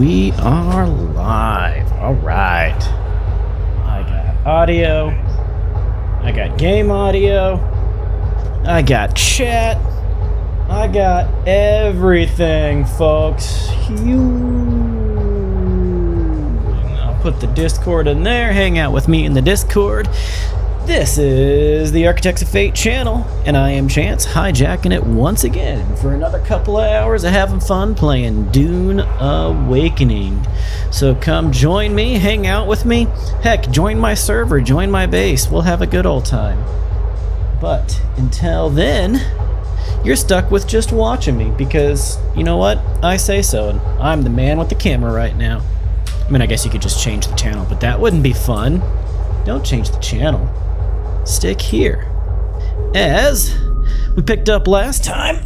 we are live. All right. I got audio. I got game audio. I got chat. I got everything, folks. I'll put the Discord in there. Hang out with me in the Discord. This is the Architects of Fate channel, and I am Chance, hijacking it once again for another couple of hours of having fun playing Dune Awakening. So come join me, hang out with me. Heck, join my server, join my base. We'll have a good old time. But until then, you're stuck with just watching me because, you know what? I say so, and I'm the man with the camera right now. I mean, I guess you could just change the channel, but that wouldn't be fun. Don't change the channel. Stick here. As we picked up last time,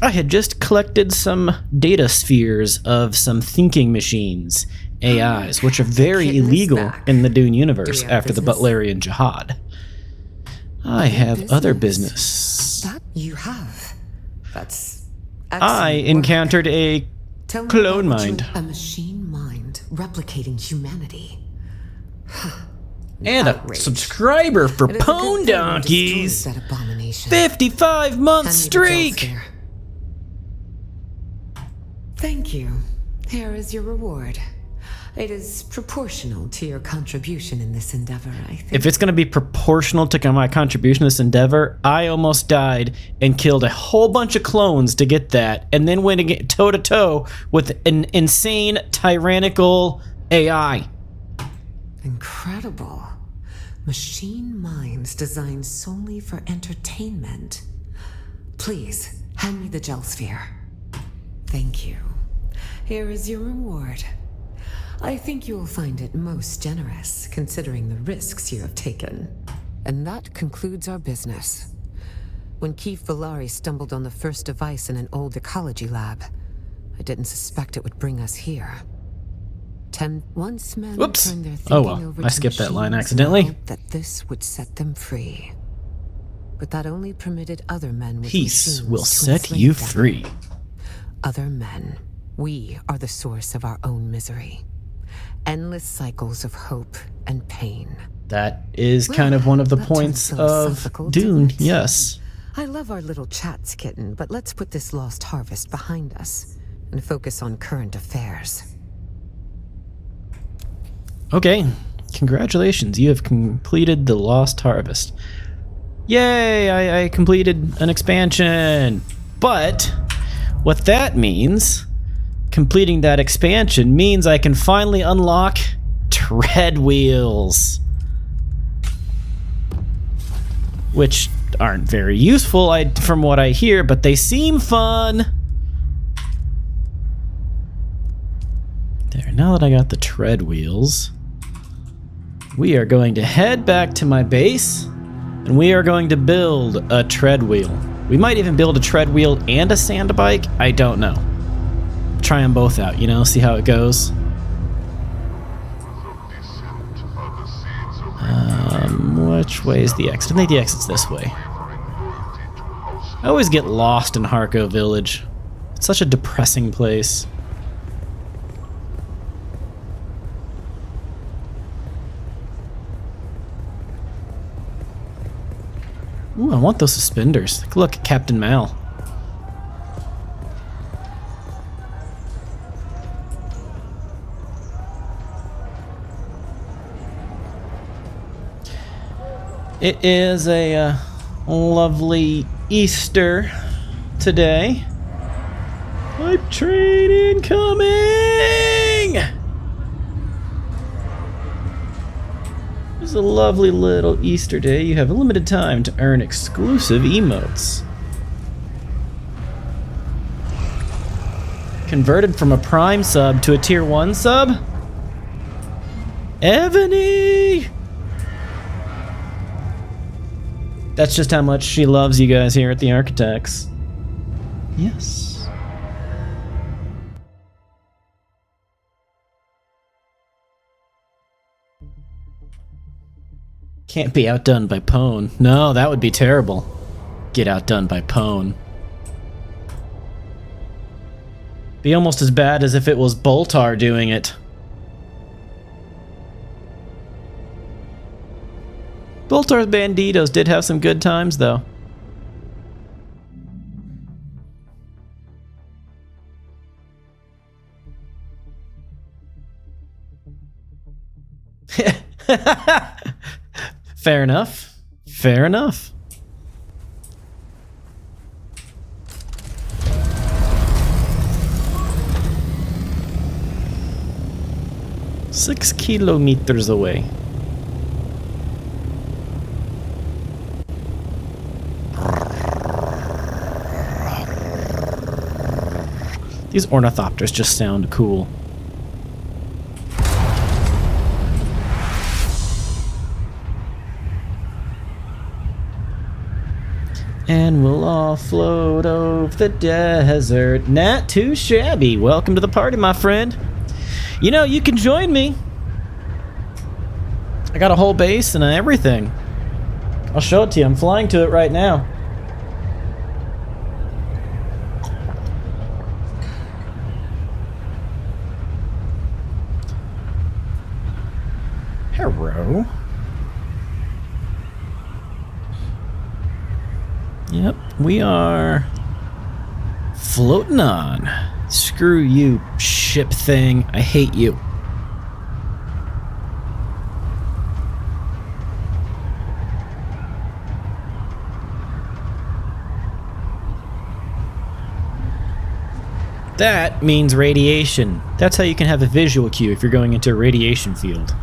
I had just collected some data spheres of some thinking machines, AIs, which are very illegal in the Dune universe after the Butlerian Jihad. I have other business. That you have. That's I encountered a clone mind. A machine mind replicating humanity. And a subscriber for Pone Donkeys. 55 month streak. Thank you. Here is your reward. It is proportional to your contribution in this endeavor, I think. If it's going to be proportional to my contribution to this endeavor, I almost died and killed a whole bunch of clones to get that, and then went toe-to-toe with an insane, tyrannical AI. Incredible. Machine minds designed solely for entertainment. Please, hand me the gel sphere. Thank you. Here is your reward. I think you will find it most generous, considering the risks you have taken. And that concludes our business. When Keith Villari stumbled on the first device in an old ecology lab, I didn't suspect it would bring us here. Once men turned their thinking over I skipped that line accidentally. That this would set them free. But that only permitted other men with peace will set you free. Other men. We are the source of our own misery. Endless cycles of hope and pain. That is kind of one of the points of Dune, yes. I love our little chats, kitten, but let's put this lost harvest behind us and focus on current affairs. Okay, congratulations, you have completed the Lost Harvest. Yay, I completed an expansion. But what that means, completing that expansion, means I can finally unlock tread wheels. Which aren't very useful from what I hear, but they seem fun. There, now that I got the tread wheels, we are going to head back to my base, and we are going to build a tread wheel. We might even build a tread wheel and a sand bike. I don't know. Try them both out, you know, see how it goes. Which way is the exit? I think the exit's this way. I always get lost in Harco Village. It's such a depressing place. Ooh, I want those suspenders. Look at Captain Mal. It is a lovely Easter today. Hype train incoming! It's a lovely little Easter day. You have a limited time to earn exclusive emotes. Converted from a Prime sub to a Tier 1 sub? Ebony! That's just how much she loves you guys here at the Architects. Yes. Can't be outdone by Pone. No, that would be terrible. Get outdone by Pone. Be almost as bad as if it was Boltar doing it. Boltar's Banditos did have some good times, though. Fair enough. Fair enough. Six kilometers away. These ornithopters just sound cool. And we'll all float over the desert. Not too shabby. Welcome to the party, my friend. You know, you can join me. I got a whole base and everything. I'll show it to you. I'm flying to it right now. Hello. Yep, we are floating on. Screw you, ship thing. I hate you. That means radiation. That's how you can have a visual cue if you're going into a radiation field.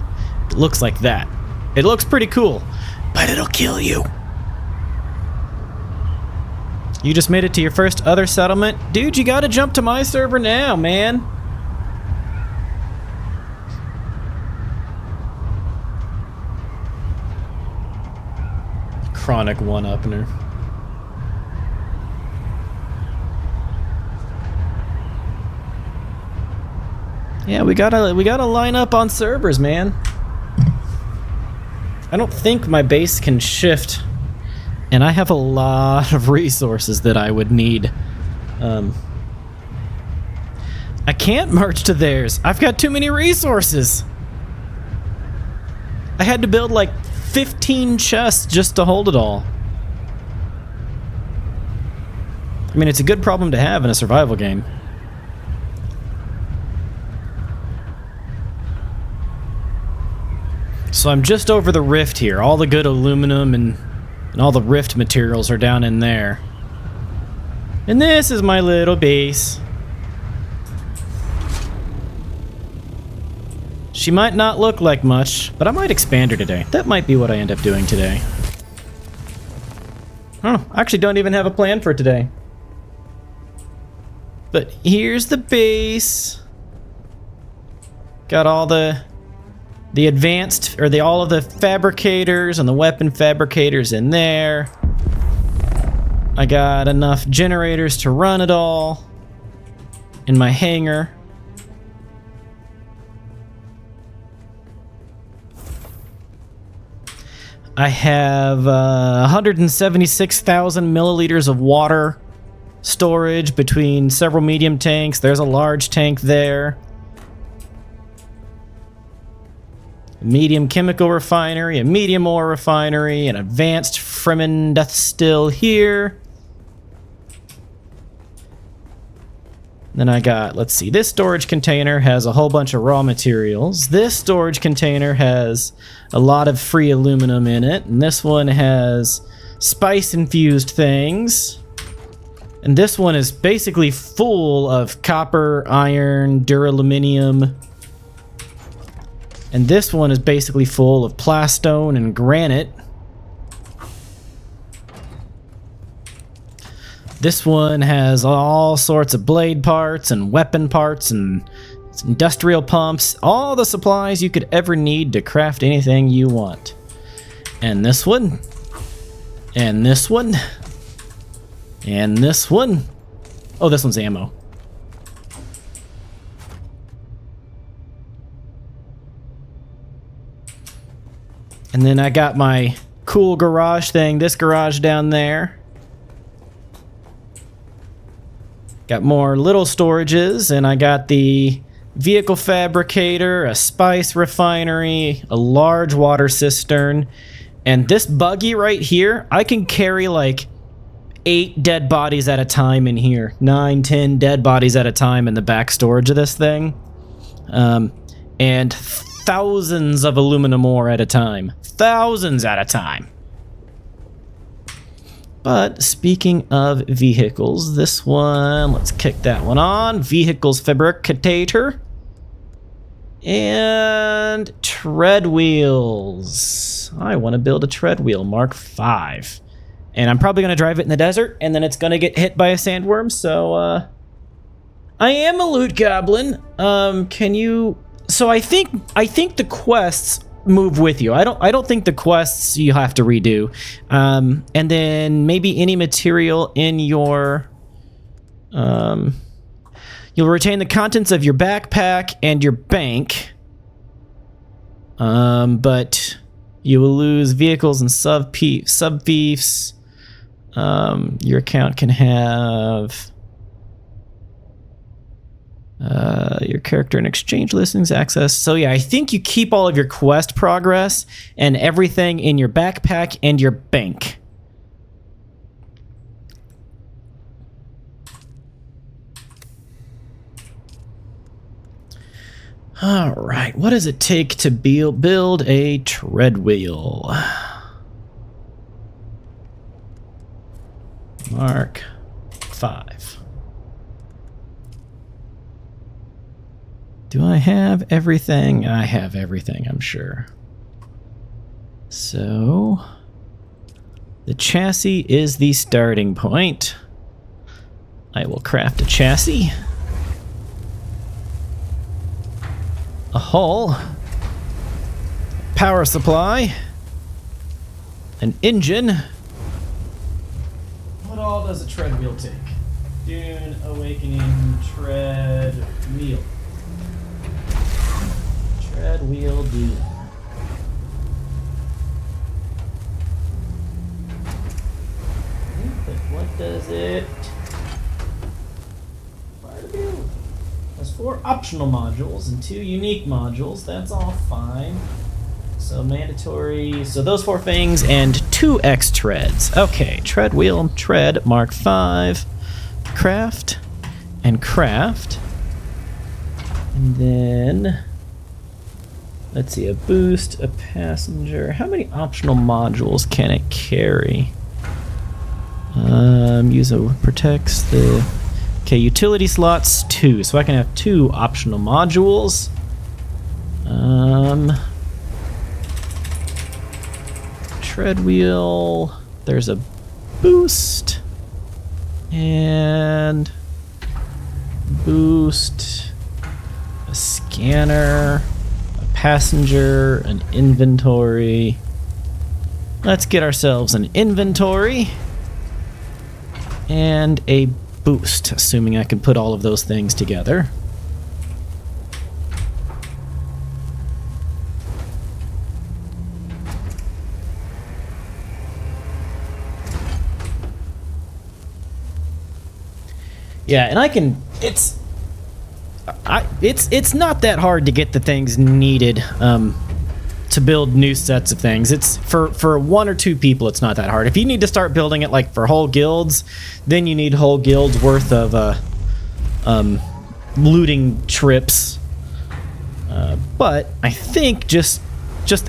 It looks like that. It looks pretty cool, but it'll kill you. You just made it to your first other settlement? Dude, you gotta jump to my server now, man. Chronic one-upper. Yeah, we gotta line up on servers, man. I don't think my base can shift. And I have a lot of resources that I would need. I can't merge to theirs. I've got too many resources. I had to build like 15 chests just to hold it all. I mean, it's a good problem to have in a survival game. So I'm just over the rift here. All the good aluminum and all the rift materials are down in there. And this is my little base. She might not look like much, but I might expand her today. That might be what I end up doing today. Oh, I actually don't even have a plan for today. But here's the base. Got all the advanced, or all of the fabricators and the weapon fabricators in there. I got enough generators to run it all in my hangar. I have 176,000 milliliters of water storage between several medium tanks. There's a large tank there. A medium chemical refinery, a medium ore refinery, an advanced Fremen death still here. Then I got, let's see, this storage container has a whole bunch of raw materials. This storage container has a lot of free aluminum in it. And this one has spice-infused things. And this one is basically full of copper, iron, duraluminum. And this one is basically full of plastone and granite. This one has all sorts of blade parts and weapon parts and industrial pumps. All the supplies you could ever need to craft anything you want. And this one. And this one. And this one. Oh, this one's ammo. And then I got my cool garage thing, this garage down there. Got more little storages, and I got the vehicle fabricator, a spice refinery, a large water cistern, and this buggy right here, I can carry like 8 dead bodies at a time in here. 9, 10 dead bodies at a time in the back storage of this thing. And thousands of aluminum ore at a time. Thousands at a time. But speaking of vehicles, this one, let's kick that one on. Vehicles fabricator. And tread wheels. I want to build a tread wheel, Mark 5. And I'm probably going to drive it in the desert, and then it's going to get hit by a sandworm, so, I am a loot goblin. Can you... So I think the quests move with you. I don't think the quests you have to redo. And then maybe any material in your... You'll retain the contents of your backpack and your bank. But you will lose vehicles and sub-fiefs. Your account can have... your character and exchange listings access. So yeah, I think you keep all of your quest progress and everything in your backpack and your bank. All right, what does it take to build a tread wheel? Mark 5. Do I have everything? I have everything, I'm sure. So, the chassis is the starting point. I will craft a chassis. A hull. Power supply. An engine. What all does a tread wheel take? Dune Awakening tread wheel. Tread wheel Dune. But what does it require to build? There's 4 optional modules and 2 unique modules. That's all fine. So mandatory. So those 4 things and 2 X treads. Okay, tread wheel, tread, Mark 5. Craft and craft. And then let's see, a boost, a passenger. How many optional modules can it carry? User protects the... Okay, utility slots 2, so I can have 2 optional modules. Tread wheel. There's a boost. And boost. A scanner. Passenger, an inventory. Let's get ourselves an inventory and a boost, assuming I can put all of those things together. Yeah, and I can... It's not that hard to get the things needed to build new sets of things. It's for 1 or 2 people, it's not that hard. If you need to start building it like for whole guilds, then you need whole guilds worth of looting trips. But I think just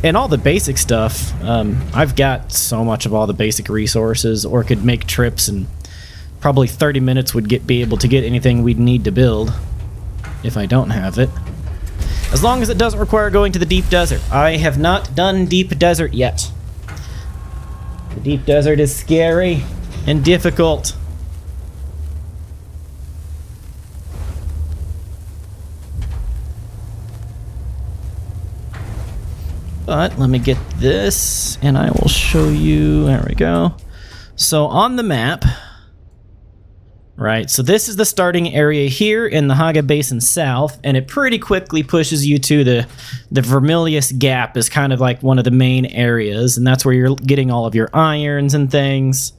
and all the basic stuff, I've got so much of all the basic resources, or could make trips, and probably 30 minutes would be able to get anything we'd need to build. If I don't have it. As long as it doesn't require going to the deep desert. I have not done deep desert yet. The deep desert is scary and difficult. But let me get this and I will show you. There we go. So on the map, right, so this is the starting area here in the Haga Basin South, and it pretty quickly pushes you to the Vermilius Gap is kind of like one of the main areas, and that's where you're getting all of your irons and things.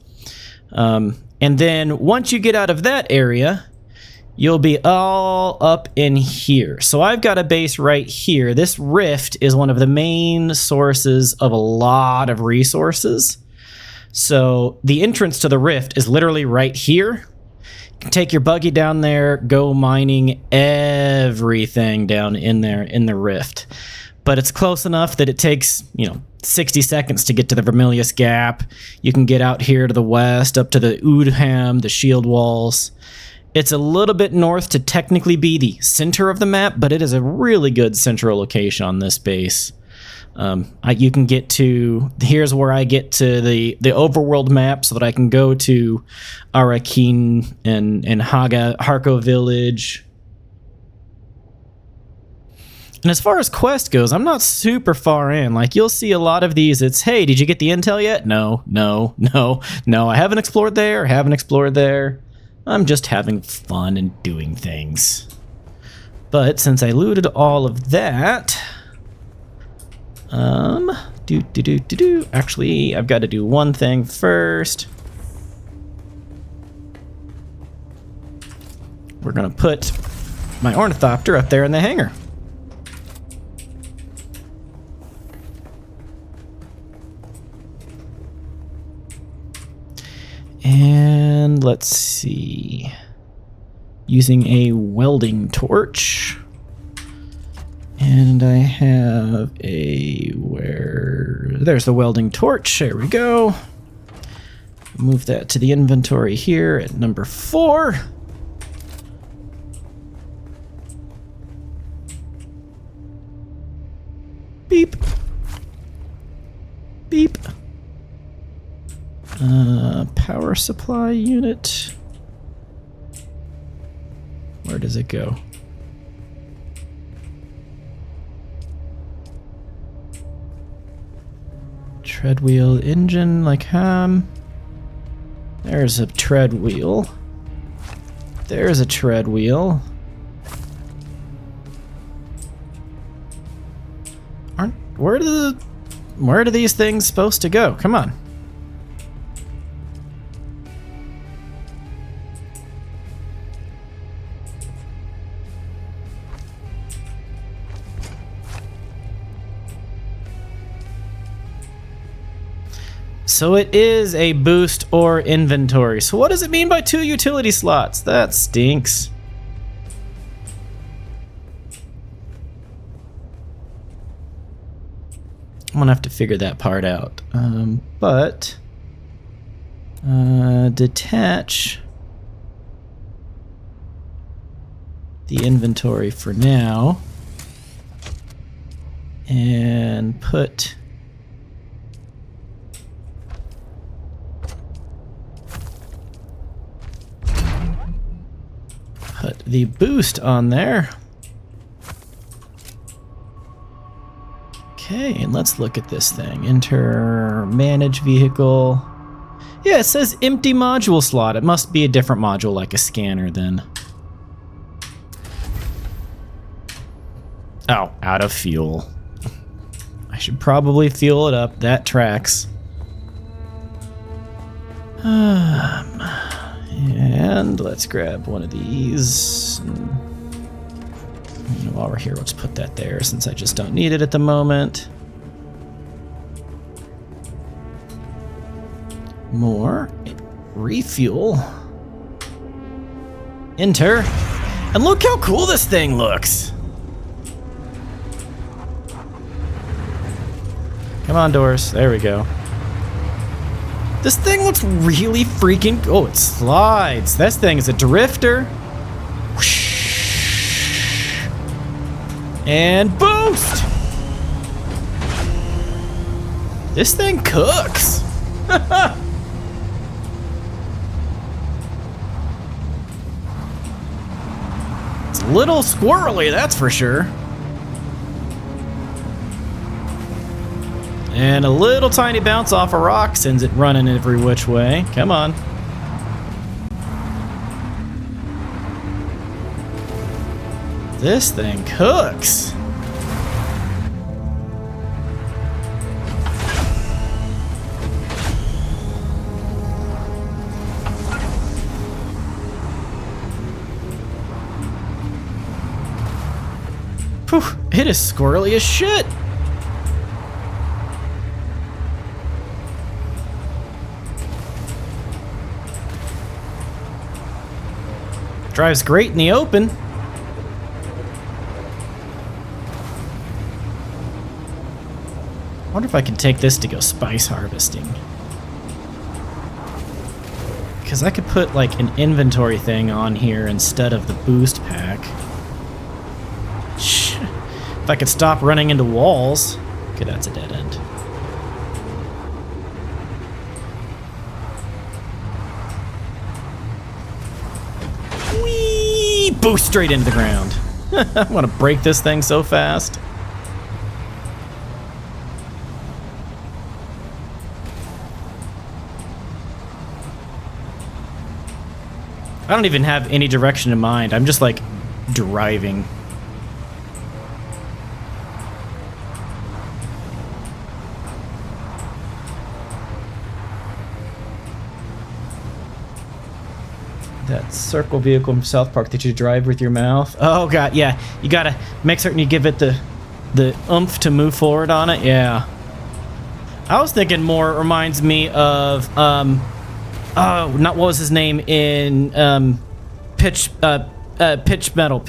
And then once you get out of that area, you'll be all up in here. So I've got a base right here. This rift is one of the main sources of a lot of resources. So the entrance to the rift is literally right here. You can take your buggy down there, go mining everything down in there in the rift. But it's close enough that it takes, 60 seconds to get to the Vermilius Gap. You can get out here to the west, up to the Udham, the shield walls. It's a little bit north to technically be the center of the map, but it is a really good central location on this base. You can get to, here's where I get to the overworld map so that I can go to Arakin and Harko Village. And as far as quest goes, I'm not super far in. Like, you'll see a lot of these, it's, hey, did you get the intel yet? No, I haven't explored there. I'm just having fun and doing things. But since I looted all of that, actually, I've got to do one thing first. We're gonna put my ornithopter up there in the hangar. And let's see, using a welding torch, and I have there's the welding torch, there we go. Move that to the inventory here at number 4. Beep. Beep. Power supply unit. Where does it go? Tread wheel engine, like ham. There's a tread wheel. There's a tread wheel. Where are these things supposed to go? Come on. So it is a boost or inventory. So what does it mean by 2 utility slots? That stinks. I'm gonna have to figure that part out. Detach the inventory for now and put the boost on there. Okay, and let's look at this thing. Enter manage vehicle. Yeah, it says empty module slot. It must be a different module, like a scanner then. Oh, out of fuel. I should probably fuel it up. That tracks. And let's grab one of these. And while we're here, let's put that there since I just don't need it at the moment. More. Refuel. Enter. And look how cool this thing looks. Come on, doors. There we go. This thing looks really freaking... Oh, it slides. This thing is a drifter. And boost! This thing cooks. It's a little squirrely, that's for sure. And a little tiny bounce off a rock sends it running every which way. Come on. This thing cooks. Whew, it is squirrely as shit. Drives great in the open. I wonder if I can take this to go spice harvesting. Because I could put like an inventory thing on here instead of the boost pack. If I could stop running into walls. Okay, that's a dead end. Whee! Boost straight into the ground. I want to break this thing so fast. I don't even have any direction in mind. I'm just like driving. That circle vehicle from South Park that you drive with your mouth. Oh god, yeah. You gotta make certain you give it the oomph to move forward on it. Yeah. I was thinking more reminds me of oh, not what was his name in pitch metal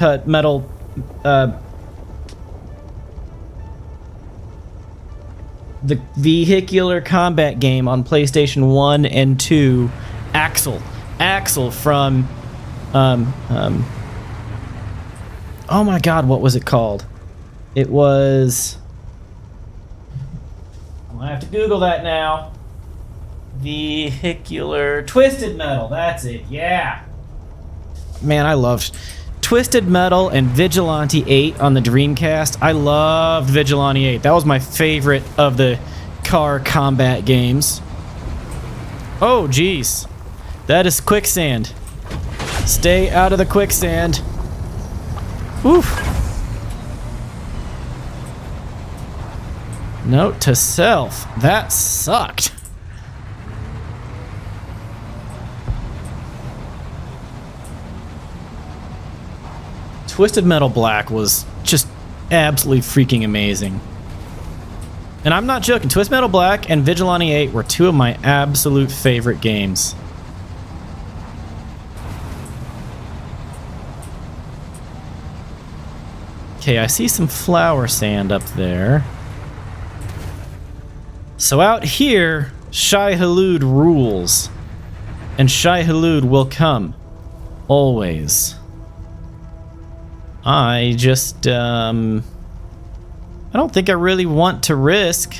the vehicular combat game on PlayStation 1 and 2, Axel from oh my god, what was it called? It was, I have to Google that now. Vehicular Twisted Metal, that's it. Yeah, man, I loved Twisted Metal and Vigilante 8 on the Dreamcast. I loved Vigilante 8. That was my favorite of the car combat games. Oh geez, that is quicksand. Stay out of the quicksand. Oof. Note to self, that sucked. Twisted Metal Black was just absolutely freaking amazing. And I'm not joking, Twisted Metal Black and Vigilante 8 were two of my absolute favorite games. Okay, I see some flower sand up there. So out here, Shai Hulud rules. And Shai Hulud will come. Always. I just, I don't think I really want to risk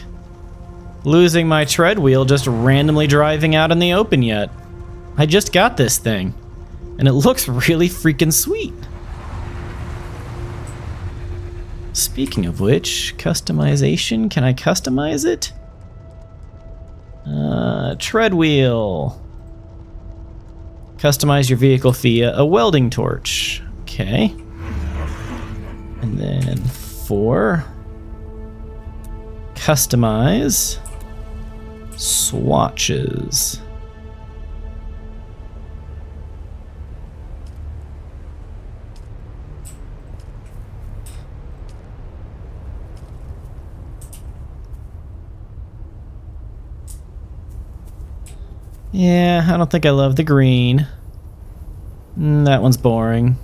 losing my tread wheel just randomly driving out in the open yet. I just got this thing, and it looks really freaking sweet. Speaking of which, customization, can I customize it? Tread wheel. Customize your vehicle via a welding torch. Okay. And then 4, customize swatches. Yeah, I don't think I love the green. That one's boring.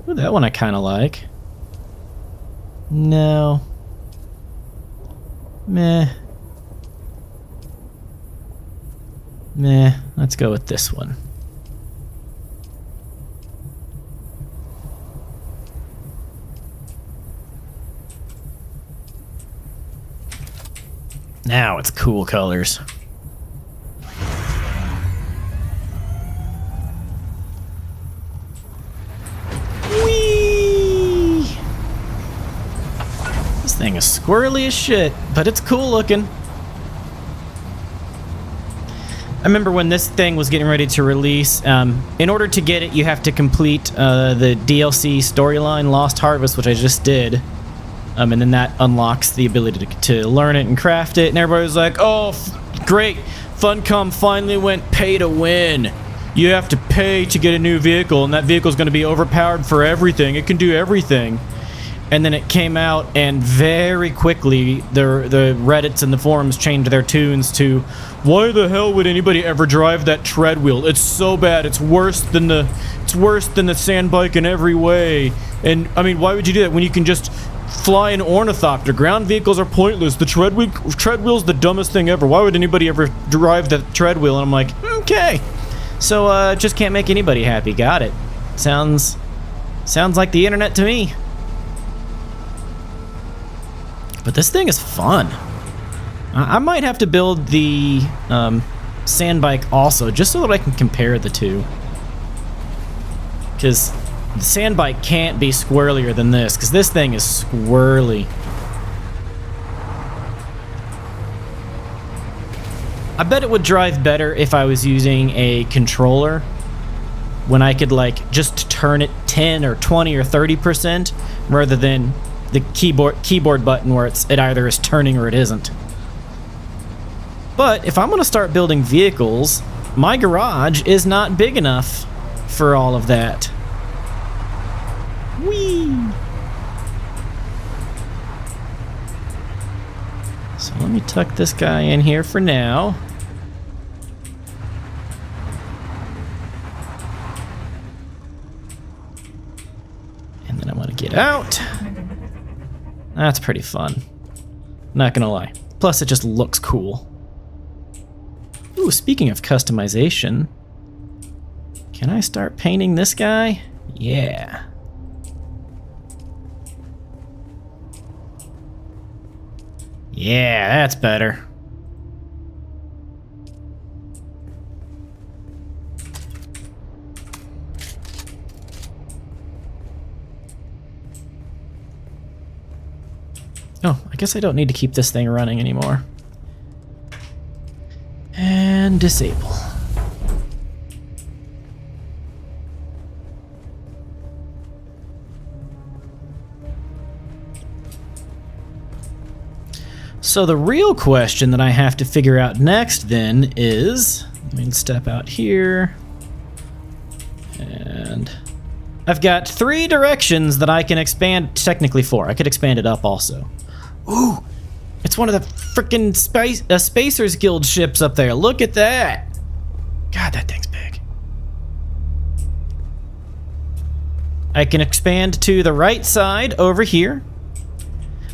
Ooh, that one I kind of like. No. Meh. Meh. Let's go with this one. Now it's cool colors. Thing is squirrely as shit, but it's cool looking. I remember when this thing was getting ready to release, in order to get it, you have to complete the DLC storyline Lost Harvest, which I just did. And then that unlocks the ability to learn it and craft it, and everybody was like, oh, great, Funcom finally went pay to win. You have to pay to get a new vehicle, and that vehicle's going to be overpowered for everything. It can do everything. And then it came out, and very quickly the Reddits and the forums changed their tunes to, why the hell would anybody ever drive that tread wheel? It's so bad. It's worse than the sand bike in every way. And I mean, why would you do that when you can just fly an ornithopter? Ground vehicles are pointless. The tread wheel's the dumbest thing ever. Why would anybody ever drive the tread wheel? And I'm like, okay. So just can't make anybody happy. Got it. Sounds like the internet to me. But this thing is fun. I might have to build the sand bike also, just so that I can compare the two. Because the sand bike can't be squirrelier than this, because this thing is squirrely. I bet it would drive better if I was using a controller, when I could like just turn it 10 or 20 or 30% rather than the keyboard button where it either is turning or it isn't. But if I'm going to start building vehicles, my garage is not big enough for all of that. Whee! So let me tuck this guy in here for now. And then I want to get out. That's pretty fun. Not gonna lie. Plus, it just looks cool. Ooh, speaking of customization, can I start painting this guy? Yeah. Yeah, that's better. Oh, I guess I don't need to keep this thing running anymore. And disable. So the real question that I have to figure out next then is, let me step out here. And I've got 3 directions that I can expand, technically 4. I could expand it up also. Ooh, it's one of the frickin' Spacers Guild ships up there. Look at that. God, that thing's big. I can expand to the right side over here.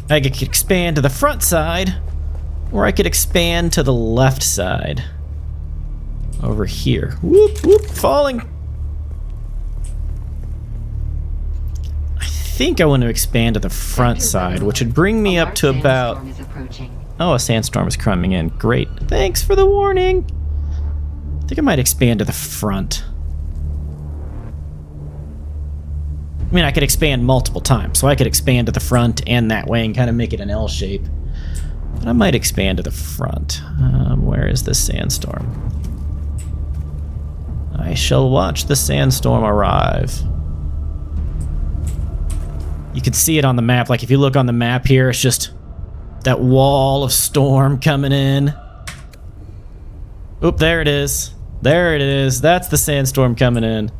I could expand to the front side, or I could expand to the left side over here. Whoop, whoop, falling. I think I want to expand to the front side, which would bring me up to about... Oh, a sandstorm is coming in. Great. Thanks for the warning. I think I might expand to the front. I mean, I could expand multiple times, so I could expand to the front and that way and kind of make it an L shape. But I might expand to the front. Where is this sandstorm? I shall watch the sandstorm arrive. You can see it on the map. Like, if you look on the map here, it's just that wall of storm coming in. Oop, there it is. There it is. That's the sandstorm coming in.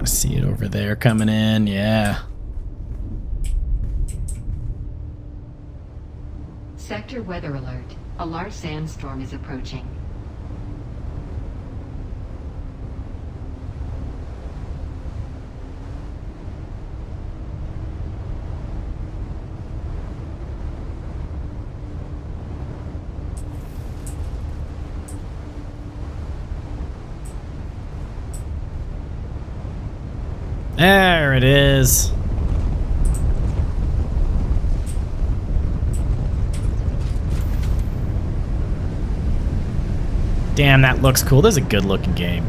See it over there coming in, yeah. Sector weather alert. A large sandstorm is approaching. There it is. Damn, that looks cool. This is a good looking game.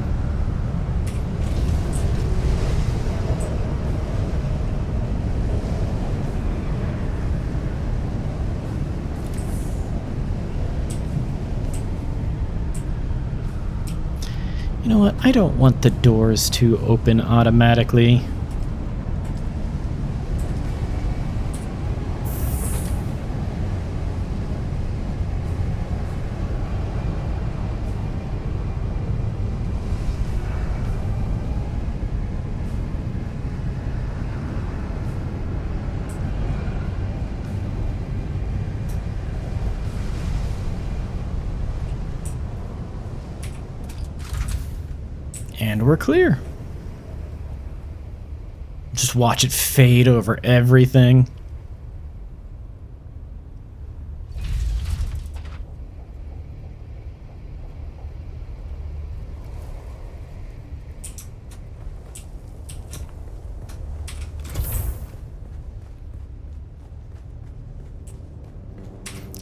You know what? I don't want the doors to open automatically. And we're clear. Just watch it fade over everything.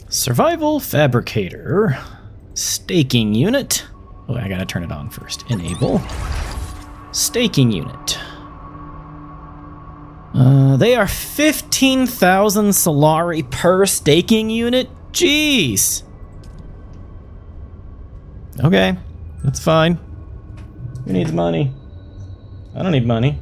Survival Fabricator. Staking unit. Oh, I gotta turn it on first. Enable. Staking unit. They are 15,000 Solari per staking unit? Jeez! Okay, that's fine. Who needs money? I don't need money.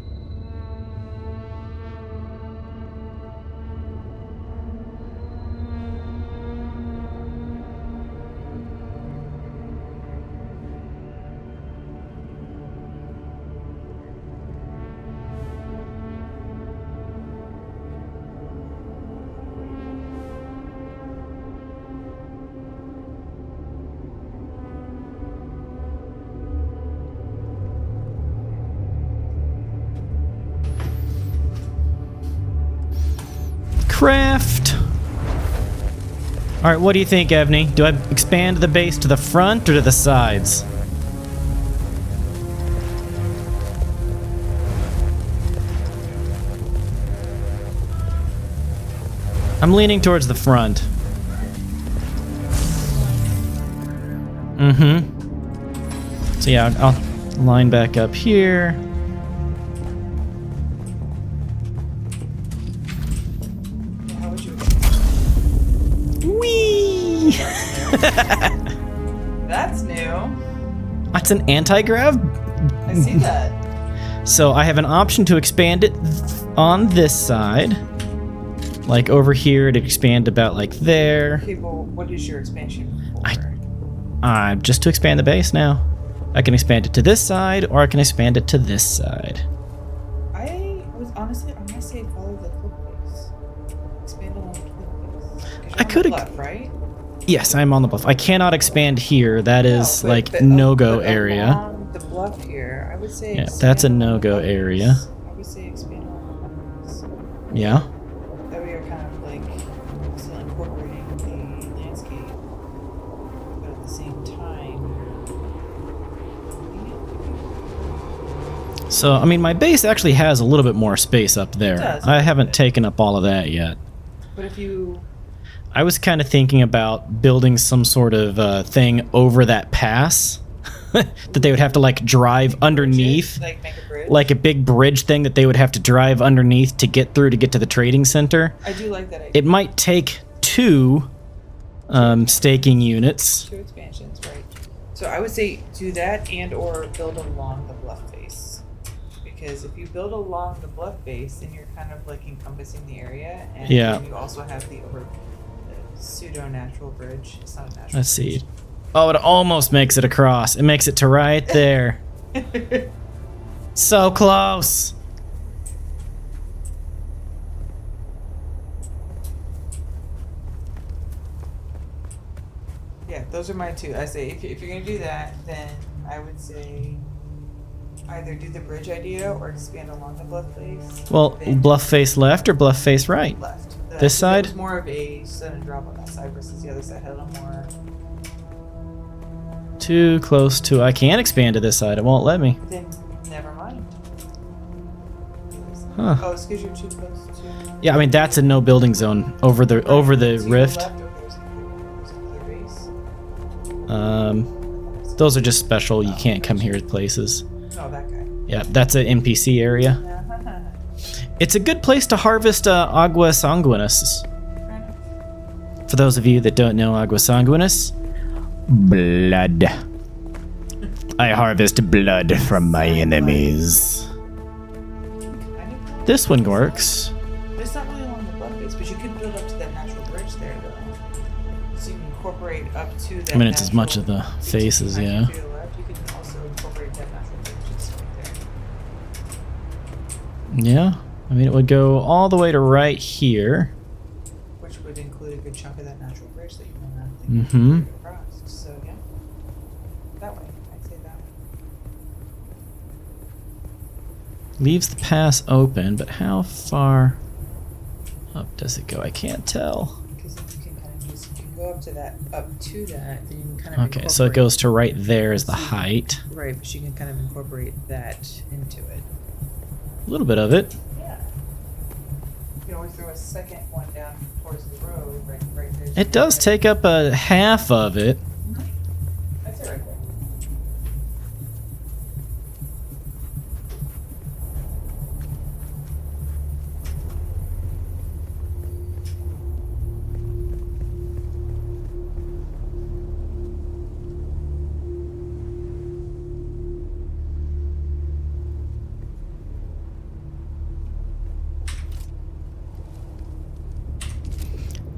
Craft. Alright, what do you think, Evney? Do I expand the base to the front or to the sides? I'm leaning towards the front. Mm-hmm. So yeah, I'll line back up here. Whee! That's new. That's an anti-grav? I see that. So I have an option to expand it on this side. Like over here to expand about like there. Okay, well, what is your expansion for? Just to expand the base now. I can expand it to this side or I can expand it to this side. I was honestly, I'm gonna say follow the clip base. Expand along the clip base. 'Cause you're I on the could. bluff, right? Yes, I'm on the bluff. I cannot expand here. That is No, like but no-go but area. along the bluff here, I would say. Yeah, expand that's a along the no-go bluff area. base. I would say expand along the bluff base. Yeah. That way you're kind of like still incorporating the landscape, but at the same time. So, I mean, my base actually has a little bit more space up there. It does, I a haven't little bit. taken up all of that yet. But if you. I was kind of thinking about building some sort of thing over that pass that they would have to like drive underneath. Like make a bridge. Like a big bridge thing that they would have to drive underneath to get through to get to the trading center. I do like that idea. It might take two staking units. 2 expansions, right? So I would say do that and or build along the bluff face. Because if you build along the bluff face, then you're kind of like encompassing the area, and Yeah. then you also have the pseudo-natural bridge. It's not a natural. Let's see. Oh, it almost makes it across. It makes it to right there. So close. Yeah, those are mine too. I say if you're gonna do that, then I would say either do the bridge idea or expand along the bluff face. Well, then bluff face left or bluff face right? left. This side? It was more of a sudden drop on that side versus the other side had a little more. Too close to. I can expand to this side. It won't let me. Then never mind. Huh. Oh, it's because you're too close to. Yeah, I mean that's a no building zone over the To your rift. left, or there's another base. Those are just special. You can't come here at places. Oh, that guy. Yeah, that's an NPC area. It's a good place to harvest agua sanguinis. For those of you that don't know agua sanguinis, blood. I harvest blood from my enemies. This one works. It's not really along the bluff face, but you could build up to that natural bridge there, though. So you can incorporate up to that. I mean, it's as much of the faces, yeah. To your left, you can also incorporate that natural bridge just right there. Yeah. I mean, it would go all the way to right here. Which would include a good chunk of that natural bridge that you may not think Mm-hmm. across. So yeah, that way. I'd say that way. Leaves the pass open, but how far up does it go? I can't tell. Because you can kind of just, if you go up to that, then you can kind of Okay, so it incorporate- goes to right there is the height. Right, but you can kind of incorporate that into it. A little bit of it. Yeah. You can always throw a second one down towards the road, right there. It does take up a half of it. That's it right there.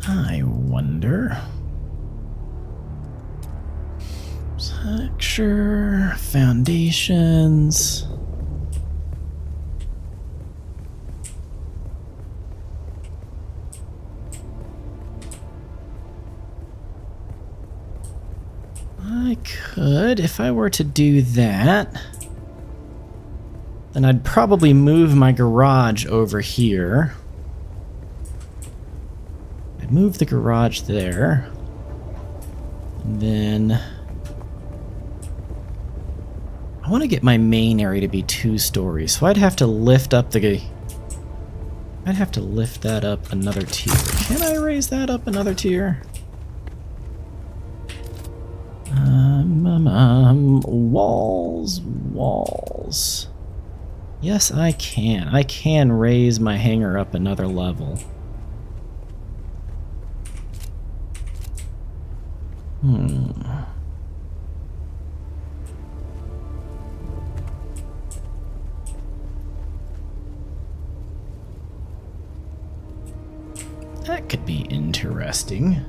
I wonder. Texture, foundations. I could, if I were to do that, then I'd probably move my garage over here. I'd move the garage there. And then I want to get my main area to be 2 stories, so I'd have to lift up the... I'd have to lift that up another tier. Can I raise that up another tier? Walls. Yes, I can. I can raise my hangar up another level. That could be interesting.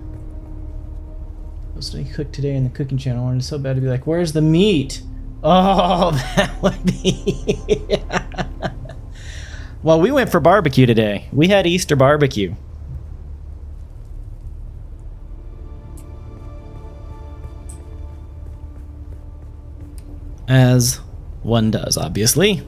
Supposed to be cooked today in the cooking channel. I wanted so bad to be like, where's the meat? Oh, that would be... Well, we went for barbecue today. We had Easter barbecue. As one does, obviously.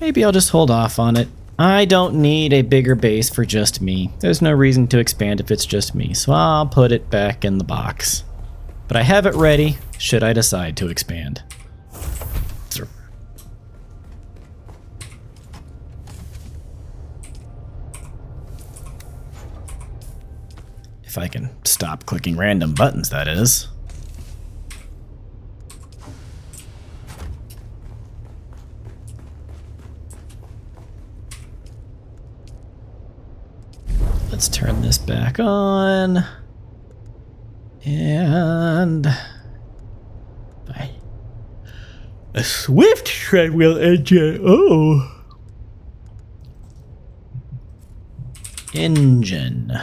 Maybe I'll just hold off on it. I don't need a bigger base for just me. There's no reason to expand if it's just me, so I'll put it back in the box. But I have it ready should I decide to expand. If I can stop clicking random buttons, that is. Let's turn this back on. And by a swift treadwheel engine. Oh. Engine.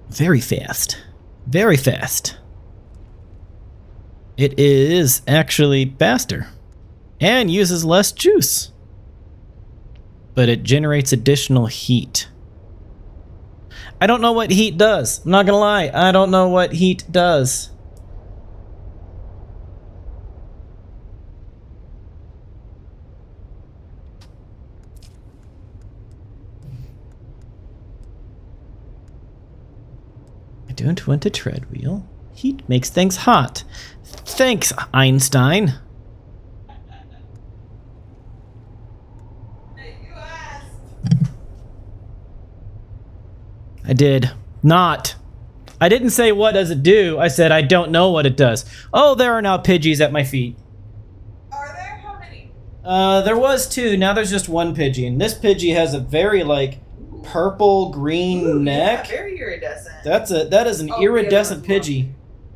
Very fast. Very fast. It is actually faster and uses less juice. But it generates additional heat. I don't know what heat does. I'm not gonna lie. I don't know what heat does. I don't want a treadwheel. Heat makes things hot. Thanks, Einstein. I did not. I didn't say what does it do. I said I don't know what it does. Oh, there are now Pidgeys at my feet. Are there? How many? There was 2. Now there's just 1 Pidgey. And this Pidgey has a very, like, purple green neck. Yeah, very iridescent. That is an iridescent Pidgey.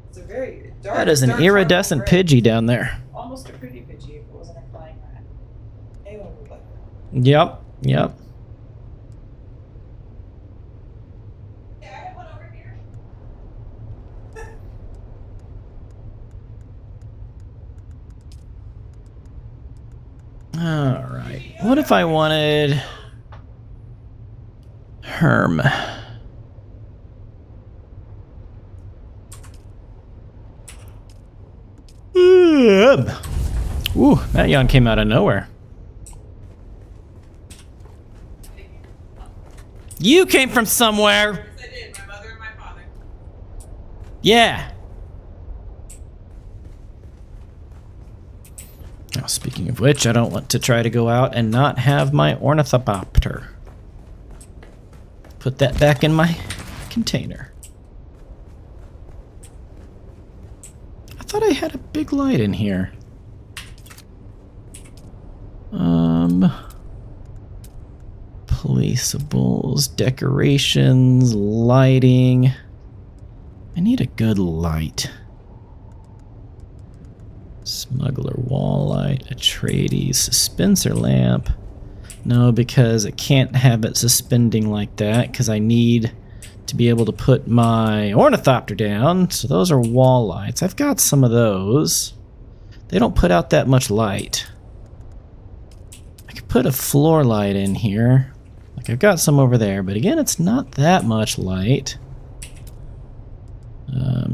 It's a very dark. That is an dark iridescent chocolate Pidgey down there. red. Almost a pretty Pidgey if it wasn't a flying rat. Anyone would like that. Yep. Yeah, I have one Alright. What if I wanted... Herm? Ooh, that yawn came out of nowhere. You came from somewhere! Yes, I did. My mother and my father. Yeah. Now, speaking of which, I don't want to try to go out and not have my ornithopter. Put that back in my container. I thought I had a big light in here. Placeables, decorations, lighting. I need a good light. Smuggler wall light, Atreides, suspenser lamp. No, because I can't have it suspending like that, because I need to be able to put my ornithopter down. So those are wall lights. I've got some of those. They don't put out that much light. I could put a floor light in here. Like I've got some over there, but again, it's not that much light.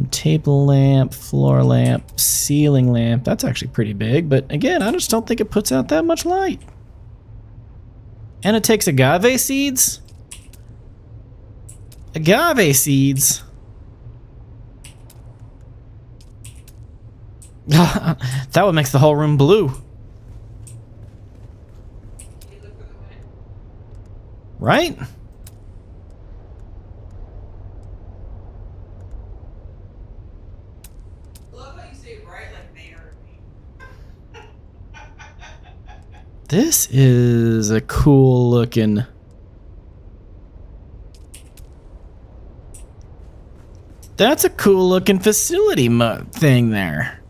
Table lamp, floor lamp, ceiling lamp. That's actually pretty big, but again, I just don't think it puts out that much light. And it takes agave seeds? Agave seeds? That would make the whole room blue. Right? This is a cool looking... That's a cool looking facility thing there.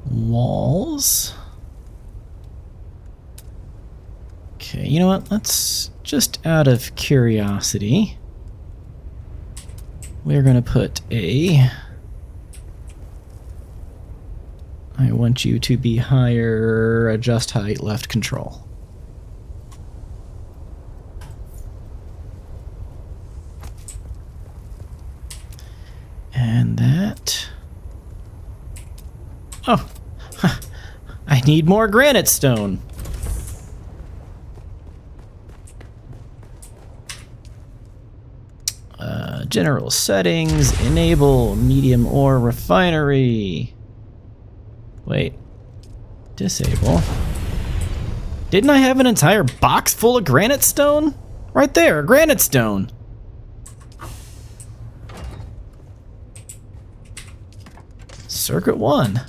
Walls. Okay, you know what? Let's just out of curiosity, we're gonna put a... I want you to be higher, adjust height, left control. And that... Oh, I need more granite stone. General settings, enable medium ore refinery. Wait, disable. Didn't I have an entire box full of granite stone? Right there, granite stone. Circuit 1.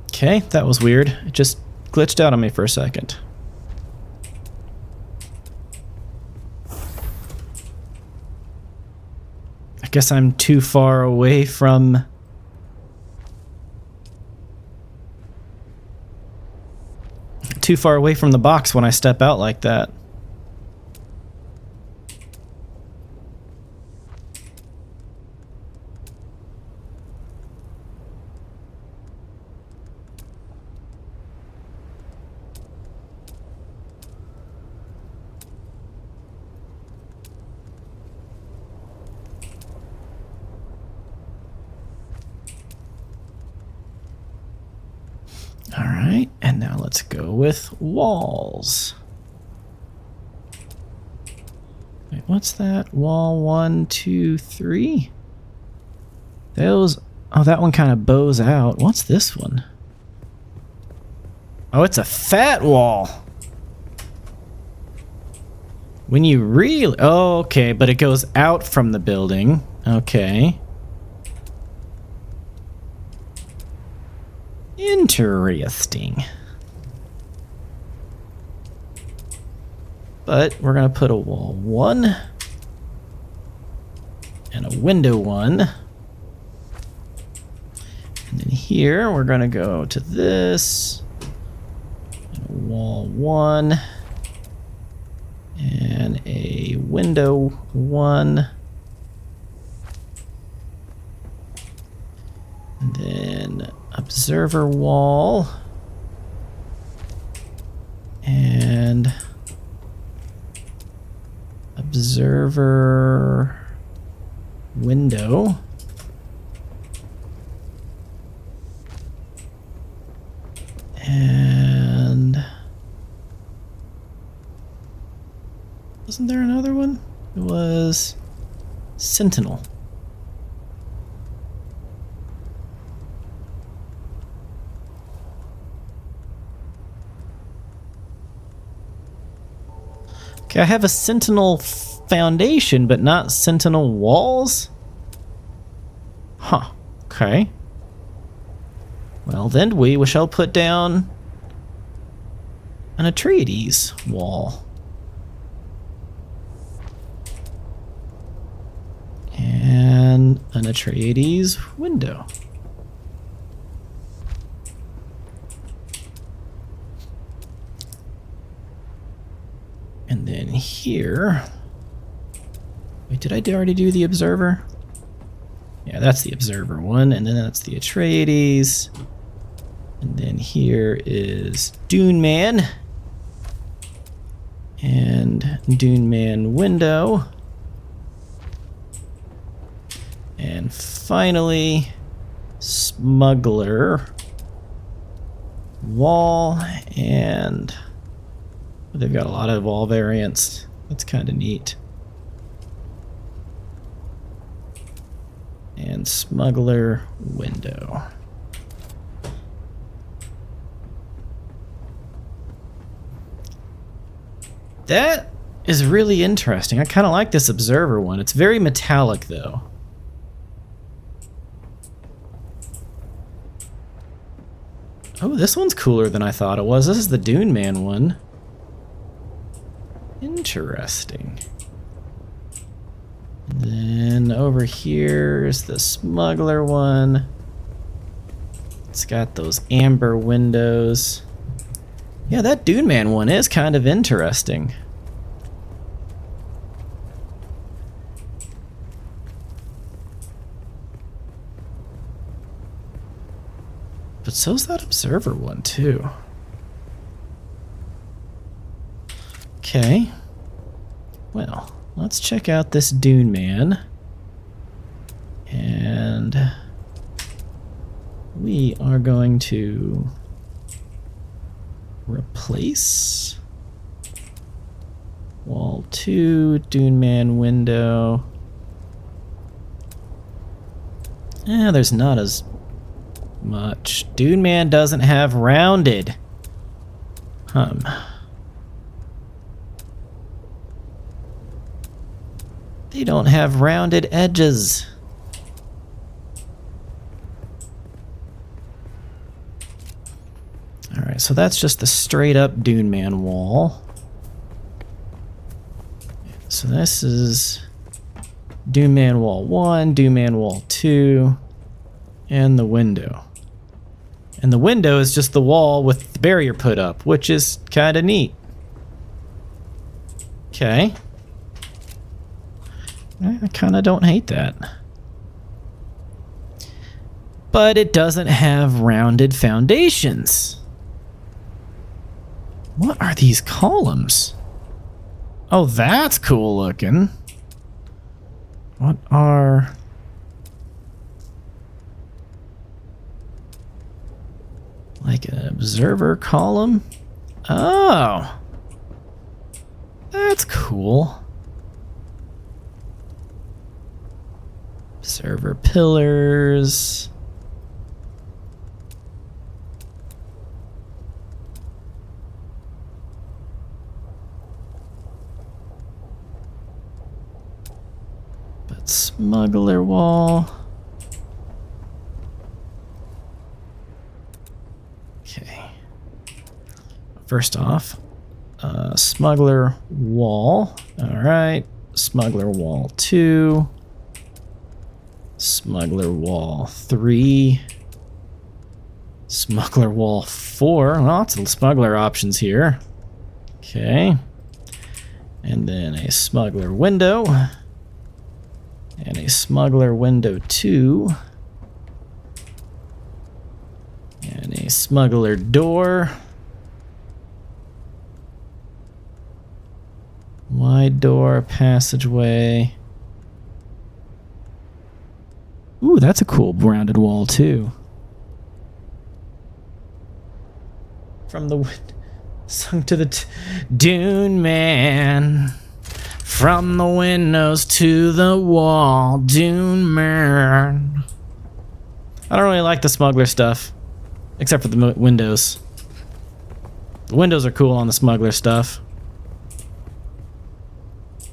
Okay, that was weird. It just glitched out on me for a second. I guess I'm too far away from... Too far away from the box when I step out like that. Alright, and now let's go with walls. Wait, what's that? Wall 1, 2, 3? Those... Oh, that one kind of bows out. What's this one? Oh, it's a fat wall. When you really... Oh, okay, but it goes out from the building. Okay. Interesting. But we're gonna put a wall 1, window 1. And then here we're going to go to this. Wall 1. And a window 1. And then observer wall. And observer window. And wasn't there another one? It was sentinel. Okay, I have a sentinel foundation, but not sentinel walls? Huh, okay. Well, then we shall put down an Atreides wall. And an Atreides window. And then here... Wait, did I already do the observer? Yeah, that's the observer one, and then that's the Atreides. And then here is Dune Man. And Dune Man window. And finally, Smuggler wall. And they've got a lot of wall variants. That's kind of neat. And Smuggler window. That is really interesting. I kind of like this observer one. It's very metallic though. Oh, this one's cooler than I thought it was. This is the Dune Man one. Interesting. Then over here is the Smuggler one. It's got those amber windows. Yeah, that Dune Man one is kind of interesting. But so's that observer one too. Okay. Well, let's check out this Dune Man. And we are going to replace wall 2, Dune Man window. There's not as much. Dune Man doesn't have rounded. They don't have rounded edges. Alright, so that's just the straight up Dune Man wall. So this is Dune Man wall 1, Dune Man wall 2, and the window. And the window is just the wall with the barrier put up, which is kind of neat. Okay. I kind of don't hate that. But it doesn't have rounded foundations. What are these columns? Oh, that's cool looking. What are... like an observer column? Oh! That's cool. Observer pillars. But smuggler wall. Okay. First off, smuggler wall. All right. Smuggler wall 2. Smuggler wall 3. Smuggler wall 4. Lots of smuggler options here. Okay. And then a smuggler window. And a smuggler window 2. And a smuggler door. Wide door, passageway. Ooh, that's a cool rounded wall too. From the sunk to the Dune man. From the windows to the wall, Dune man. I don't really like the smuggler stuff, except for the windows. The windows are cool on the smuggler stuff,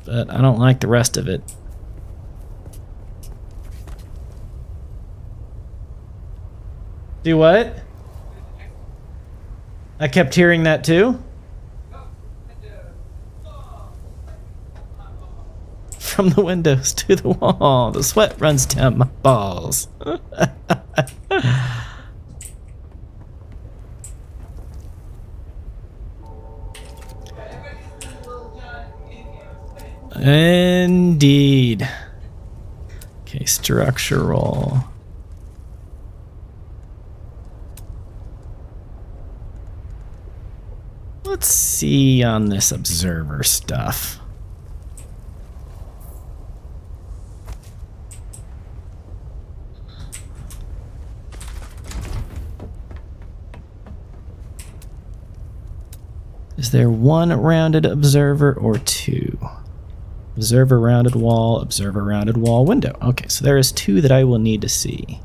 but I don't like the rest of it. Do what? I kept hearing that too. From the windows to the wall, the sweat runs down my balls. Indeed. Okay, structural. Let's see on this observer stuff. Is there one rounded observer or two? Observer rounded wall, window. Okay, so there is 2 that I will need to see.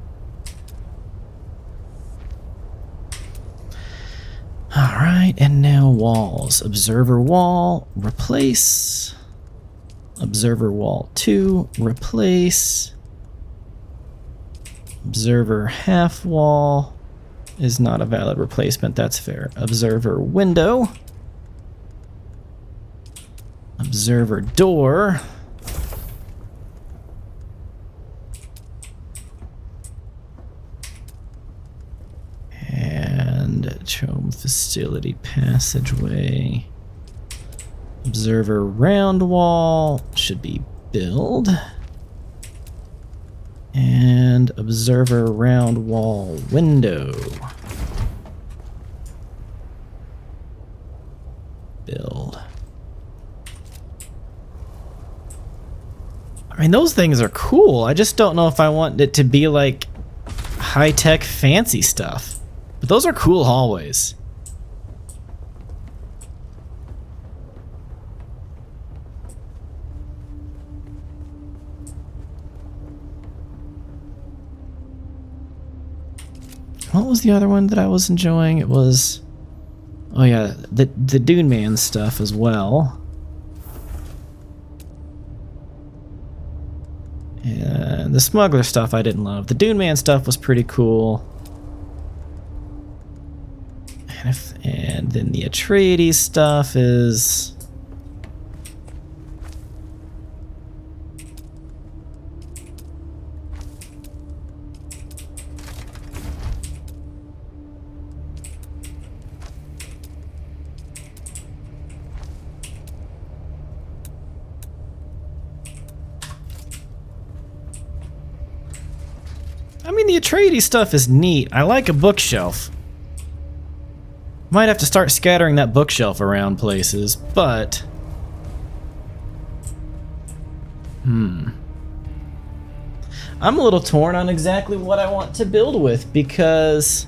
Alright, and now walls. Observer wall, replace. Observer wall 2, replace. Observer half wall is not a valid replacement, that's fair. Observer window. Observer door. And Chome facility passageway. Observer round wall should be build. And observer round wall window. Build. I mean, those things are cool. I just don't know if I want it to be like high-tech fancy stuff. But those are cool hallways. What was the other one that I was enjoying? It was... oh yeah, the Dune Man stuff as well. And the smuggler stuff I didn't love. The Dune Man stuff was pretty cool. And then the Atreides stuff is... I mean, the Atreides stuff is neat. I like a bookshelf. Might have to start scattering that bookshelf around places, but... I'm a little torn on exactly what I want to build with, because...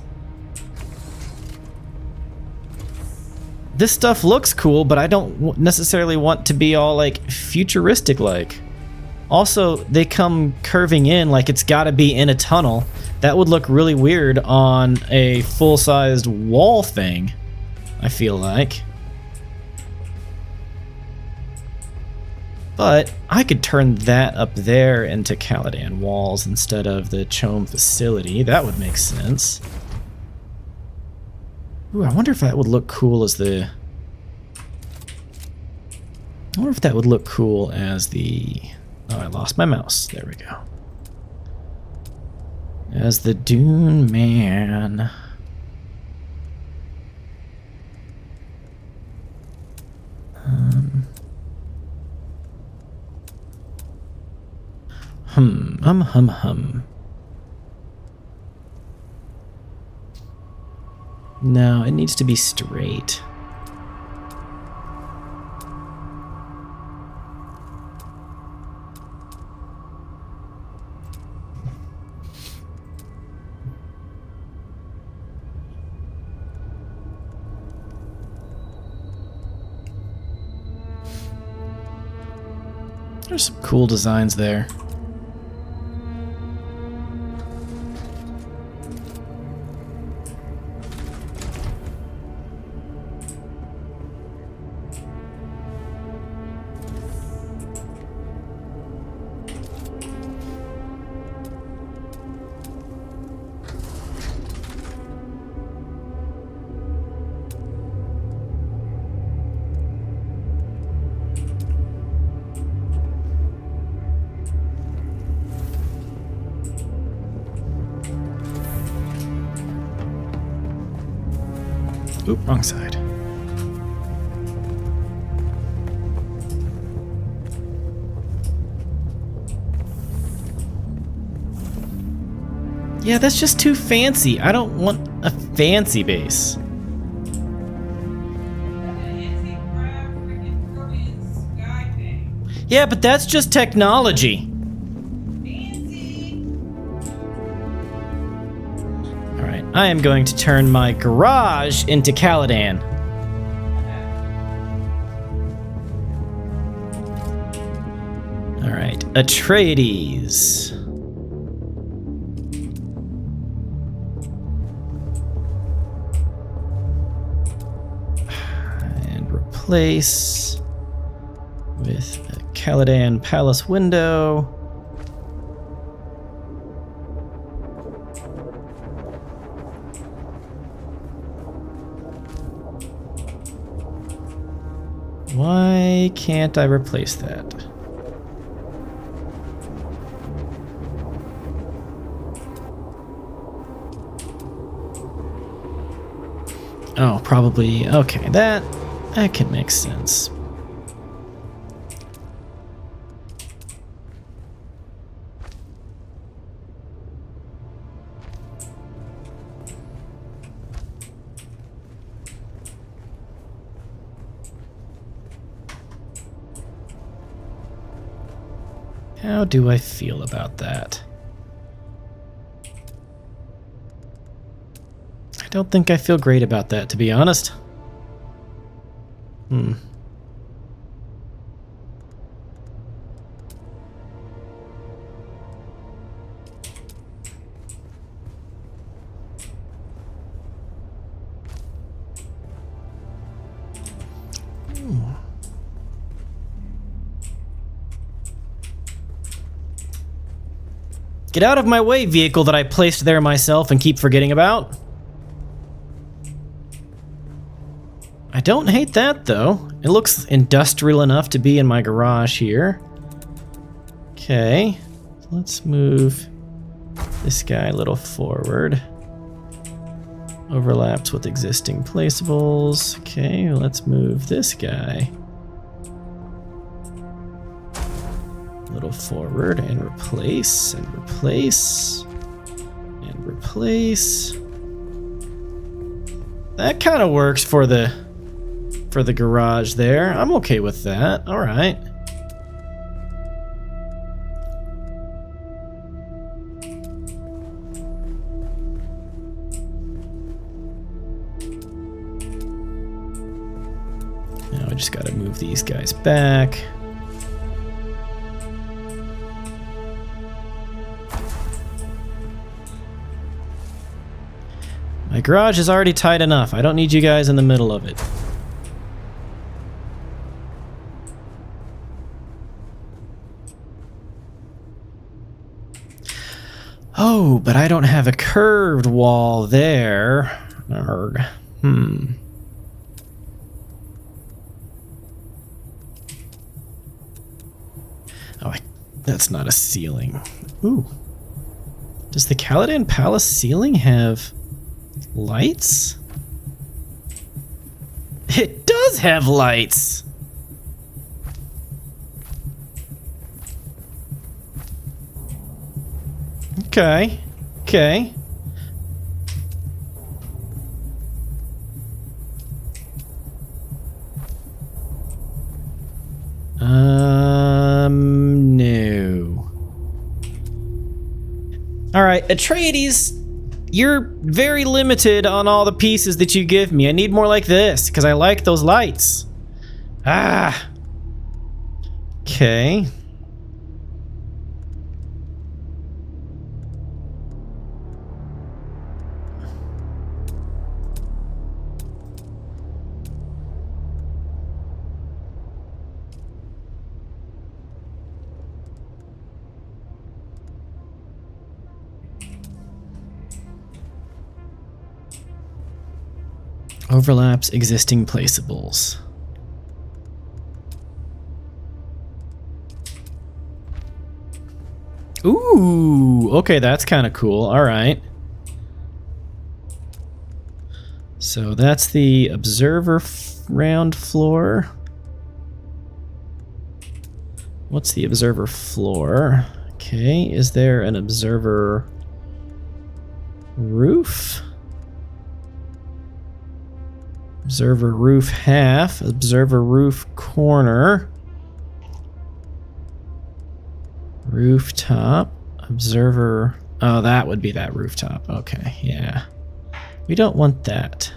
this stuff looks cool, but I don't necessarily want to be all, like, futuristic-like. Also, they come curving in like it's gotta be in a tunnel. That would look really weird on a full-sized wall thing, I feel like. But I could turn that up there into Caladan walls instead of the Chome facility. That would make sense. Ooh, I wonder if that would look cool as the... I wonder if that would look cool as the... oh, I lost my mouse. There we go. as the Dune Man. Hum. No, it needs to be straight. There's some cool designs there. Oop, wrong side. Yeah, that's just too fancy. I don't want a fancy base. Yeah, but that's just technology. Alright, I am going to turn my garage into Caladan. Alright, Atreides. And replace with a Caladan Palace window. Why can't I replace that? Oh, probably. Okay, that can make sense. How do I feel about that? I don't think I feel great about that, to be honest. Get out of my way, vehicle that I placed there myself and keep forgetting about. I don't hate that, though. It looks industrial enough to be in my garage here. Okay, let's move this guy a little forward. Overlaps with existing placeables. Okay, let's move this guy a little forward and replace and replace and replace. That kind of works for the garage there. I'm okay with that. All right. Now I just got to move these guys back. My garage is already tight enough. I don't need you guys in the middle of it. Oh, but I don't have a curved wall there. Arrgh. Oh, that's not a ceiling. Ooh. Does the Caladan Palace ceiling have lights? It does have lights! Okay. Okay. No. Alright, Atreides, you're very limited on all the pieces that you give me. I need more like this, because I like those lights. Ah. Okay. Overlaps existing placeables. Ooh, okay, that's kind of cool. All right. So that's the observer round floor. What's the observer floor? Okay, is there an observer roof? Observer roof half, observer roof corner, rooftop, observer, oh, that would be that rooftop. Okay, yeah. We don't want that.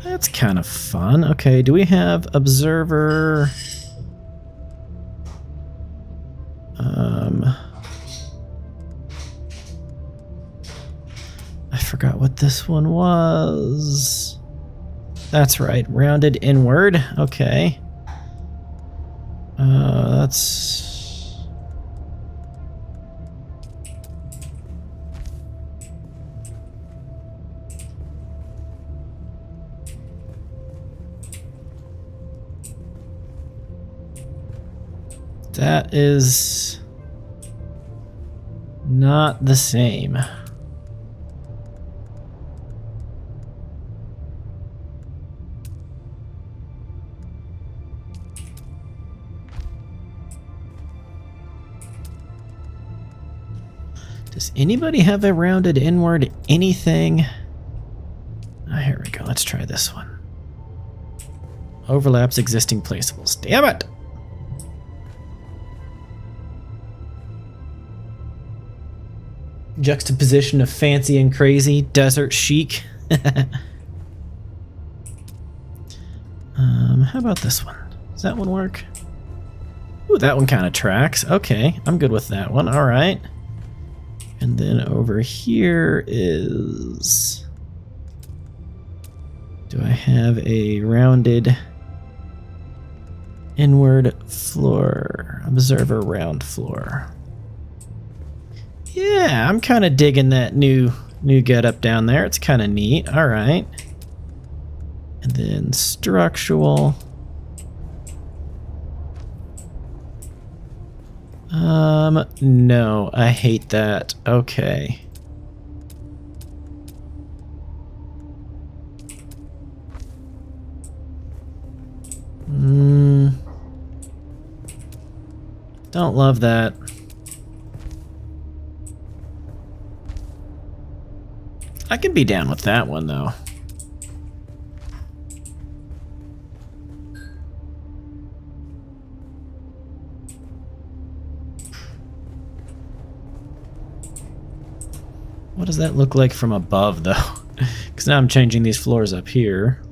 That's kind of fun. Okay, do we have observer? I forgot what this one was. That's right, rounded inward. Okay. That's... That is not the same. Does anybody have a rounded inward anything? Oh, here we go. Let's try this one. Overlaps existing placeables. Damn it! Juxtaposition of fancy and crazy, desert chic. How about this one? Does that one work? Ooh, that one kind of tracks. Okay, I'm good with that one. All right. And then over here is... Do I have a rounded inward floor? Observer round floor. Yeah, I'm kind of digging that new getup down there. It's kind of neat. All right. And then structural. No, I hate that. Okay. Don't love that. I can be down with that one, though. What does that look like from above, though? Because now I'm changing these floors up here.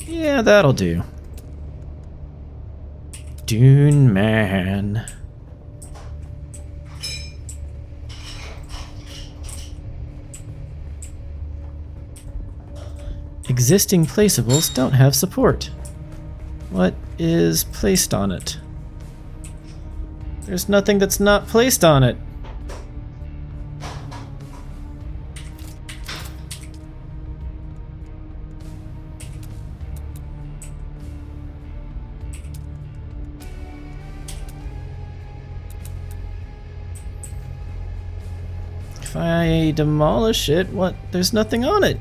Yeah, that'll do. Dune man. Existing placeables don't have support. What is placed on it? There's nothing that's not placed on it. if I demolish it, what? There's nothing on it.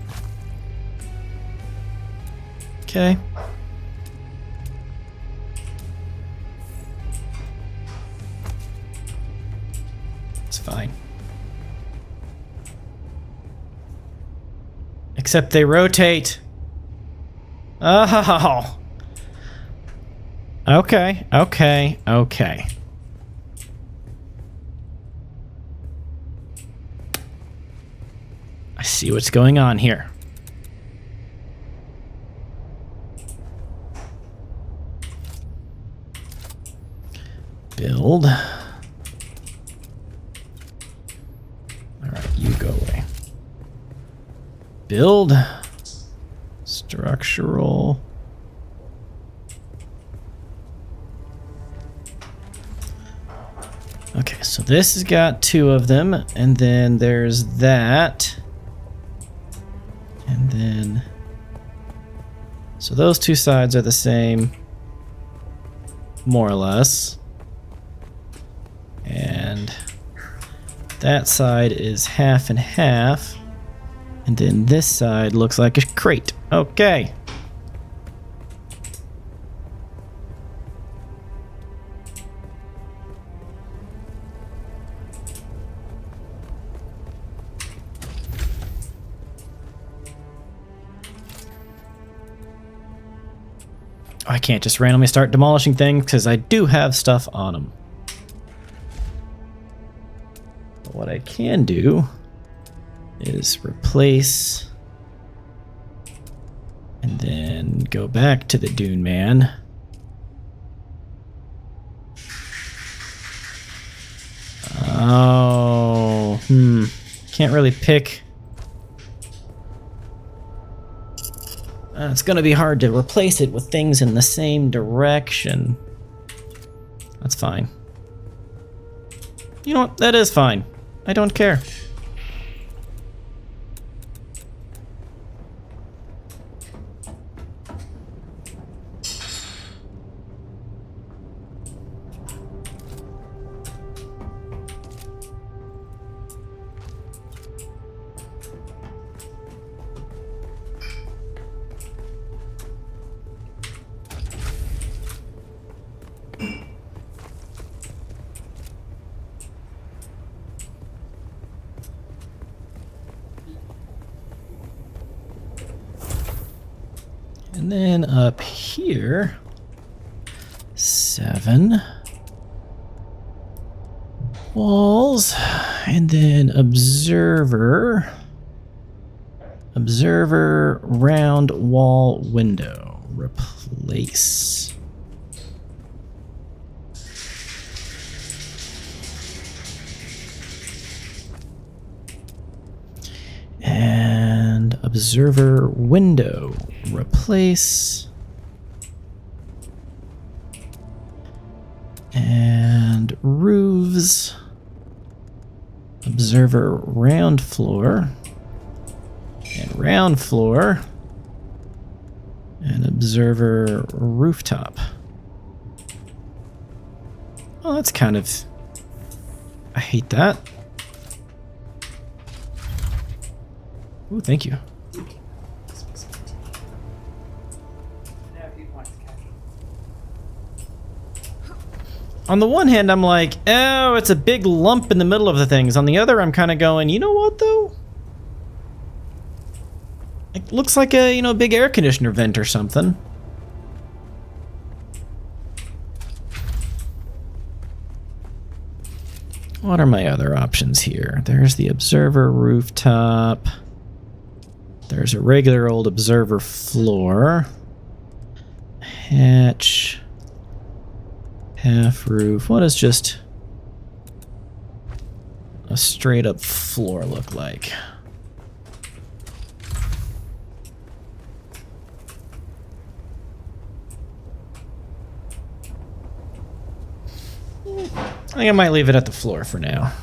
Okay. It's fine. Except they rotate. Oh. Okay, okay, okay. I see what's going on here. Build. Alright, you go away. Build. Structural. Okay, so this has got 2 of them, and then there's that. And then... So those 2 sides are the same, more or less. And that side is half and half. And then this side looks like a crate. Okay. I can't just randomly start demolishing things because I do have stuff on them. But what I can do is replace and then go back to the Dune Man. Oh, can't really pick. It's gonna be hard to replace it with things in the same direction. That's fine. You know what? That is fine. I don't care. And then up here, 7 walls, and then observer round wall window, replace. And observer window, replace. And roofs, observer round floor, and round floor, and observer rooftop. Well, that's kind of, I hate that. Ooh, thank you. On the one hand, I'm like, oh, it's a big lump in the middle of the things. On the other, I'm kind of going, you know what, though? It looks like a, you know, big air conditioner vent or something. What are my other options here? There's the observer rooftop. There's a regular old observer floor. Hatch. Half roof. What does just a straight up floor look like? I think I might leave it at the floor for now.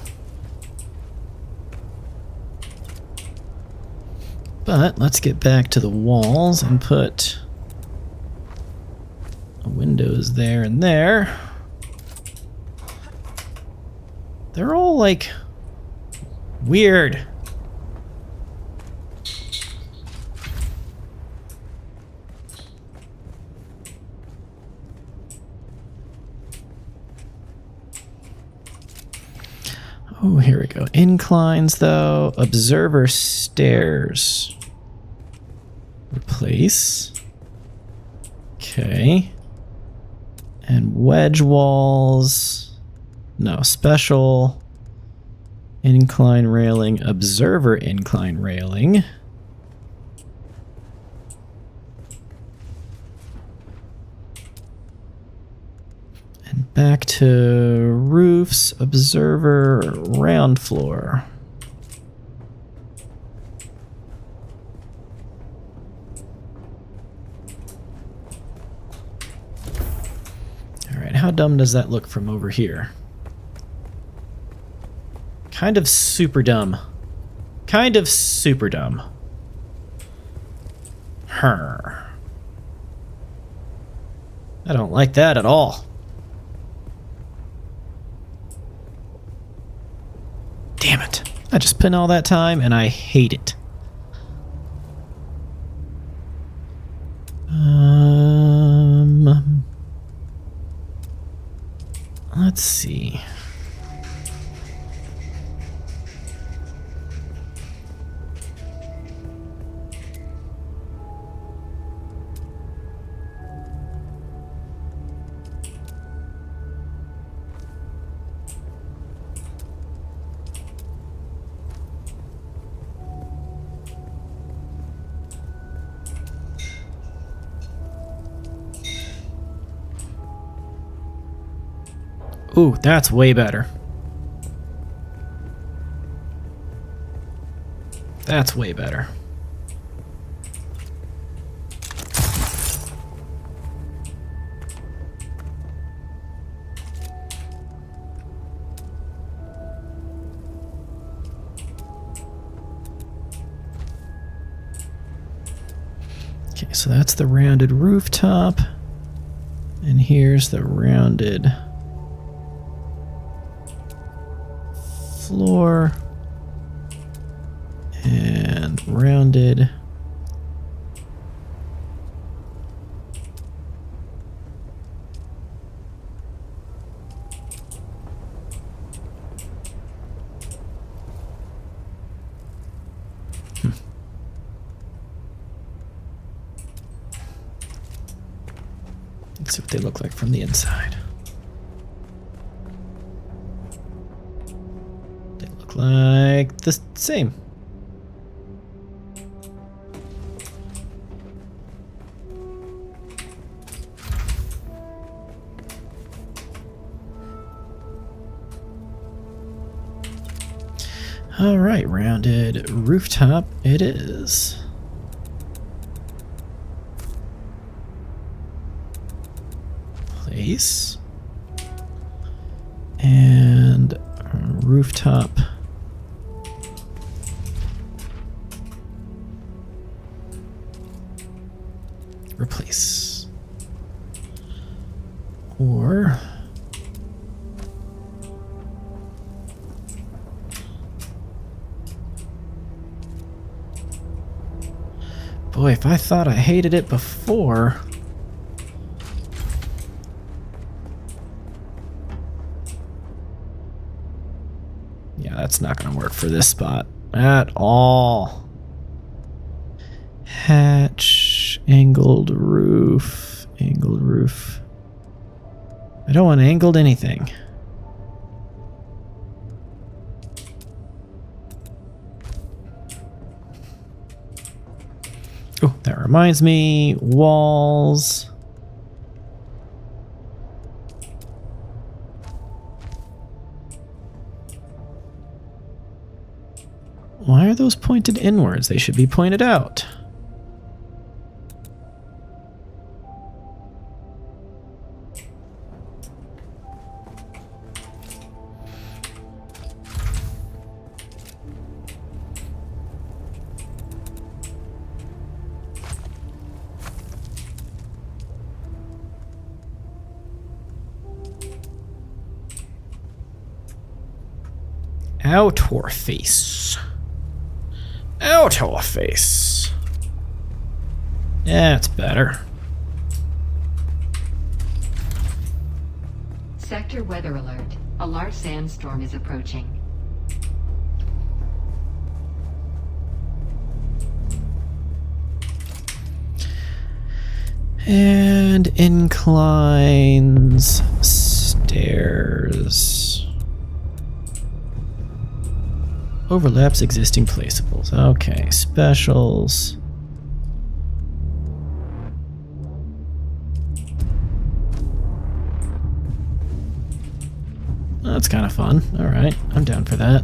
But let's get back to the walls and put windows there and there. They're all like Weird. Oh, here we go. Inclines, though. Observer stairs. Replace. Okay. And wedge walls. No, special. Incline railing. Observer incline railing. And back to roofs, observer, round floor. All right, how dumb does that look from over here? Kind of super dumb. Kind of super dumb. I don't like that at all. Damn it. I just spent all that time and I hate it. Let's see. Ooh, that's way better. That's way better. Okay, so that's the rounded rooftop. And here's the rounded floor and rounded Let's see what they look like from the inside. Like the same. All right, rounded rooftop it is. Place. And rooftop. Replace. Or boy, if I thought I hated it before. Yeah, that's not going to work for this spot at all. Hatch, angled roof, angled roof. I don't want angled anything. Oh, that reminds me, walls. Why are those pointed inwards? They should be pointed out. Outer face. Outer face. That's better. Sector weather alert. A large sandstorm is approaching. And inclines, stairs. Overlaps existing placeables. Okay, specials. That's kind of fun. Alright, I'm down for that.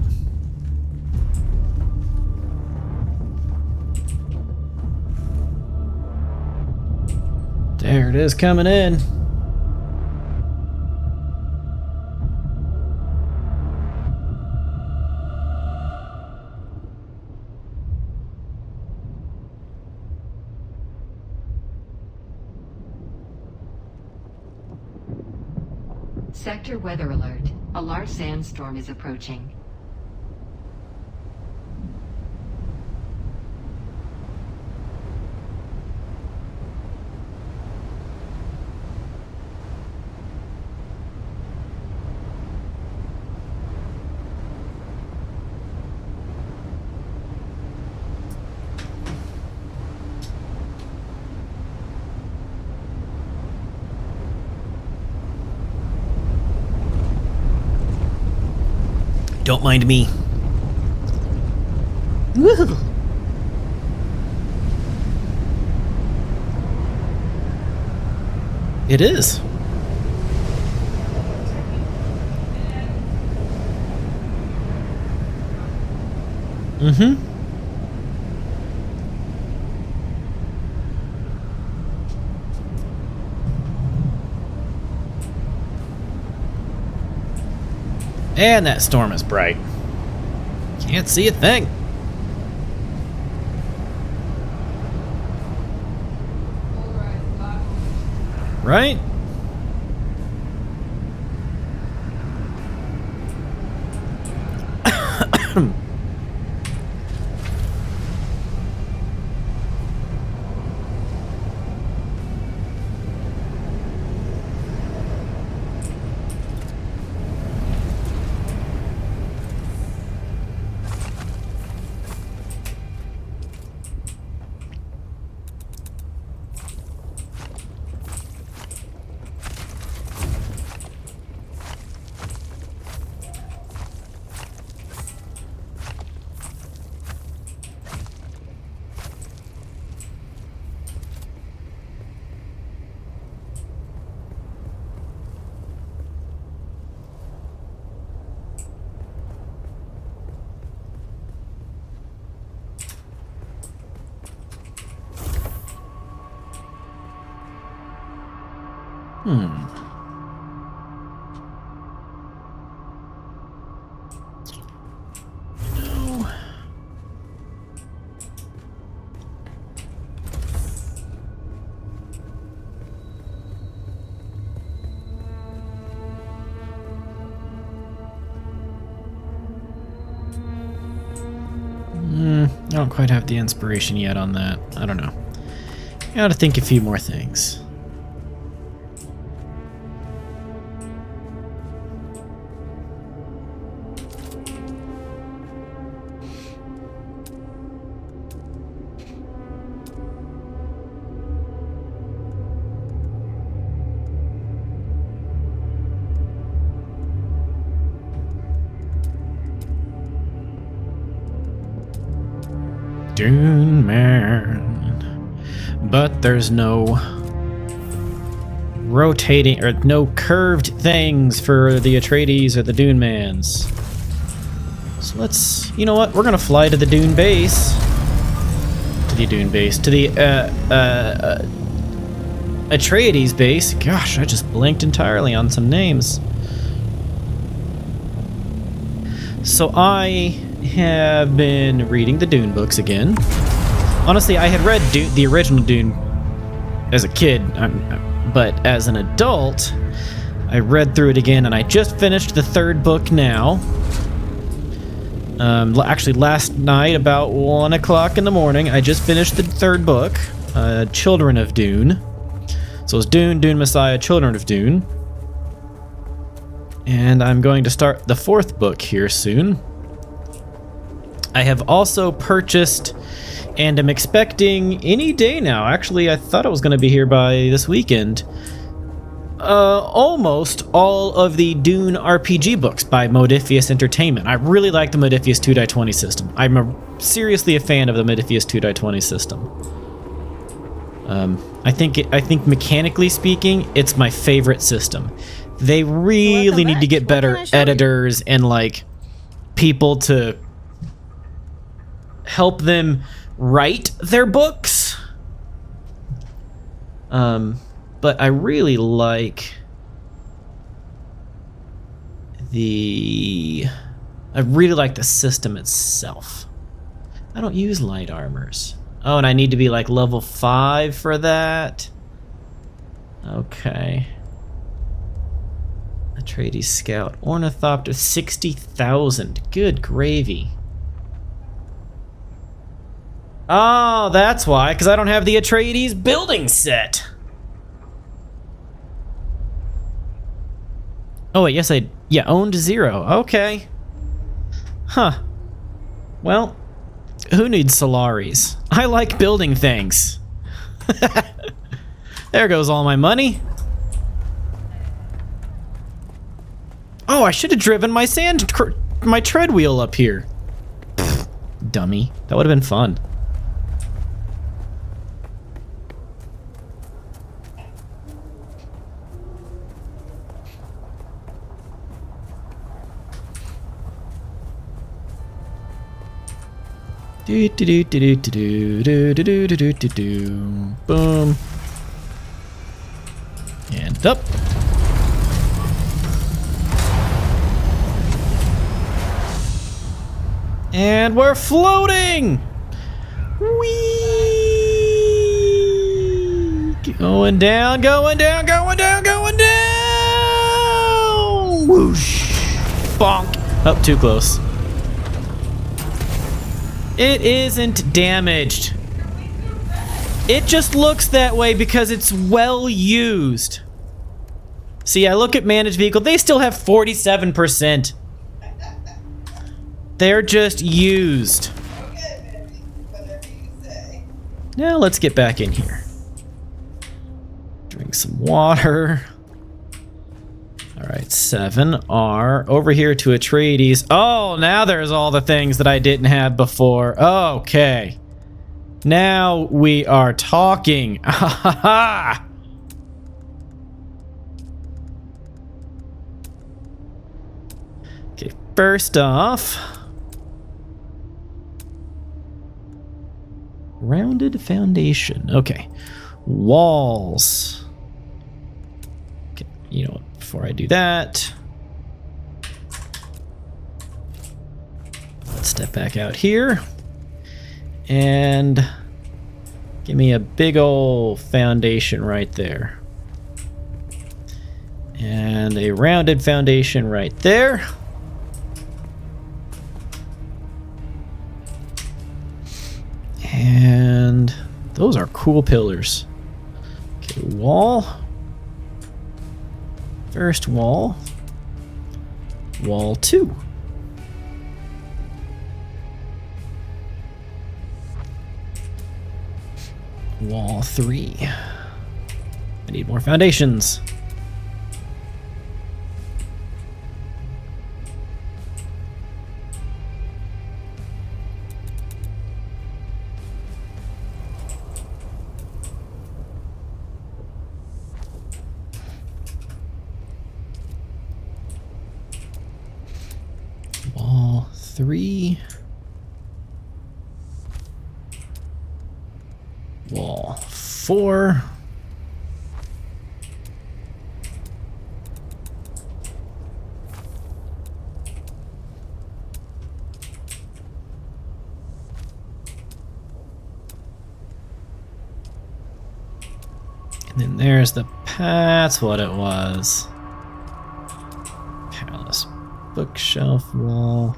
There it is coming in. Sector weather alert. A large sandstorm is approaching. Don't mind me. Woo! It is. Mm-hmm. And that storm is bright. Can't see a thing. Right? No. I don't quite have the inspiration yet on that. I don't know. Gotta think a few more things. Dune man, but there's no rotating or no curved things for the Atreides or the Dune mans. So let's, you know what? We're gonna fly to the Dune base, to the Atreides base. Gosh, I just blanked entirely on some names. So I have been reading the Dune books again. Honestly, I had read the original Dune as a kid, but as an adult, I read through it again, and I just finished the third book now. Actually, last night, about 1 o'clock in the morning, I just finished the 3rd book, Children of Dune. So it's Dune, Dune Messiah, Children of Dune. And I'm going to start the 4th book here soon. I have also purchased, and am expecting any day now. Actually, I thought it was going to be here by this weekend. Almost all of the Dune RPG books by Modiphius Entertainment. I really like the Modiphius 2x20 system. I'm seriously a fan of the Modiphius 2x20 system. I think mechanically speaking, it's my favorite system. They really need to get better editors and like people to help them write their books. But I really like the system itself. I don't use light armors. Oh, and I need to be like level 5 for that. Okay. Atreides Scout. Ornithopter, 60,000. Good gravy. Oh, that's why, because I don't have the Atreides building set. Oh, wait, yes, owned 0. Okay. Huh. Well, who needs Solaris? I like building things. There goes all my money. Oh, I should have driven my my tread wheel up here. Pfft, dummy. That would have been fun. Do do do do do do do do do do do do. Boom. And up. And we're floating. Whee! Going down, going down, going down, going down. Whoosh! Bonk. Up, too close. It isn't damaged. It just looks that way because it's well used. See, I look at managed vehicle, they still have 47%. They're just used. Now let's get back in here. Drink some water. Alright, 7R. Over here to Atreides. Oh, now there's all the things that I didn't have before. Okay. Now we are talking. Ha. Okay, first off, rounded foundation. Okay, walls. Okay, you know what? Before I do that, let's step back out here and give me a big old foundation right there. And a rounded foundation right there. And those are cool pillars. Okay, wall. First wall. Wall 2. Wall 3. I need more foundations. Wall 3. Wall 4. And then there's the that's what it was. Palace bookshelf wall.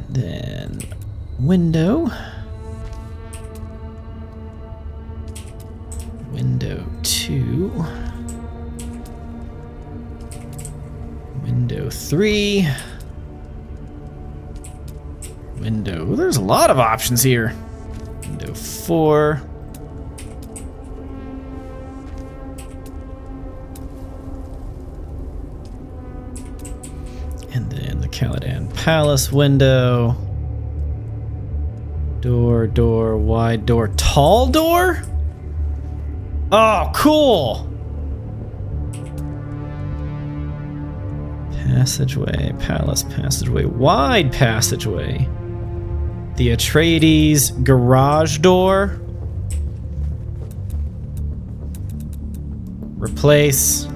Then window. Window 2. Window 3. Window. There's a lot of options here. Window 4. And then the Caladan Palace window. Door, wide door, tall door? Oh, cool! Passageway, palace passageway, wide passageway. The Atreides garage door. Replace.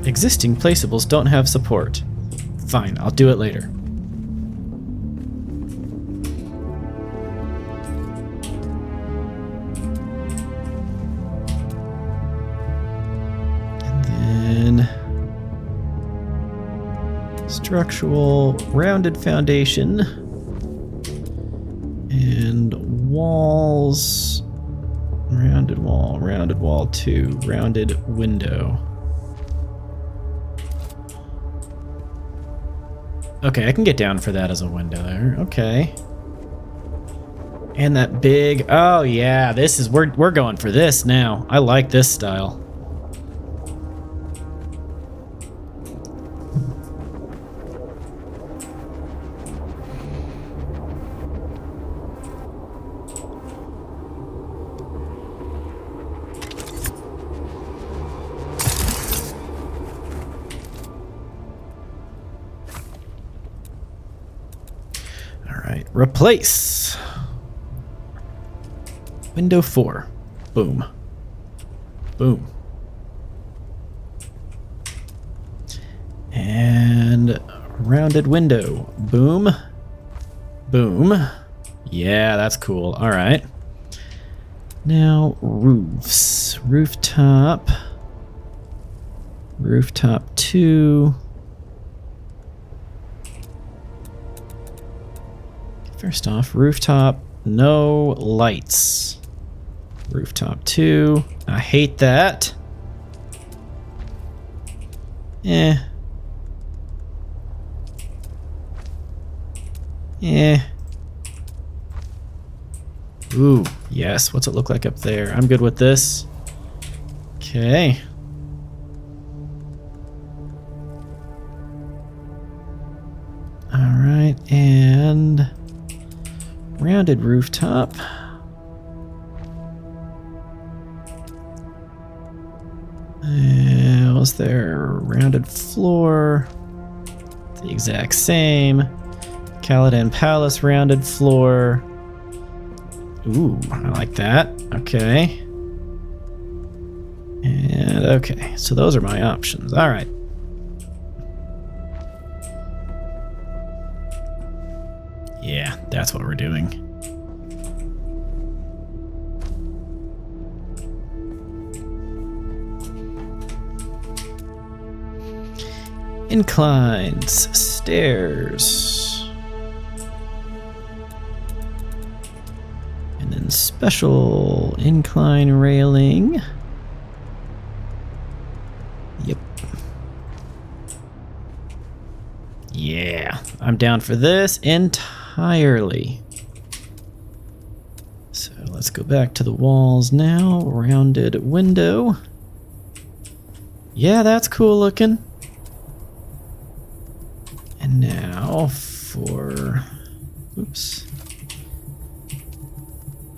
Existing placeables don't have support. Fine, I'll do it later. Structural, rounded foundation, and walls, rounded wall 2, rounded window. Okay, I can get down for that as a window there. Okay. And that big, oh yeah, this is, we're going for this now. I like this style. Replace. Window 4. Boom. Boom. And rounded window. Boom. Boom. Yeah, that's cool. All right. Now roofs. Rooftop. Rooftop 2. First off, rooftop, no lights. Rooftop 2, I hate that. Eh. Ooh, yes, what's it look like up there? I'm good with this. Okay. All right, and rounded rooftop. Was there rounded floor? The exact same. Caladan Palace rounded floor. Ooh, I like that. Okay. And okay, so those are my options. All right. Yeah, that's what we're doing. Inclines, stairs. And then special incline railing. Yep. Yeah, I'm down for this entirely. So let's go back to the walls now. Rounded window. Yeah, that's cool looking. And now for, oops.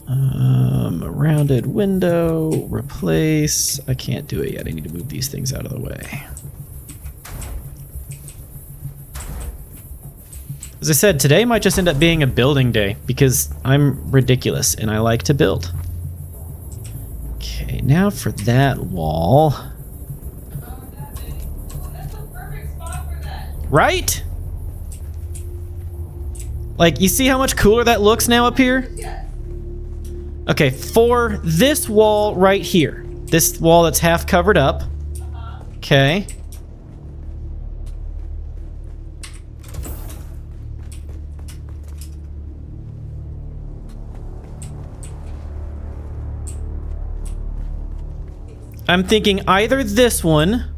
A rounded window, replace. I can't do it yet. I need to move these things out of the way. As I said, today might just end up being a building day because I'm ridiculous and I like to build. Okay, now for that wall. Right? Like, you see how much cooler that looks now up here? Okay, for this wall right here, this wall that's half covered up, Okay. I'm thinking either this one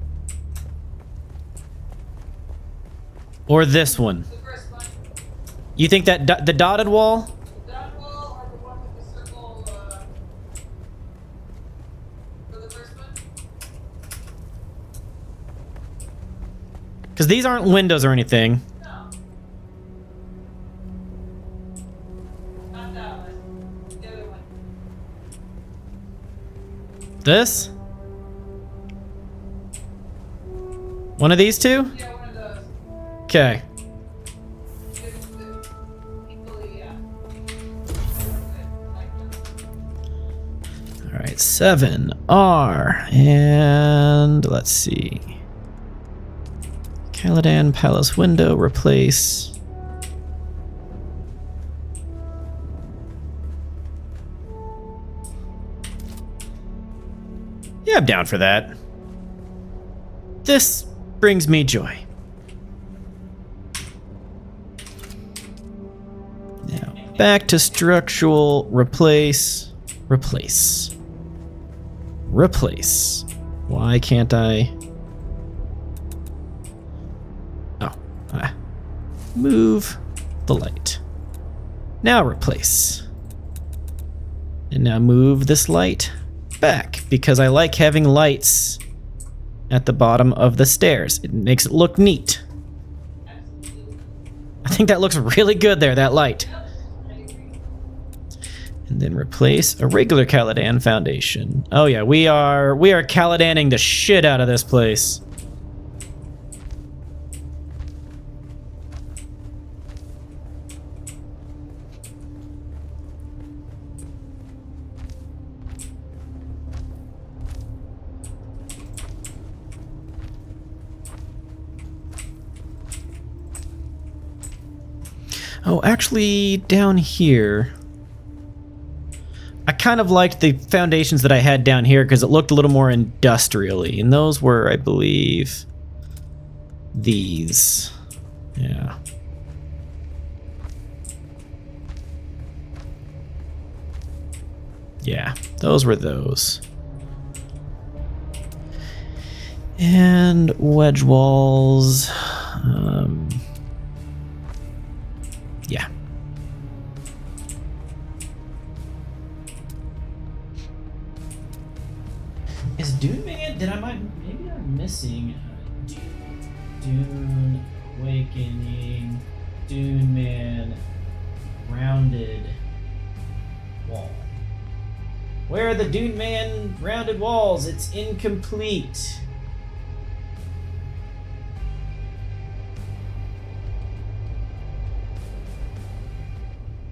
or this one. The first one. You think that the dotted wall? The dotted wall or the one with the circle for the first one? Because these aren't windows or anything. No. Not that one. The other one. This? One of these two? Yeah, one of those. Okay. Equally, yeah. All right, 7R. And let's see. Caladan Palace window, replace. Yeah, I'm down for that. This brings me joy. Now, back to structural, replace, replace, replace. Why can't I? Oh, move the light. Now replace. And now move this light back because I like having lights at the bottom of the stairs. It makes it look neat. I think that looks really good there, that light. And then replace a regular Caladan foundation. Oh yeah, we are Caladaning the shit out of this place. Oh, actually, down here, I kind of liked the foundations that I had down here because it looked a little more industrially, and those were, I believe, these. Yeah. Yeah, those were those. And wedge walls. Yeah. Is Dune Man? Maybe I'm missing Dune Awakening, Dune Man, rounded wall. Where are the Dune Man rounded walls? It's incomplete.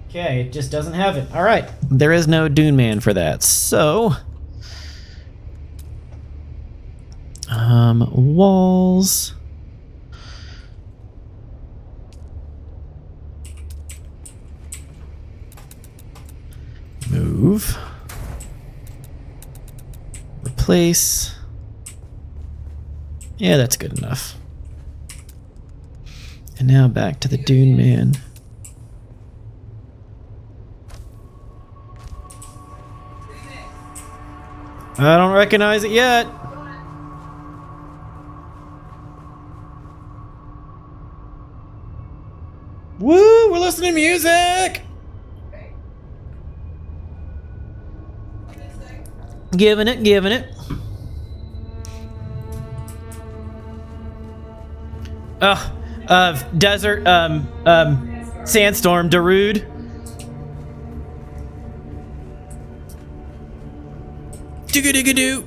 Okay, it just doesn't have it. All right, there is no Dune Man for that. So, walls. Move. Replace. Yeah, that's good enough. And now back to the Dune Man. I don't recognize it yet. Woo, we're listening to music. Giving it. Desert, sandstorm, Darude. Digga-digga-doo.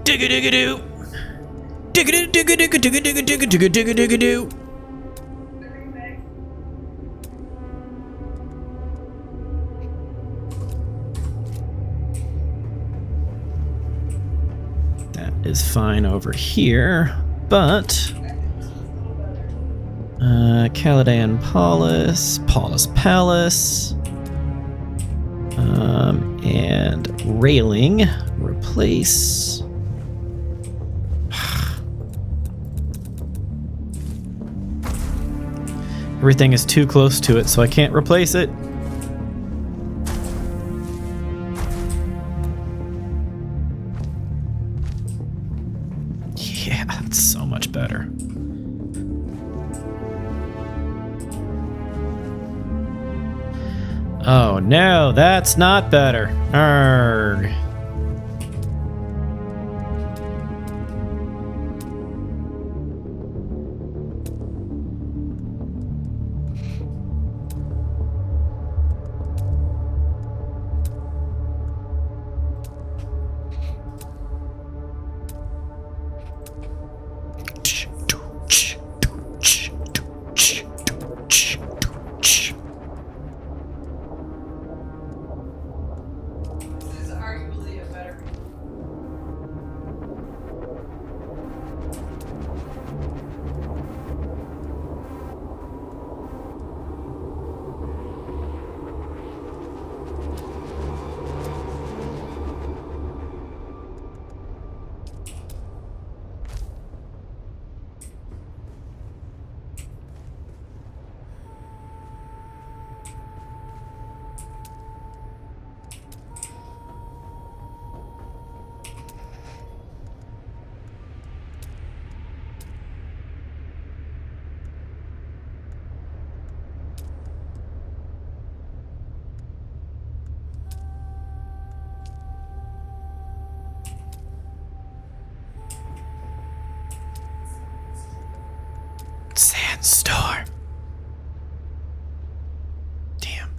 Digga-digga-doo. Digga-digga-digga-digga-digga-digga-digga-digga-digga-digga-doo. That is fine over here, but Caladan Palace. And railing, replace. Everything is too close to it, so I can't replace it. Yeah, that's so much better. Oh no, that's not better. Arrgh. There's arguably a better. Sandstorm. Damn.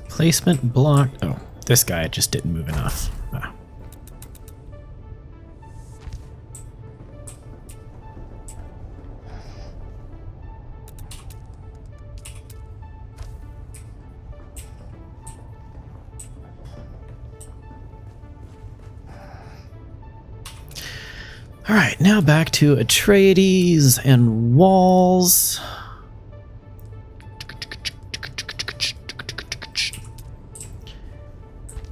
Placement blocked. Oh, this guy just didn't move enough. Ah. All right, now back to Atreides and walls.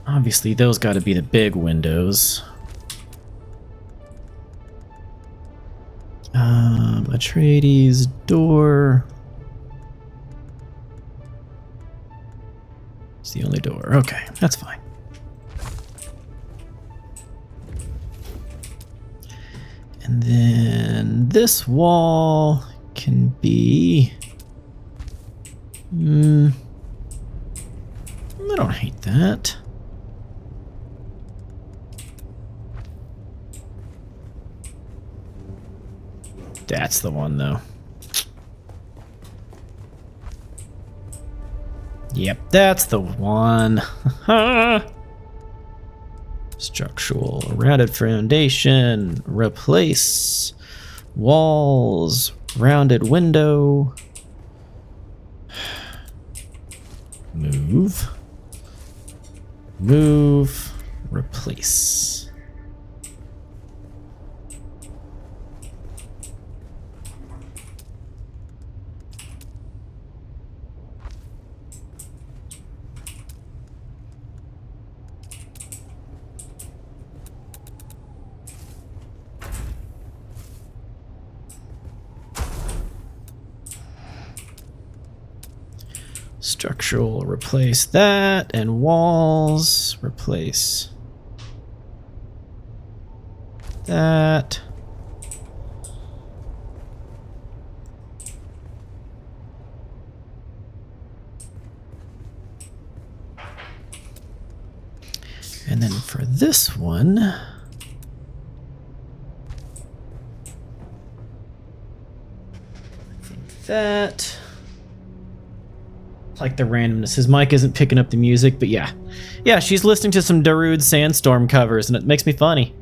Obviously, those got to be the big windows. Atreides door. It's the only door. Okay, that's fine. And then this wall can be... I don't hate that. That's the one, though. Yep, that's the one. Structural, rounded foundation, replace, walls, rounded window, move, move, replace. Structural, replace that, and walls, replace that. And then for this one, I think that, like the randomness. His mic isn't picking up the music, but yeah. Yeah, she's listening to some Darude Sandstorm covers, and it makes me funny.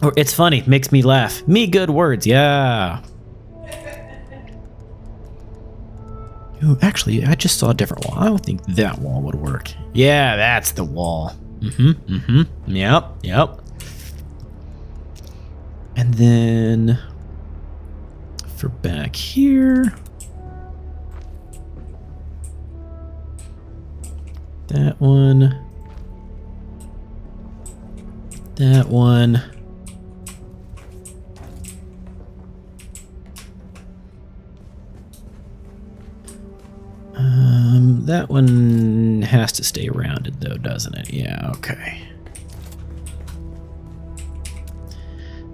Or it's funny, makes me laugh. Me good words, yeah. Ooh, actually, I just saw a different wall. I don't think that wall would work. Yeah, that's the wall. Yep. And then for back here, that one, that one. That one has to stay rounded though, doesn't it? Yeah, okay.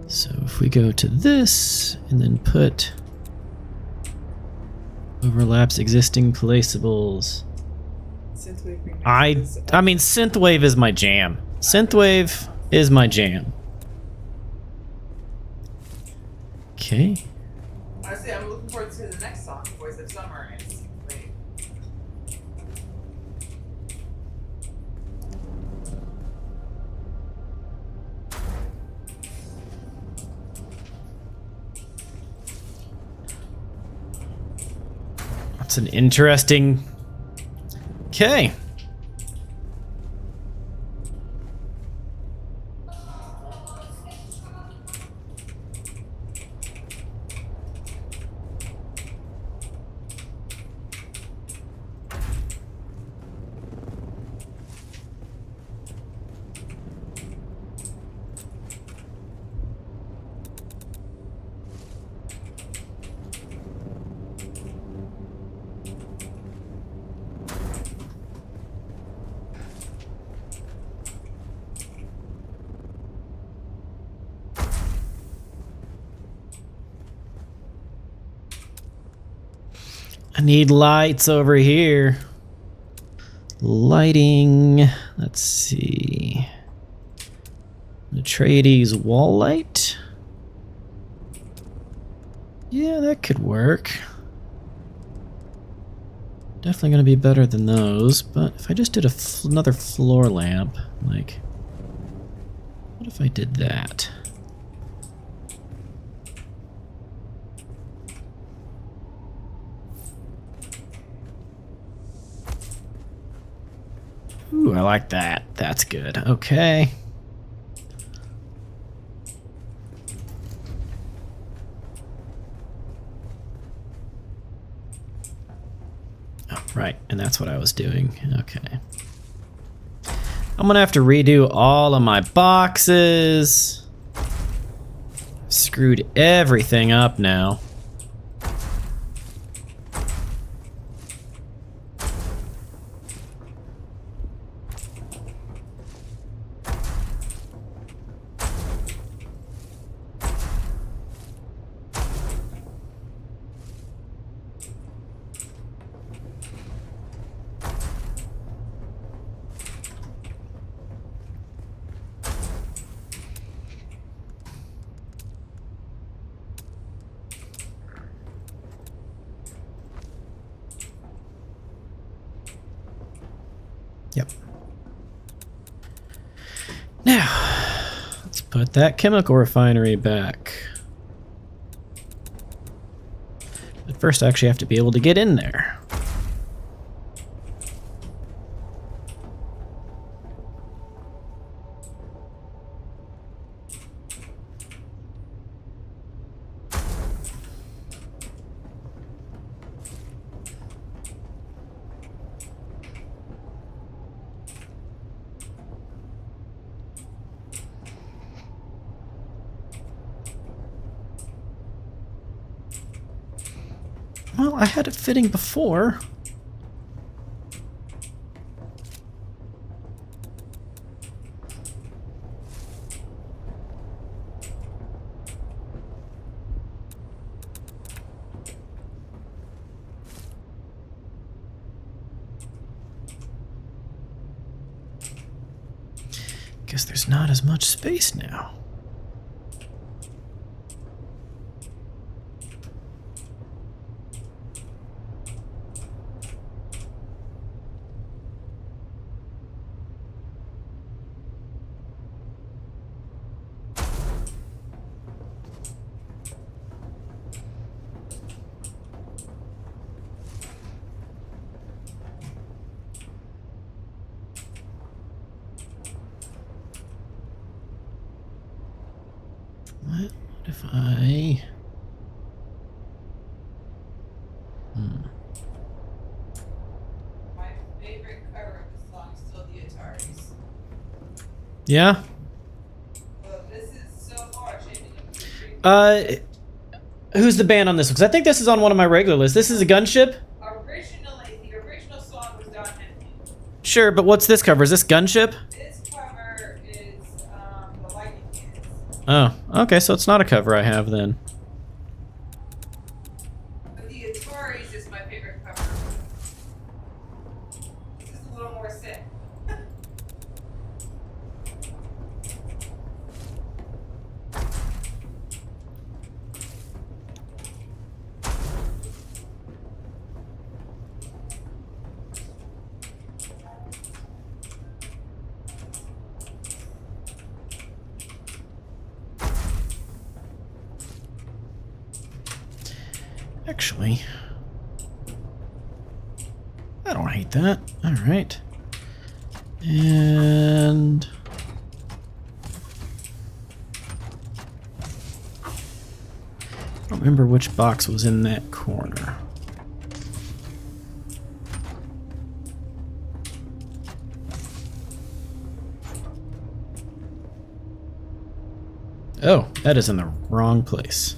So if we go to this and then put overlaps existing placeables. I mean, synthwave is my jam. Synthwave is my jam. Okay. Honestly, I'm looking forward to the next song, Voice of Summer, and Synthwave. That's an interesting. Okay. I need lights over here. Lighting. Let's see. Atreides wall light. Yeah, that could work. Definitely going to be better than those, but if I just did another floor lamp, like, what if I did that? Ooh, I like that. That's good. Okay. Oh, right. And that's what I was doing. Okay. I'm gonna have to redo all of my boxes. Screwed everything up now. Yep. Now, let's put that chemical refinery back. But first, I actually have to be able to get in there. Well, I had it fitting before. Guess there's not as much space now. What if I... My favorite cover of the song is still the Ataris. Yeah? Well, this is so far shaping up to be pretty Who's the band on this one? 'Cause I think this is on one of my regular lists. This is a gunship? Originally, the original song was Don Henley. Sure, but what's this cover? Is this gunship? This cover is the Lightning Cannons. Oh, okay, so it's not a cover I have then. But the Ataris is my favorite cover. This is a little more sick. Actually, I don't hate that. All right. And I don't remember which box was in that corner. Oh, that is in the wrong place.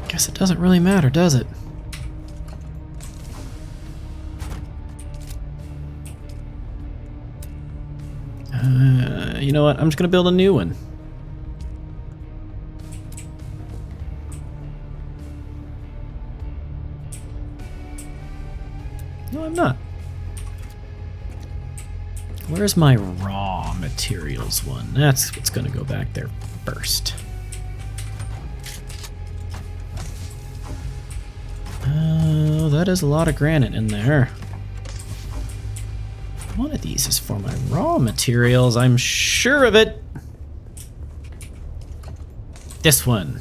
Guess it doesn't really matter, does it? You know what? I'm just gonna build a new one. No, I'm not. Where's my raw materials one? That's what's gonna go back there first. Oh, that is a lot of granite in there. One of these is for my raw materials, I'm sure of it. This one.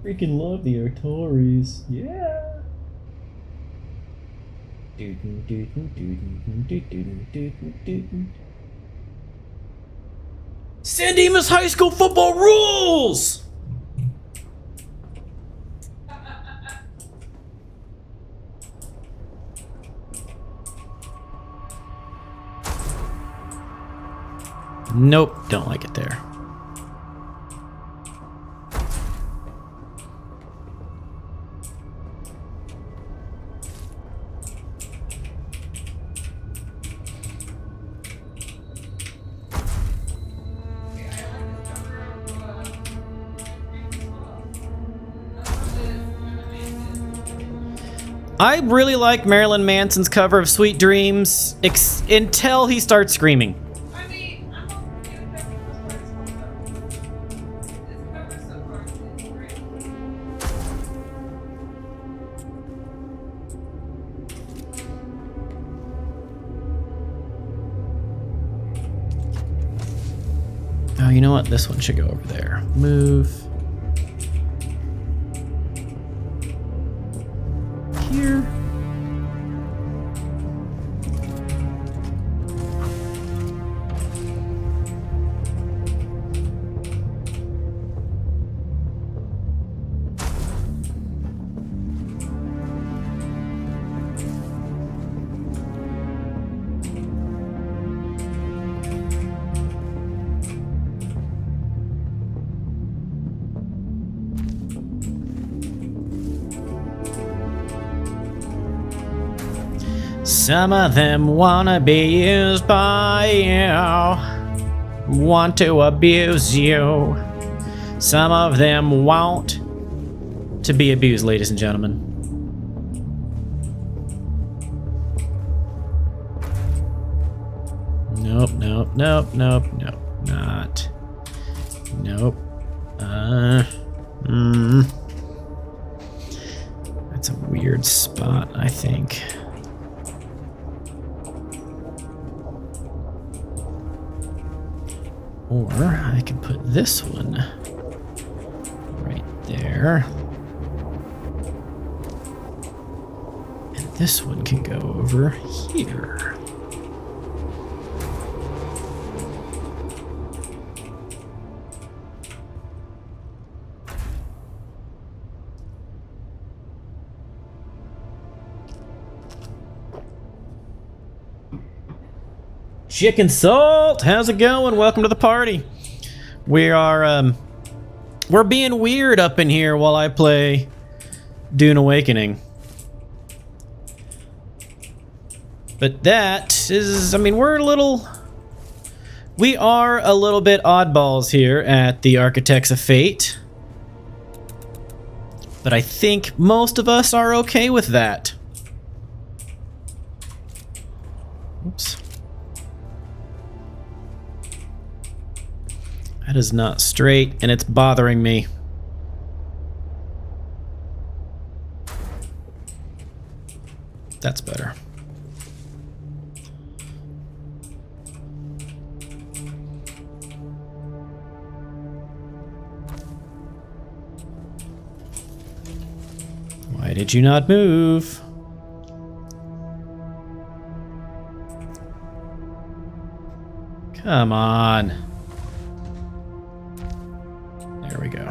Freaking love the Artories. Yeah. San Dimas High School football rules! Nope, don't like it there. I really like Marilyn Manson's cover of Sweet Dreams until he starts screaming. I mean, I'm okay with that because this cover so far is great. Oh, you know what? This one should go over there. Move. Here. Some of them wanna be used by you, want to abuse you. Some of them want to be abused, ladies and gentlemen. Nope, nope, nope, nope, nope, not. Nope. That's a weird spot, I think. Or I can put this one right there. And this one can go over here. Chicken Salt, how's it going? Welcome to the party. We are, we're being weird up in here while I play Dune Awakening. But that is, I mean, we are a little bit oddballs here at the Architects of Fate. But I think most of us are okay with that. Oops. That is not straight, and it's bothering me. That's better. Why did you not move? Come on. There we go.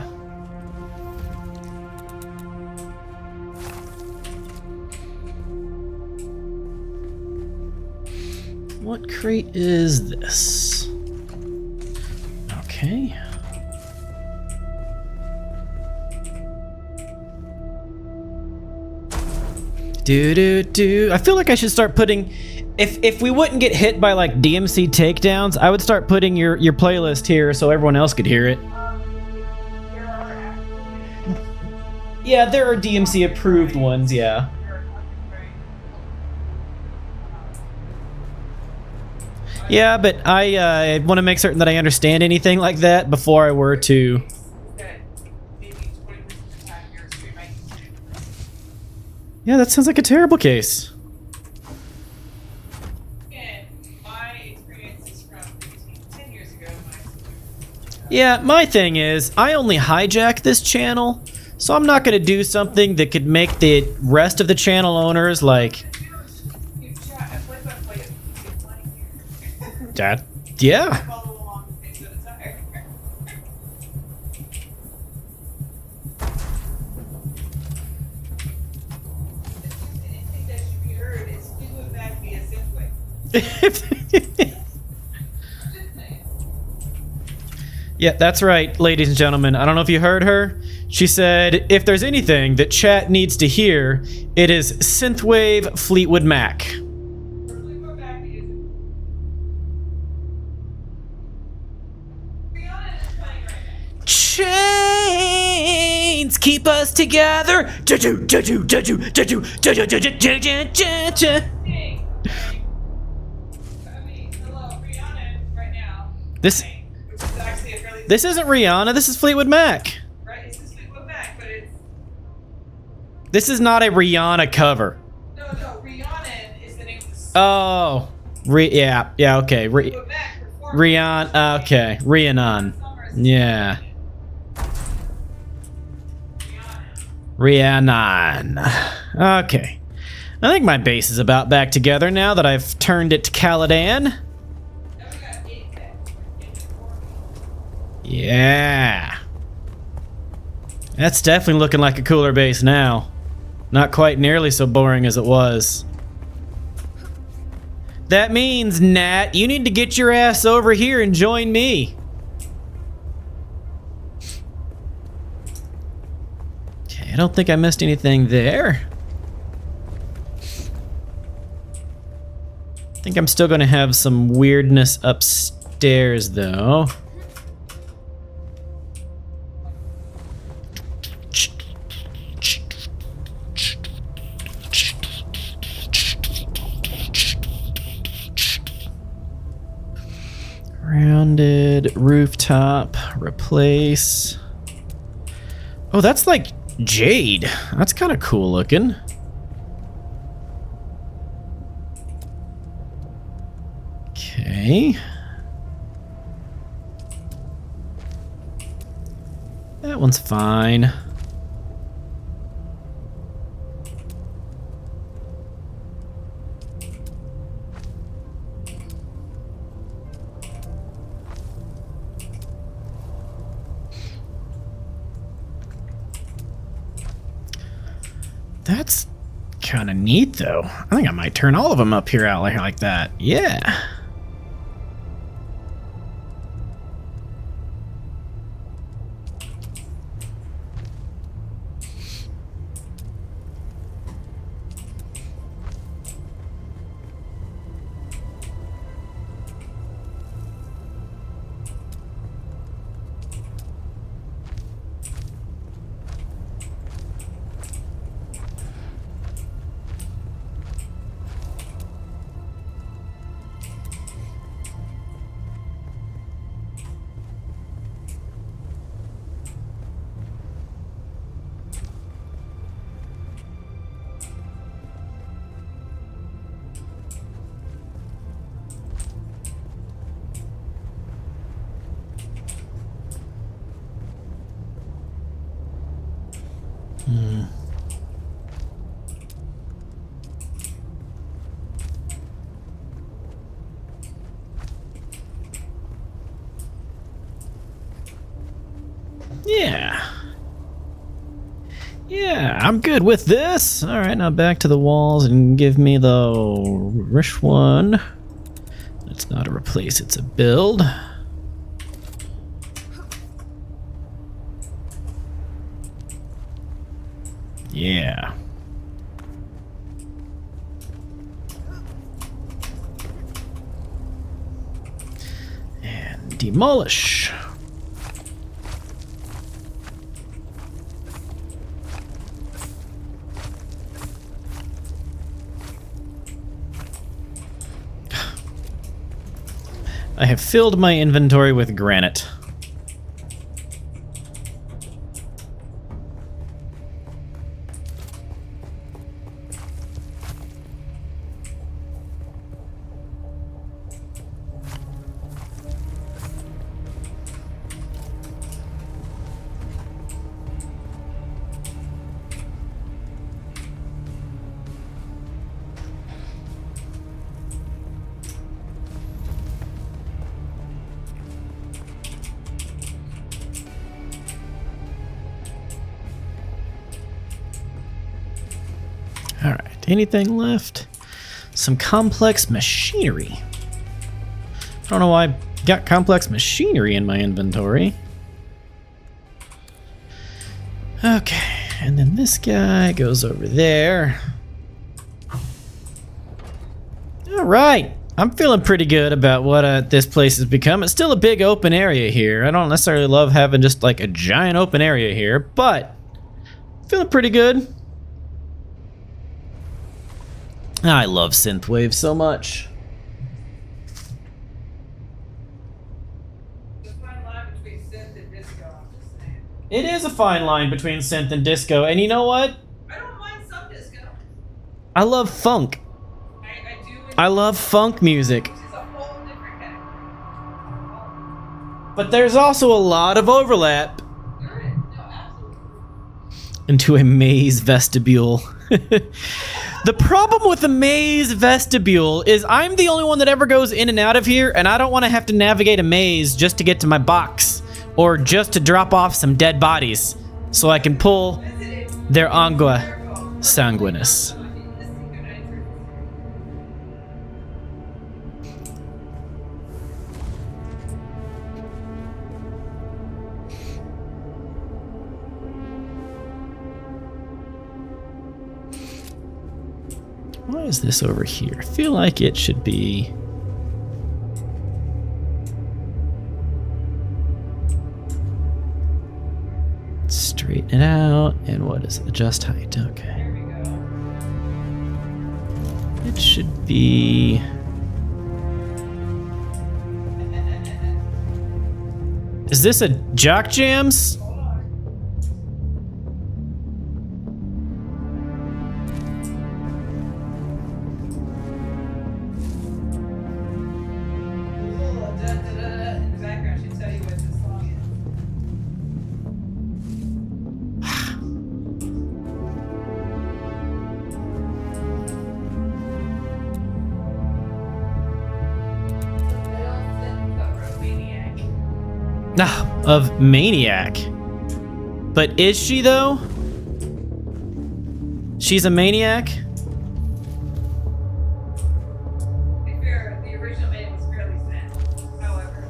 What crate is this? Okay. I feel like I should start putting, if we wouldn't get hit by like DMC takedowns, I would start putting your playlist here so everyone else could hear it. Yeah, there are DMC approved ones, yeah. Yeah, but I want to make certain that I understand anything like that before I were to. Yeah, that sounds like a terrible case. Yeah, my thing is, I only hijack this channel, so I'm not going to do something that could make the rest of the channel owners like... That, yeah. Yeah, that's right, ladies and gentlemen. I don't know if you heard her. She said, if there's anything that chat needs to hear, it is Synthwave Fleetwood Mac. Chains keep us together. This isn't Rihanna, this is Fleetwood Mac. Right, this is Fleetwood Mac, but it's... This is not a Rihanna cover. No, Rihanna is the name of the song. Oh, yeah, okay. Rihanna, okay, Rhiannon. Yeah. Rhiannon. Okay. I think my base is about back together now that I've turned it to Caladan. Yeah. That's definitely looking like a cooler base now. Not quite nearly so boring as it was. That means, Nat, you need to get your ass over here and join me. Okay, I don't think I missed anything there. think I'm still gonna have some weirdness upstairs though. Rounded rooftop, replace. Oh, that's like jade. That's kind of cool looking. Okay. That one's fine. That's kind of neat, though. I think I might turn all of them up here out like that. Yeah. Yeah. Yeah, I'm good with this. All right, now back to the walls and give me the rich one. It's not a replace, it's a build. Yeah. And demolish. I have filled my inventory with granite. All right, anything left? Some complex machinery. I don't know why I got complex machinery in my inventory. Okay, and then this guy goes over there. All right, I'm feeling pretty good about what this place has become. It's still a big open area here. I don't necessarily love having just like a giant open area here, but feeling pretty good. I love synthwave so much. It is a fine line between synth and disco, and you know what? I don't mind some disco. I love funk. I do. I love funk music. Which is a whole different category. But there's also a lot of overlap There is. No, absolutely. into a maze vestibule. The problem with the maze vestibule is I'm the only one that ever goes in and out of here, and I don't want to have to navigate a maze just to get to my box or just to drop off some dead bodies so I can pull their angua sanguinis. Why is this over here? I feel like it should be... Straighten it out. And what is it? Adjust height. Okay. There we go. It should be... Is this a Jock Jams? In the background should tell you what this song is. Ah, of Maniac. But is she though? She's a maniac? The original name was fairly sad. However,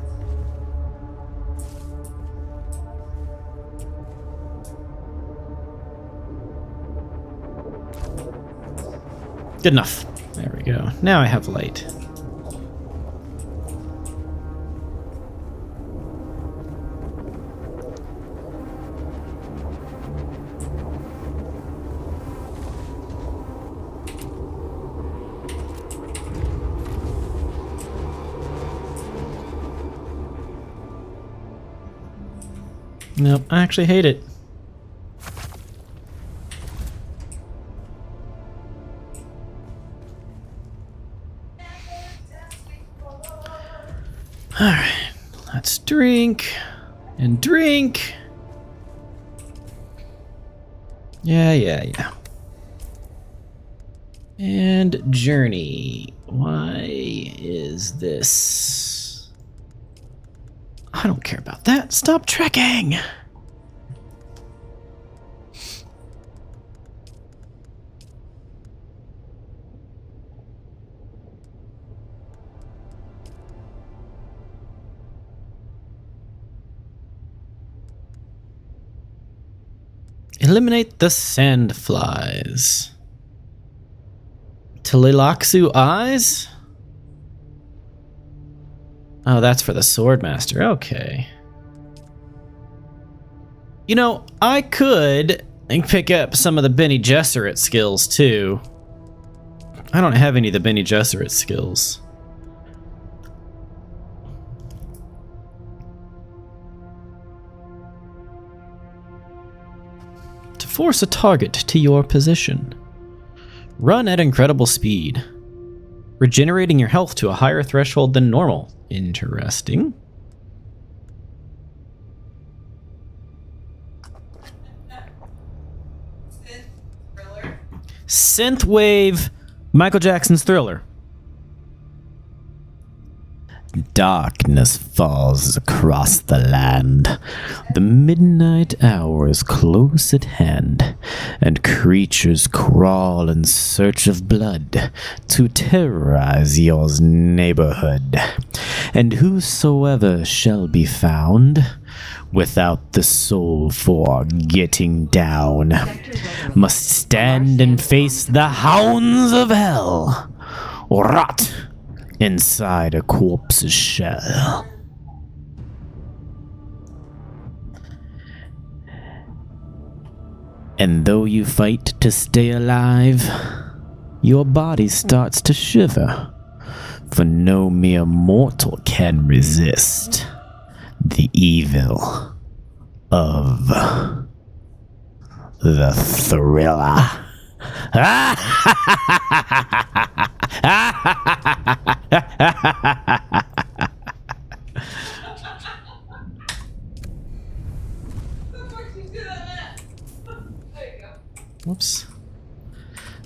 Good enough. There we go. Now I have light. Nope, I actually hate it. Alright, let's drink and drink. Yeah. And journey. Why is this? I don't care about that. Stop trekking. Eliminate the sandflies. Tlilaxu eyes? Oh, that's for the Swordmaster. Okay. You know, I could pick up some of the Bene Gesserit skills, too. I don't have any of the Bene Gesserit skills. To force a target to your position. Run at incredible speed. Regenerating your health to a higher threshold than normal. Interesting. Thriller. Synthwave Michael Jackson's Thriller. Darkness falls across the land. The midnight hour is close at hand, and creatures crawl in search of blood to terrorize your neighborhood. And whosoever shall be found without the soul for getting down must stand and face the hounds of hell, rot inside a corpse's shell. And though you fight to stay alive, your body starts to shiver, for no mere mortal can resist the evil of the Thriller. Whoops.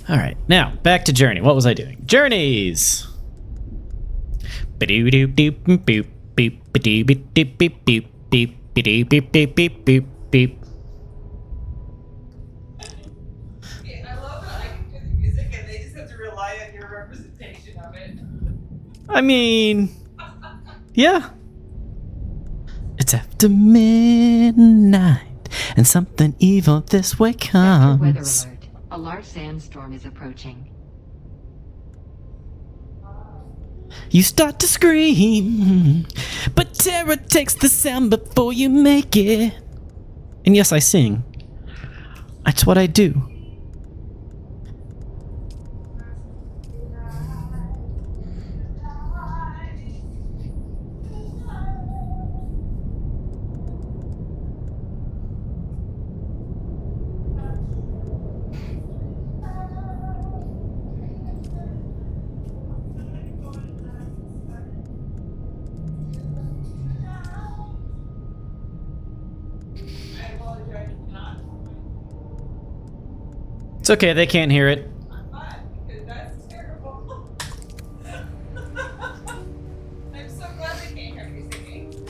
All right, now back to Journey. What was I doing? Journeys. Beep. I love that I can do the music and they just have to rely on your representation of it. I mean, yeah. It's after midnight, and something evil this way Sector weather comes. alert. A large sandstorm is approaching. You start to scream, but terror takes the sound before you make it. And yes, I sing. That's what I do. It's okay, they can't hear it. Because that's terrible. I'm so glad they can't hear me singing.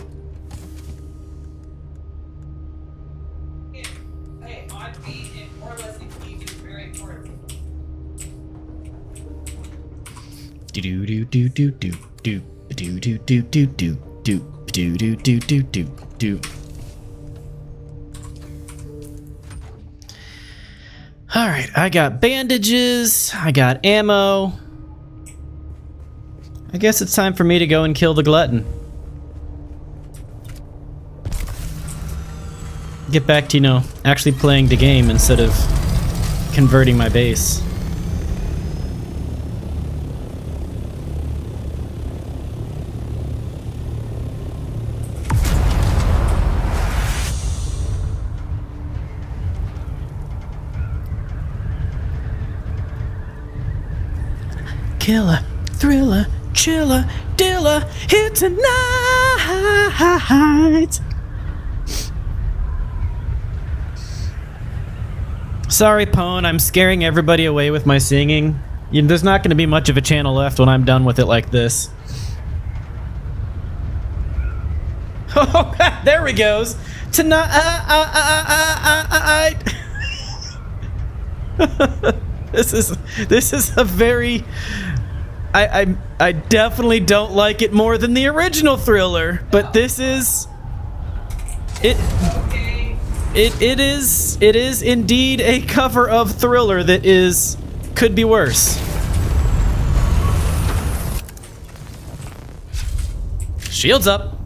Hey, on beat and more or less in key is very important. Do do do do do do do do do do do do do do do do do do do. Alright, I got bandages, I got ammo. I guess it's time for me to go and kill the glutton. Get back to, you know, actually playing the game instead of converting my base. Killer, thriller, chiller, diller, here tonight. Sorry, Pone, I'm scaring everybody away with my singing. There's not going to be much of a channel left when I'm done with it like this. Oh, there he goes. Tonight. This is a very. I definitely don't like it more than the original Thriller, but this is it. It is indeed a cover of Thriller that could be worse. Shields up.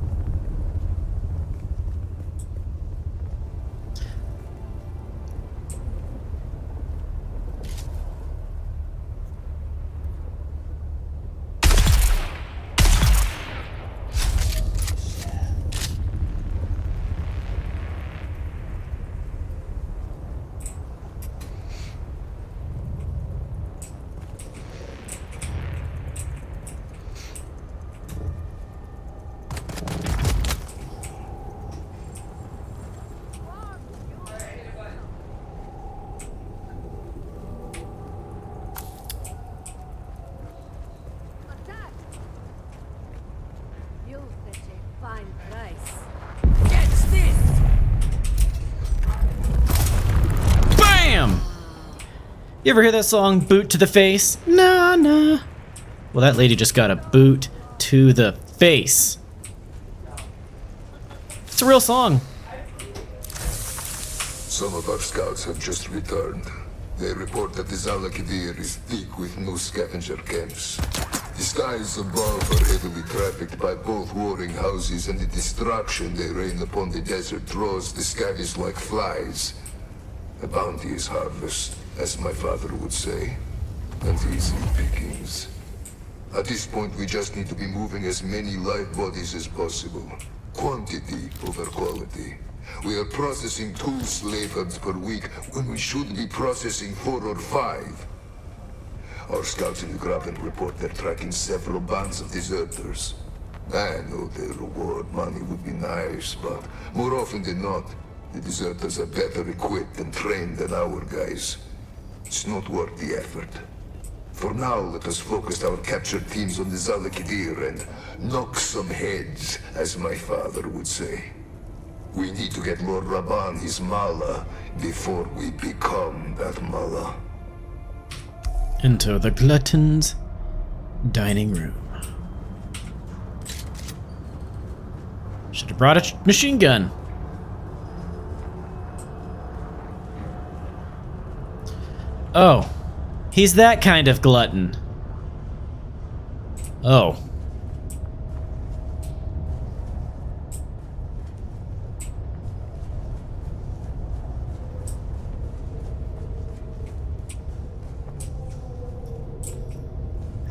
You ever hear that song, Boot to the Face? Nah, nah. Well, that lady just got a boot to the face. It's a real song. Some of our scouts have just returned. They report that the Zalakidir is thick with new scavenger camps. The skies above are heavily trafficked by both warring houses, and the destruction they rain upon the desert draws the scavies like flies. A bounteous harvest, as my father would say, and easy pickings. At this point, we just need to be moving as many live bodies as possible. Quantity over quality. We are processing 2 slave herds per week when we should be processing 4 or 5. Our scouts in the Graben report they're tracking several bands of deserters. I know the reward money would be nice, but more often than not, the deserters are better equipped and trained than our guys. It's not worth the effort. For now, let us focus our captured teams on the Zalakidir and knock some heads, as my father would say. We need to get Lord Rabban his mala before we become that mala. Enter the glutton's dining room. Should have brought a machine gun. Oh, he's that kind of glutton. Oh.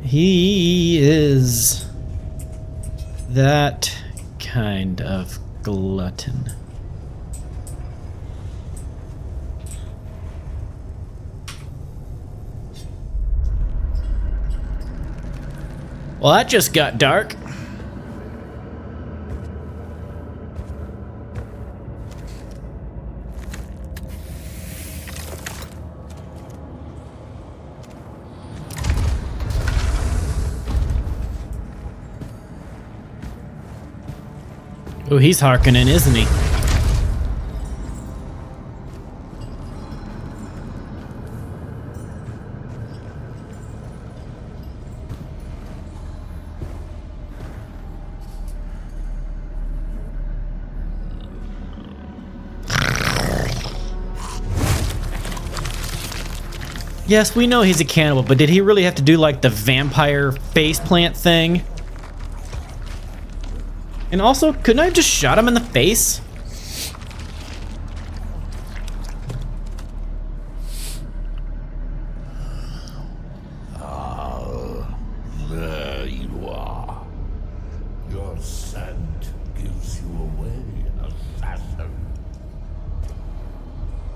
He is that kind of glutton. Well, that just got dark. Oh, he's hearkening, isn't he? Yes, we know he's a cannibal, but did he really have to do like the vampire faceplant thing? And also, couldn't I have just shot him in the face? There you are. Your scent gives you away, assassin.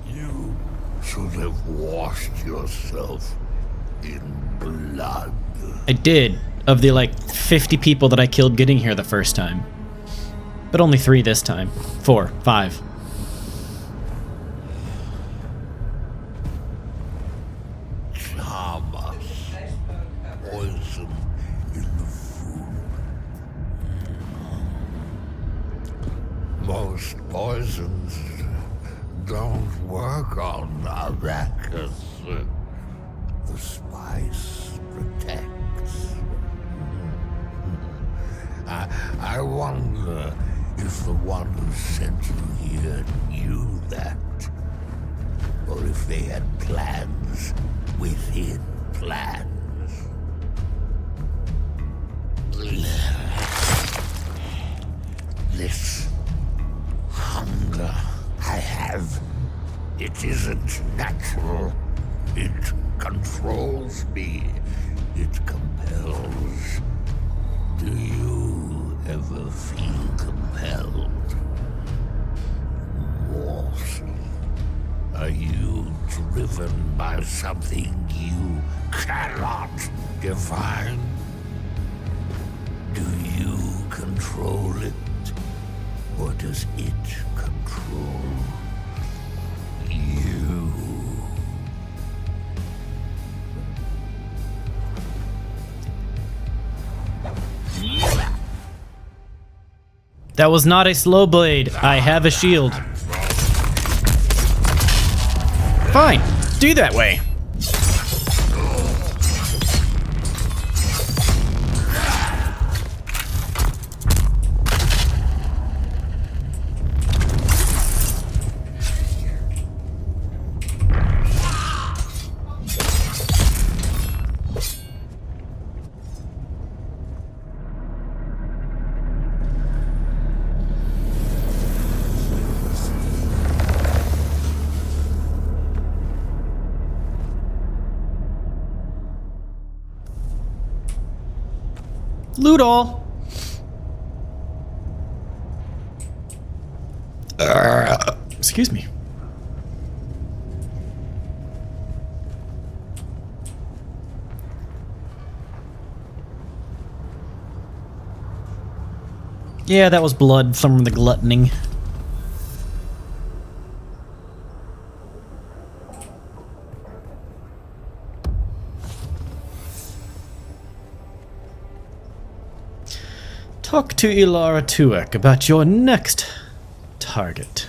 You should have washed yourself in blood. I did, of the like 50 people that I killed getting here the first time. But only 3 this time. 4, 5. Charm us. Poison in the food. Most poisons don't work on Arrakis. The spice protects. I wonder if the one who sent you here knew that, or if they had plans within plans. This hunger I have, it isn't natural. It controls me. It compels. Do you ever feel compelled? Morse, are you driven by something you cannot define? Do you control it, or does it control you? That was not a slow blade. I have a shield. Fine, do that way. Loot all. Excuse me. Yeah, that was blood from the gluttoning. Talk to Ilara Tuek about your next target.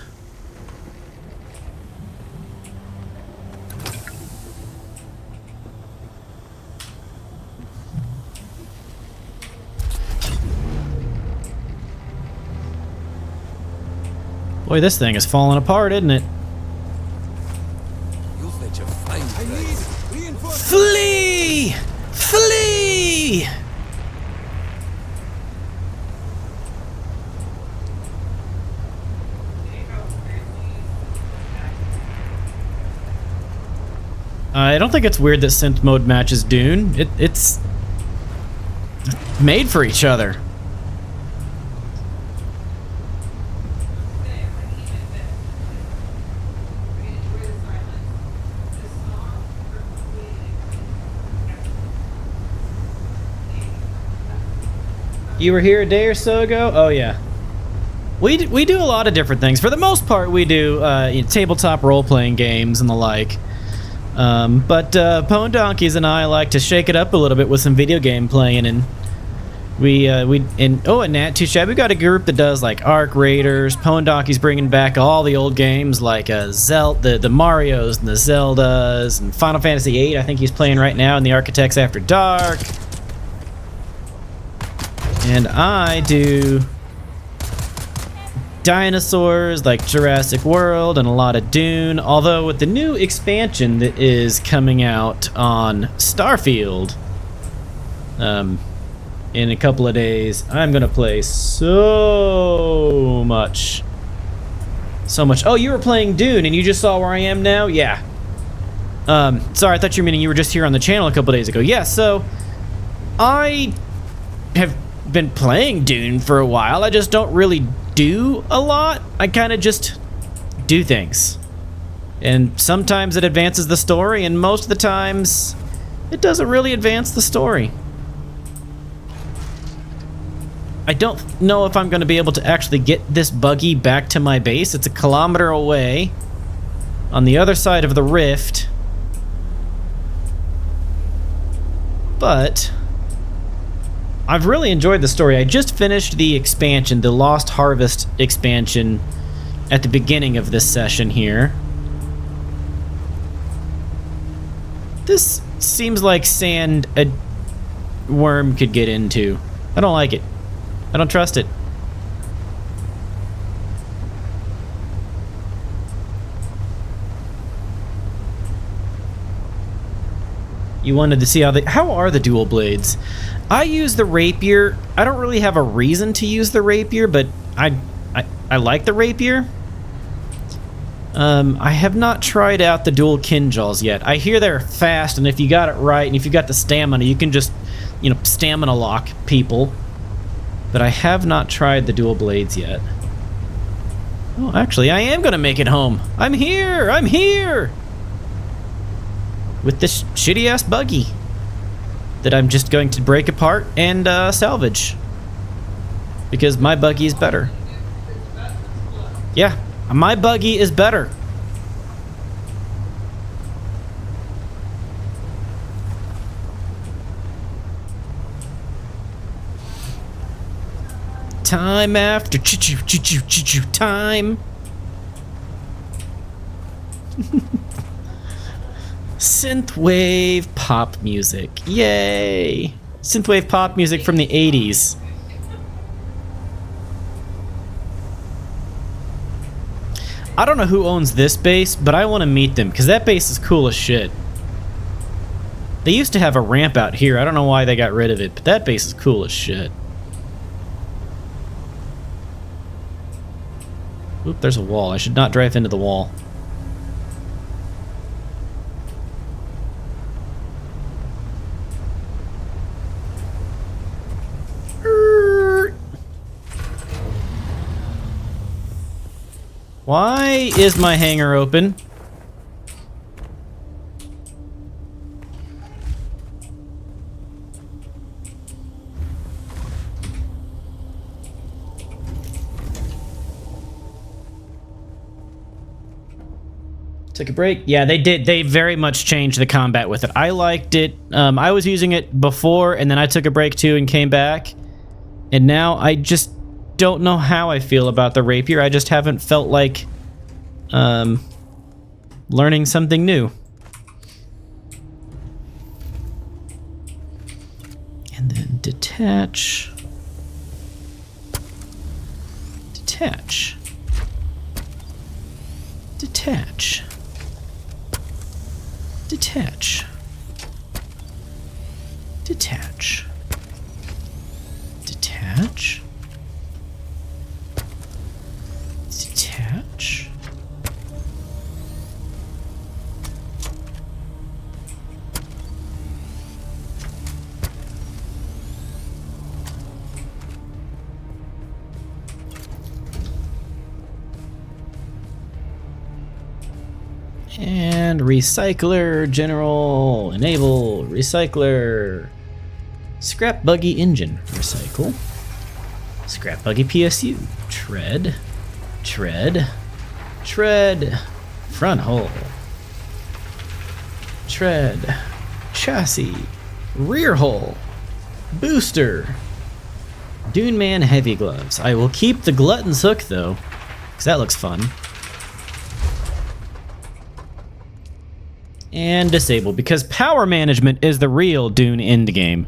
Boy, this thing is falling apart, isn't it? You'll fetch a fine price. Flee! Flee! I don't think it's weird that synth mode matches Dune. It's made for each other. You were here a day or so ago? Oh yeah. We do a lot of different things. For the most part, we do tabletop role-playing games and the like. But Pwn Donkeys and I like to shake it up a little bit with some video game playing, and and Nat Too Shabby, we got a group that does like Arc Raiders. Pwn Donkeys bringing back all the old games like the Marios and the Zeldas and Final Fantasy VIII. I think he's playing right now in the Architects After Dark. And I do dinosaurs like Jurassic World and a lot of Dune, although with the new expansion that is coming out on Starfield in a couple of days, I'm gonna play so much. Oh, you were playing Dune and you just saw where I am now? Yeah. Sorry, I thought you were meaning you were just here on the channel a couple days ago. Yeah, so I have been playing Dune for a while. I just don't really do a lot. I kind of just do things. And sometimes it advances the story, and most of the times it doesn't really advance the story. I don't know if I'm going to be able to actually get this buggy back to my base. It's a kilometer away on the other side of the rift. But I've really enjoyed the story. I just finished the expansion, the Lost Harvest expansion, at the beginning of this session here. This seems like sand a worm could get into. I don't like it. I don't trust it. You wanted to see how are the dual blades? I use the rapier. I don't really have a reason to use the rapier, but I like the rapier. I have not tried out the dual kinjals yet. I hear they're fast, and if you got it right, and if you got the stamina, you can just, stamina lock people. But I have not tried the dual blades yet. Oh, actually, I am gonna make it home. I'm here! I'm here! With this shitty-ass buggy that I'm just going to break apart and salvage. Because my buggy is better. Yeah, my buggy is better. Time after choo-choo time. Synthwave pop music. Yay! Synthwave pop music from the 80s. I don't know who owns this base, but I want to meet them because that base is cool as shit. They used to have a ramp out here. I don't know why they got rid of it, but that base is cool as shit. Oop, there's a wall. I should not drive into the wall. Why is my hangar open? Took a break. Yeah, they did. They very much changed the combat with it. I liked it. I was using it before, and then I took a break too and came back. And now I just don't know how I feel about the rapier. I just haven't felt like learning something new. And then detach. Detach. Detach. Detach. Detach. Detach. Detach. And recycler, general, enable, recycler. Scrap buggy engine, recycle. Scrap buggy PSU, tread, tread, tread, front hull, tread, chassis, rear hull, booster, Dune Man heavy gloves. I will keep the Glutton's hook though, because that looks fun. And disable, because power management is the real Dune endgame.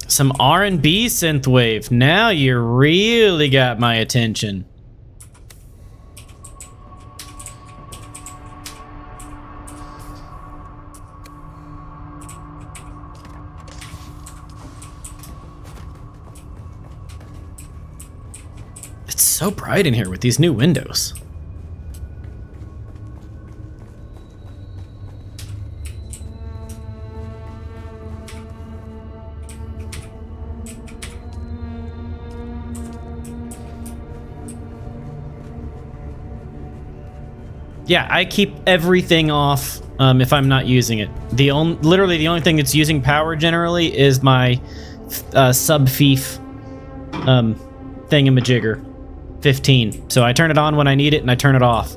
Some R&B synthwave. Now you really got my attention. It's so bright in here with these new windows. Yeah, I keep everything off if I'm not using it. Literally the only thing that's using power generally is my sub-fief thingamajigger, 15. So I turn it on when I need it and I turn it off.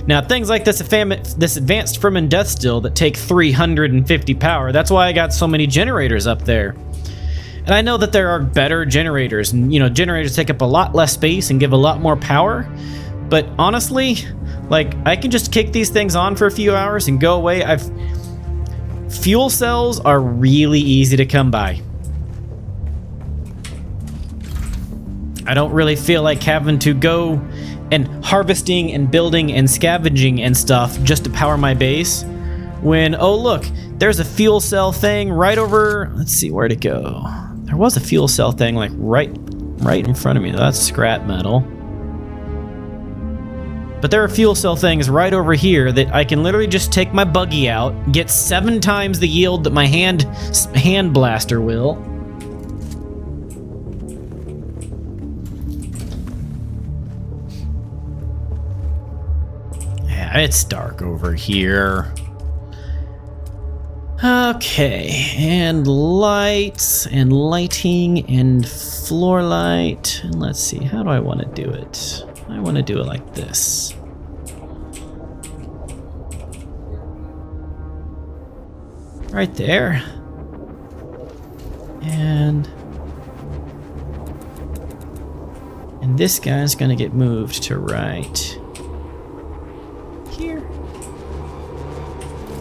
Now things like this advanced ferment death still that take 350 power, that's why I got so many generators up there. And I know that there are better generators, and you know, generators take up a lot less space and give a lot more power, but honestly, like, I can just kick these things on for a few hours and go away. Fuel cells are really easy to come by. I don't really feel like having to go and harvesting and building and scavenging and stuff just to power my base. When, oh look, there's a fuel cell thing right over, let's see, where'd it go? There was a fuel cell thing like right in front of me. That's scrap metal. But there are fuel cell things right over here that I can literally just take my buggy out, get 7 times the yield that my hand blaster will. Yeah, it's dark over here. Okay, and lights and lighting and floor light. And let's see, how do I want to do it? I want to do it like this. Right there. And this guy's going to get moved to right here.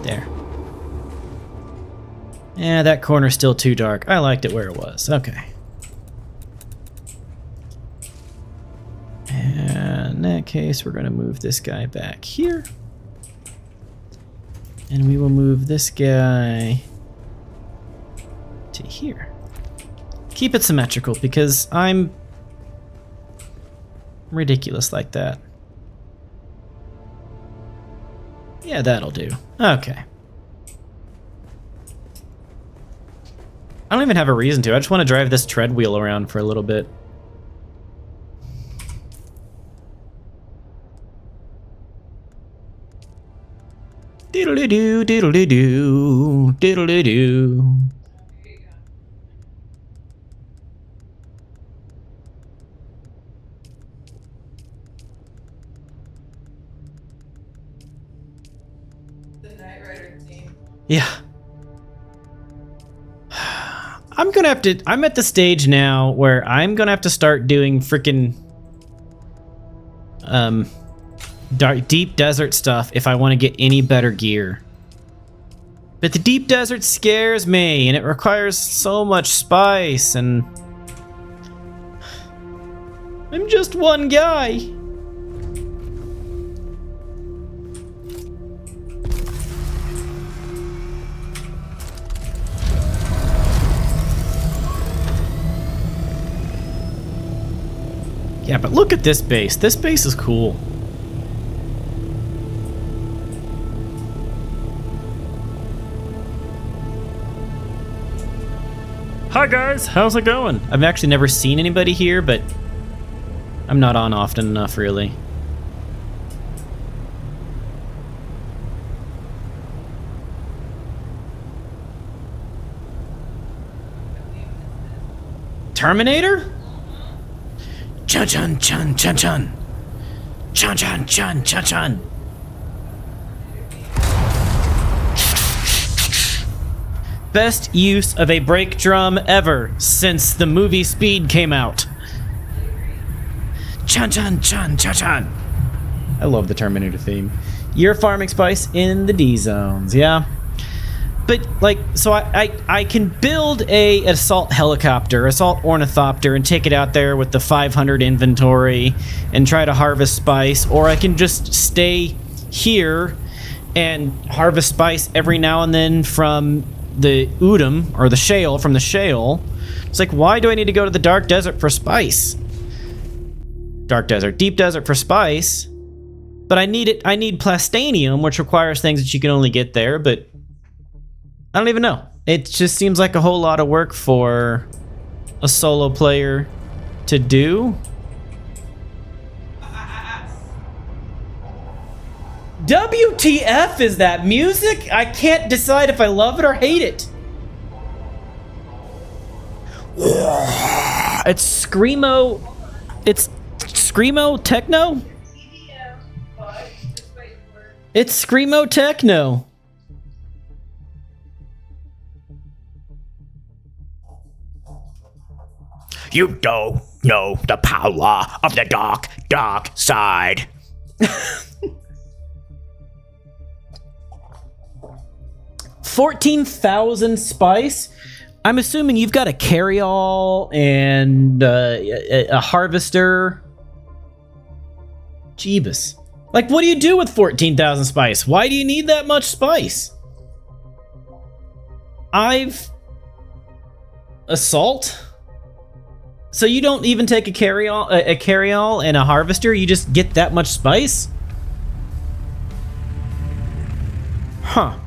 There. Yeah, that corner's still too dark. I liked it where it was. Okay. And in that case, we're going to move this guy back here. And we will move this guy to here. Keep it symmetrical because I'm ridiculous like that. Yeah, that'll do. Okay. I don't even have a reason to. I just want to drive this tread wheel around for a little bit. Diddle-dee-doo, diddle-dee-doo, diddle-dee-doo. The Knight Rider team. Yeah. I'm gonna have to, I'm at the stage now where I'm gonna have to start doing freaking deep desert stuff if I want to get any better gear. But the deep desert scares me and it requires so much spice and I'm just one guy. Yeah, but look at this base. This base is cool. Hi guys, how's it going? I've actually never seen anybody here, but I'm not on often enough, really. Terminator? Chun chun chun chun chun. Chun chun chun chun chun. Best use of a brake drum ever since the movie Speed came out. Chun chun chun chun chun. I love the Terminator theme. You're farming spice in the D zones, yeah. But like, so I can build a assault helicopter, assault ornithopter, and take it out there with the 500 inventory and try to harvest spice, or I can just stay here and harvest spice every now and then from the Udom, or the shale, from the shale. It's like, why do I need to go to the dark desert for spice? Dark desert, deep desert for spice. But I need plastanium, which requires things that you can only get there, but I don't even know. It just seems like a whole lot of work for a solo player to do. WTF is that music? I can't decide if I love it or hate it. It's screamo. It's screamo techno? It's screamo techno. You don't know the power of the dark, dark side. 14,000 spice. I'm assuming you've got a carry-all and a harvester. Jeebus. Like, what do you do with 14,000 spice? Why do you need that much spice? Assault? So you don't even take a carry-all and a harvester? You just get that much spice? Huh.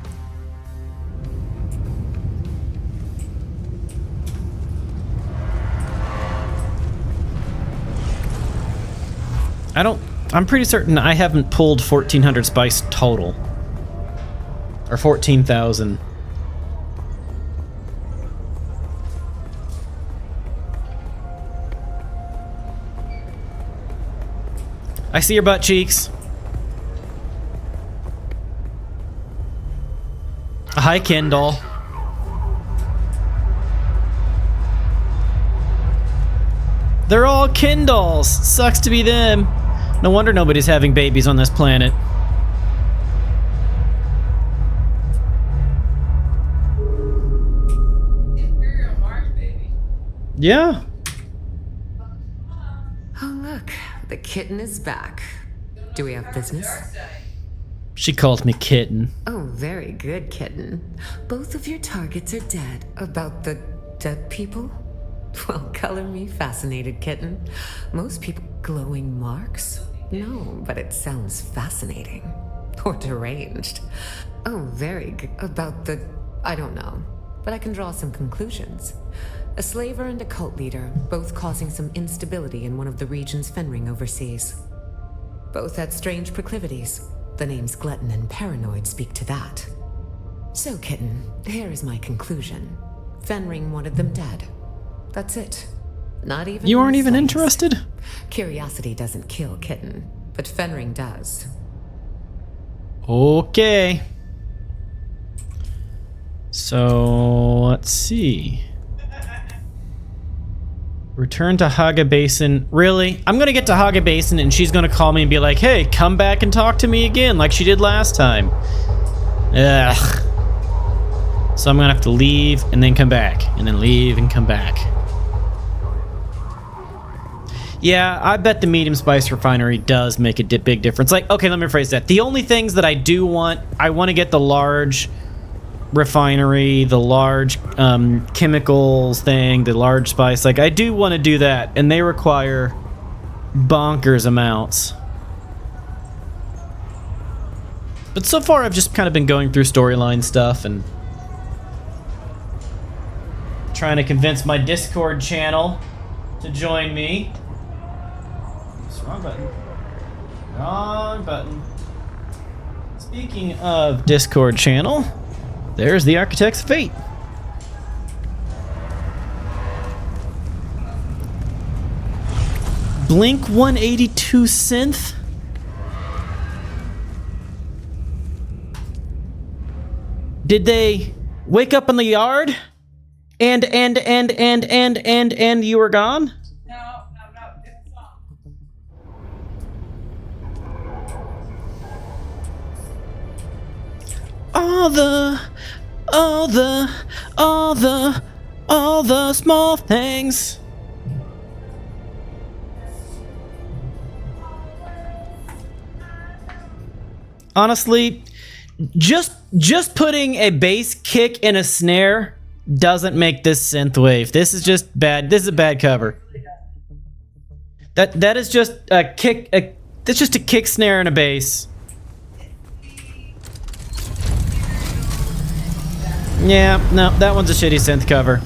I'm pretty certain I haven't pulled 1,400 spice total. Or 14,000. I see your butt cheeks. Hi, Kendall. They're all Kindles. Sucks to be them. No wonder nobody's having babies on this planet. Imperial Mars, baby. Yeah. Oh, look. The kitten is back. Do we have business? She called me kitten. Oh, very good, kitten. Both of your targets are dead. About the dead people? Well, color me fascinated, kitten. Most people glowing marks? No, but it sounds fascinating. Or deranged. Oh, very good. About the... I don't know. But I can draw some conclusions. A slaver and a cult leader, both causing some instability in one of the regions Fenring oversees. Both had strange proclivities. The names Glutton and Paranoid speak to that. So, kitten, here is my conclusion. Fenring wanted them dead. That's it. Not even... You aren't even slightest. interested? Curiosity doesn't kill, kitten, but Fenring does. Okay. So, let's see. Return to Haga Basin. Really? I'm gonna get to Haga Basin and she's gonna call me and be like, hey, come back and talk to me again like she did last time. Ugh. So I'm gonna have to leave and then come back, and then leave and come back. Yeah, I bet the medium spice refinery does make a big difference. Like, okay, let me rephrase that. The only things that I do want, I want to get the large refinery, the large chemicals thing, the large spice. Like, I do want to do that, and they require bonkers amounts. But so far, I've just kind of been going through storyline stuff and trying to convince my Discord channel to join me. Oops, wrong button. Wrong button. Speaking of Discord channel, there's the Architect's Fate. Blink 182 synth. Did they wake up in the yard? And you were gone? No, different song. All the small things. Honestly, just putting a bass kick and a snare doesn't make this synthwave. This is just bad. This is a bad cover. That is just a kick. That's just a kick, snare, and a bass. Yeah, no, that one's a shitty synth cover.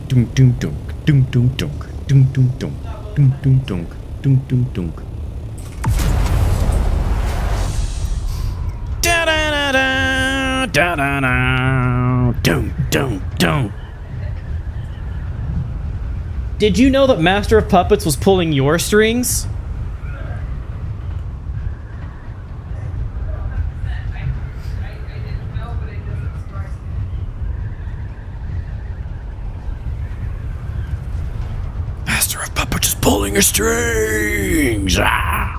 Doom doom dunk, doom doom dunk, doom doom dunk, doom doom dunk, doom doom dunk. Da da da da da da da, doom doom dunk. Did you know that Master of Puppets was pulling your strings? Master of Puppets is pulling your strings! Ah!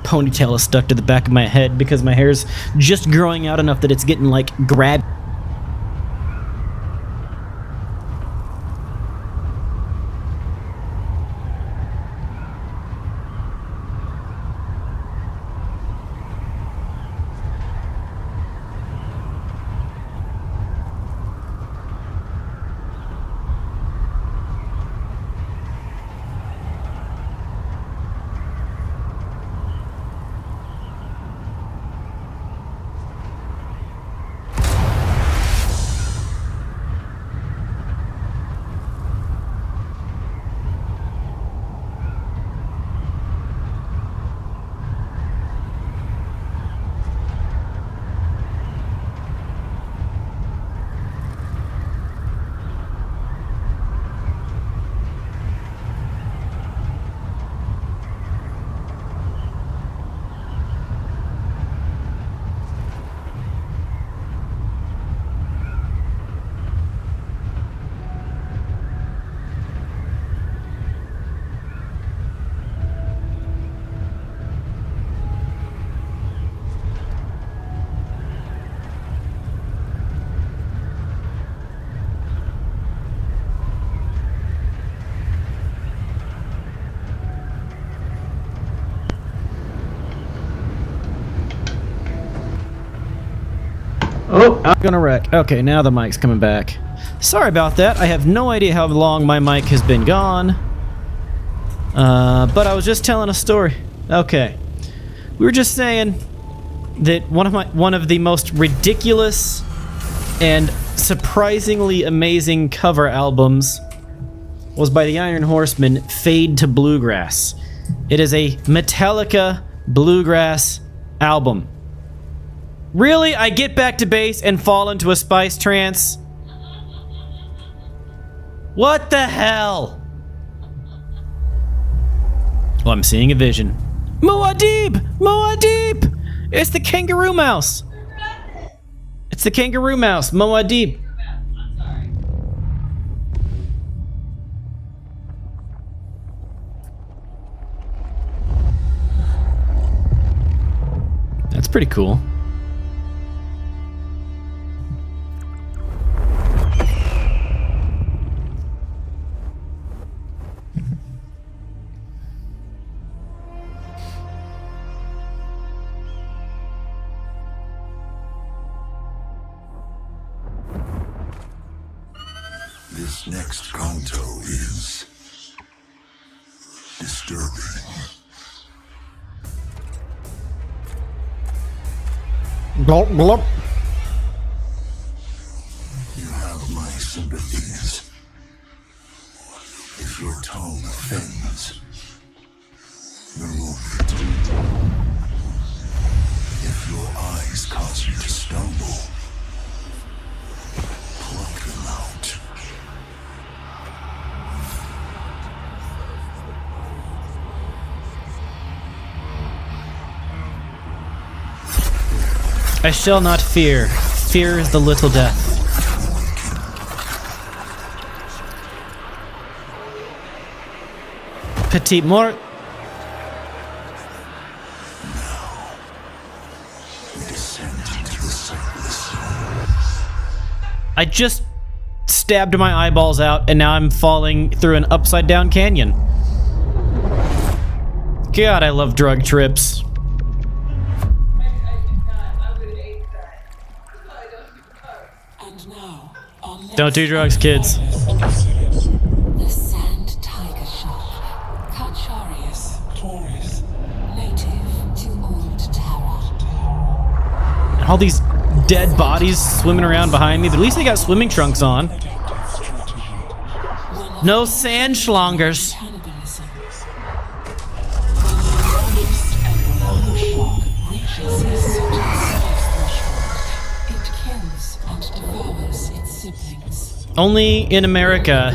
Ponytail is stuck to the back of my head because my hair's just growing out enough that it's getting like grabbed. Oh, I'm gonna wreck. Okay, now the mic's coming back. Sorry about that. I have no idea how long my mic has been gone. But I was just telling a story. Okay. We were just saying that one of the most ridiculous and surprisingly amazing cover albums was by the Iron Horsemen, Fade to Bluegrass. It is a Metallica bluegrass album. Really? I get back to base and fall into a spice trance? What the hell? Oh, I'm seeing a vision. Muad'Dib! Muad'Dib! It's the kangaroo mouse! It's the kangaroo mouse, Muad'Dib. That's pretty cool. This next canto is disturbing. Glop, glop. You have my sympathies. If your tongue offends, remove it. If your eyes cause you to stumble, pluck them out. I shall not fear. Fear is the little death. Petite mort. We descend into the sightless. I just stabbed my eyeballs out and now I'm falling through an upside down canyon. God, I love drug trips. And now, on Don't do drugs, kids. the sand tiger shark, Cacharius taurus, native to Old Terra. And all these dead bodies swimming around behind me. But at least they got swimming trunks on. No sand schlongers. Cannibalism. When the largest and larger shark reaches its certain size threshold, it kills and devours its siblings. Only in America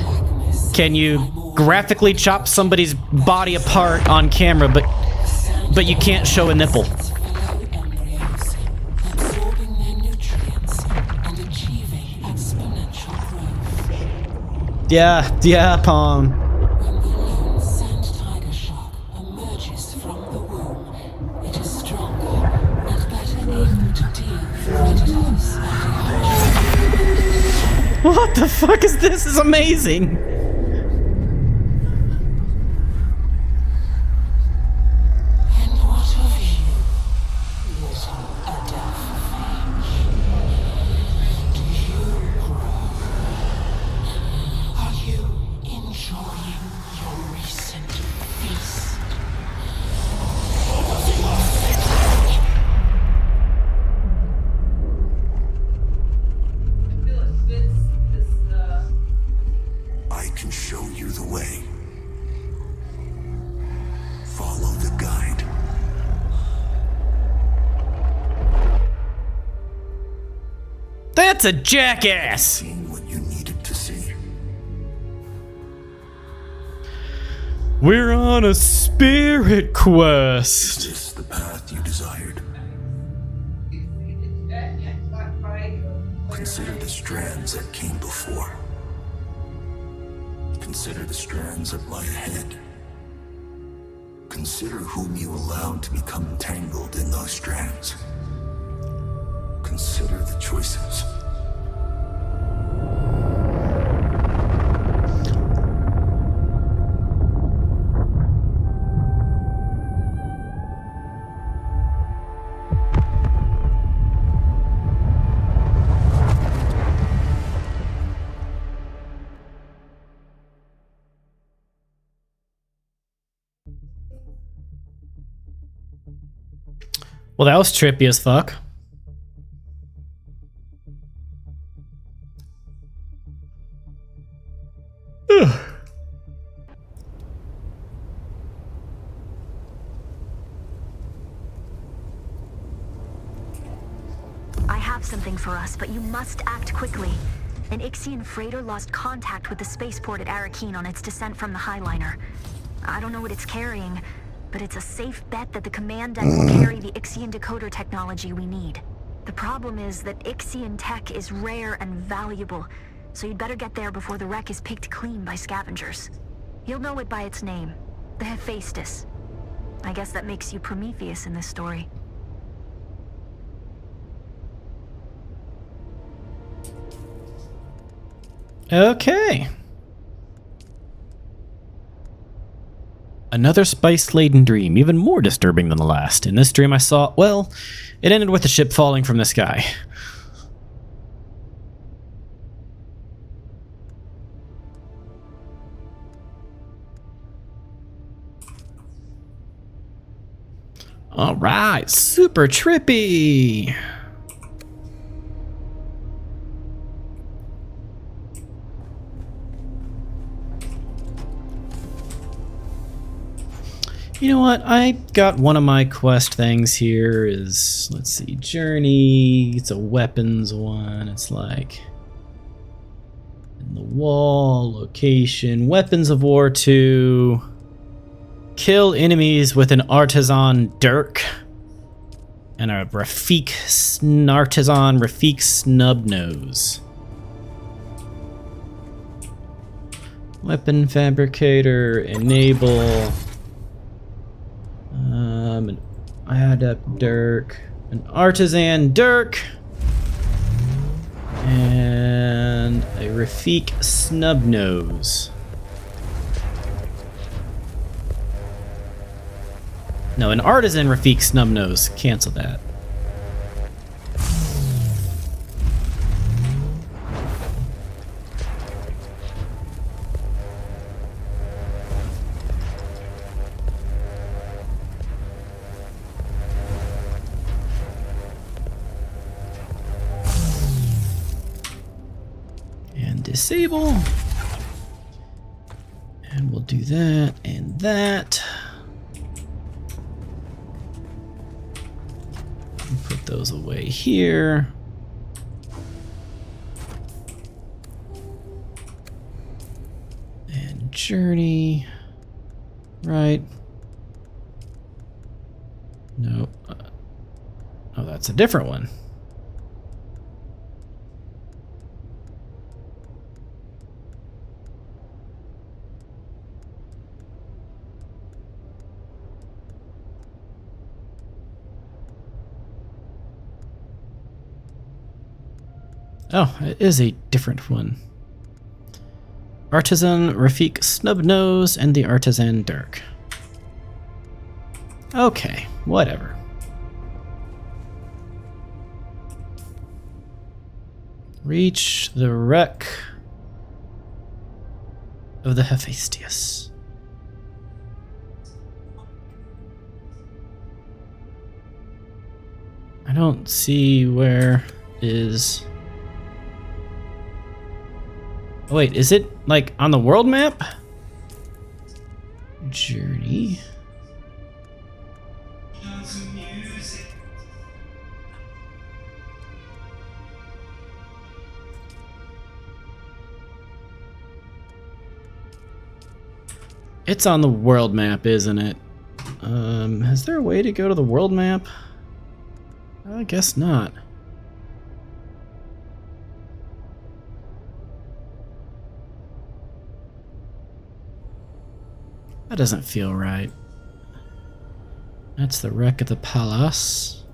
can you graphically chop somebody's body apart on camera, but you can't show a nipple. Fellow embryos, absorbing their nutrients and achieving exponential growth. Yeah, Pong. When the lone sand tiger shark emerges from the womb, it is stronger and better able to deal with predators and What the fuck is this? This is amazing. And what of you, little Adolphe? Do you grow? Are you enjoying your recent feast? I can show you the way. Follow the guide. That's a jackass. Seen what you needed to see. We're on a spirit quest. Is this the path you desired? Consider the strands that came before. Consider the strands that lie ahead. Consider whom you allowed to become entangled in those strands. Consider the choices. Well, that was trippy as fuck. Ugh. I have something for us, but you must act quickly. An Ixian freighter lost contact with the spaceport at Arakeen on its descent from the Highliner. I don't know what it's carrying, but it's a safe bet that the command deck will carry the Ixian decoder technology we need. The problem is that Ixian tech is rare and valuable, so you'd better get there before the wreck is picked clean by scavengers. You'll know it by its name, the Hephaestus. I guess that makes you Prometheus in this story. Okay. Another spice-laden dream, even more disturbing than the last. In this dream I saw, well, it ended with a ship falling from the sky. All right, super trippy. You know what? I got one of my quest things here is, let's see, journey. It's a weapons one. It's like in the wall, location, weapons of war 2. Kill enemies with an artisan dirk and a Rafik snubnose. Weapon fabricator, enable. An adept dirk, an artisan dirk, and a Rafik snubnose. No, an artisan Rafik snubnose. Cancel that. And disable. And we'll do that and that. Put those away here. And journey. Right. No. Oh, that's a different one. Oh, it is a different one. Artisan Rafik Snubnose and the Artisan Dirk. Okay, whatever. Reach the wreck of the Hephaestus. I don't see where is... Oh, wait, is it like on the world map? Journey. It's on the world map, isn't it? Is there a way to go to the world map? I guess not. That doesn't feel right. That's the wreck of the palace.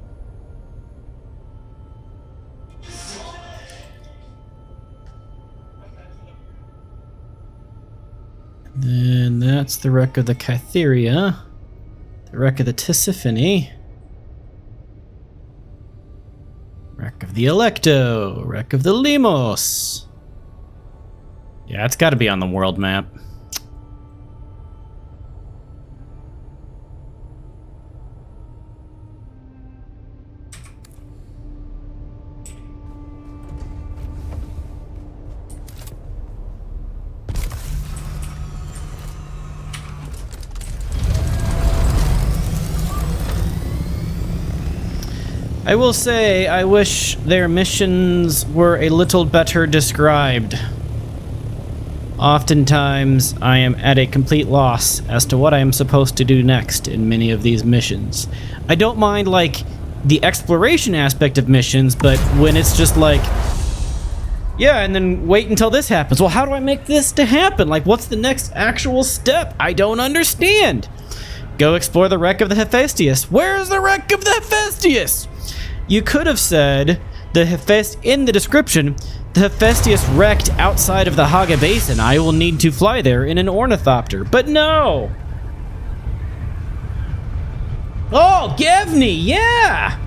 Then that's the wreck of the Cytheria. The wreck of the Tisiphone. Wreck of the Electo. Wreck of the Limos. Yeah, it's got to be on the world map. I will say, I wish their missions were a little better described. Oftentimes, I am at a complete loss as to what I am supposed to do next in many of these missions. I don't mind, like, the exploration aspect of missions, but when it's just like, yeah, and then wait until this happens. Well, how do I make this to happen? Like, what's the next actual step? I don't understand. Go explore the wreck of the Hephaestus. Where's the wreck of the Hephaestus? You could have said in the description, the Hephaestus wrecked outside of the Haga Basin. I will need to fly there in an ornithopter. But no! Oh, Gevney, yeah!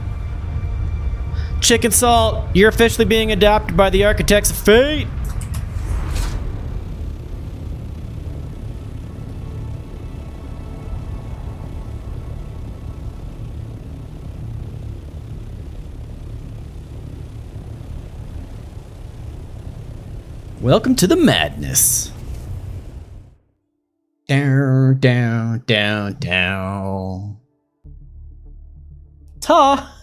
Chicken Salt, you're officially being adopted by the Architects of Fate. Welcome to the madness. Down, down, down, down. Ta!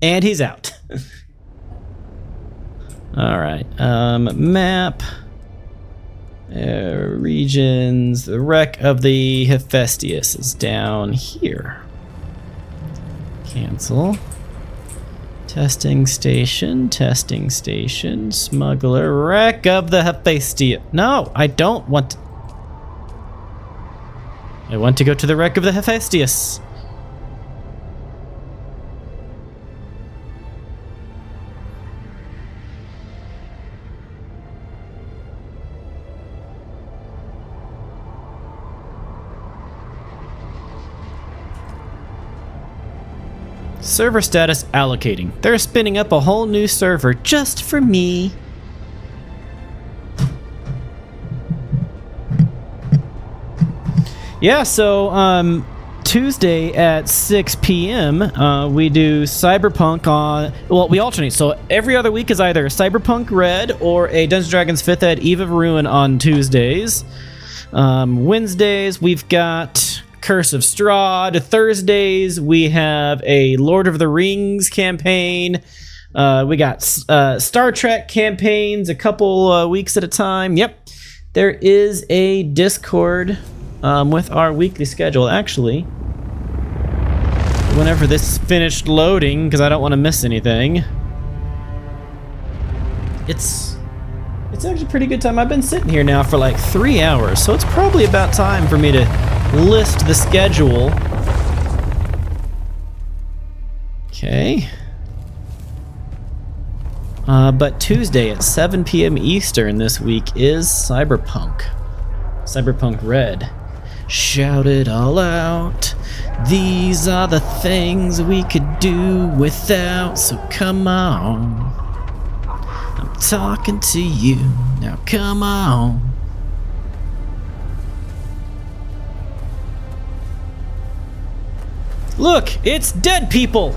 And he's out. Alright, map. Regions. The wreck of the Hephaestus is down here. Cancel. Testing station, smuggler, wreck of the Hephaestus. No, I don't want to. I want to go to the wreck of the Hephaestus. Server status allocating. They're spinning up a whole new server just for me. Yeah, so Tuesday at 6 p.m. We do Cyberpunk on. Well, we alternate. So every other week is either Cyberpunk Red or a Dungeons & Dragons 5th Ed Eve of Ruin on Tuesdays. Wednesdays we've got Curse of Strahd. Thursdays we have a Lord of the Rings campaign. We got Star Trek campaigns a couple weeks at a time. Yep, there is a Discord with our weekly schedule. Actually, whenever this is finished loading, because I don't want to miss anything, it's actually a pretty good time. I've been sitting here now for like 3 hours, so it's probably about time for me to list the schedule. Okay. But Tuesday at 7 p.m. Eastern this week is Cyberpunk. Cyberpunk Red. Shout it all out. These are the things we could do without, so come on. I'm talking to you, now come on. Look, it's dead people!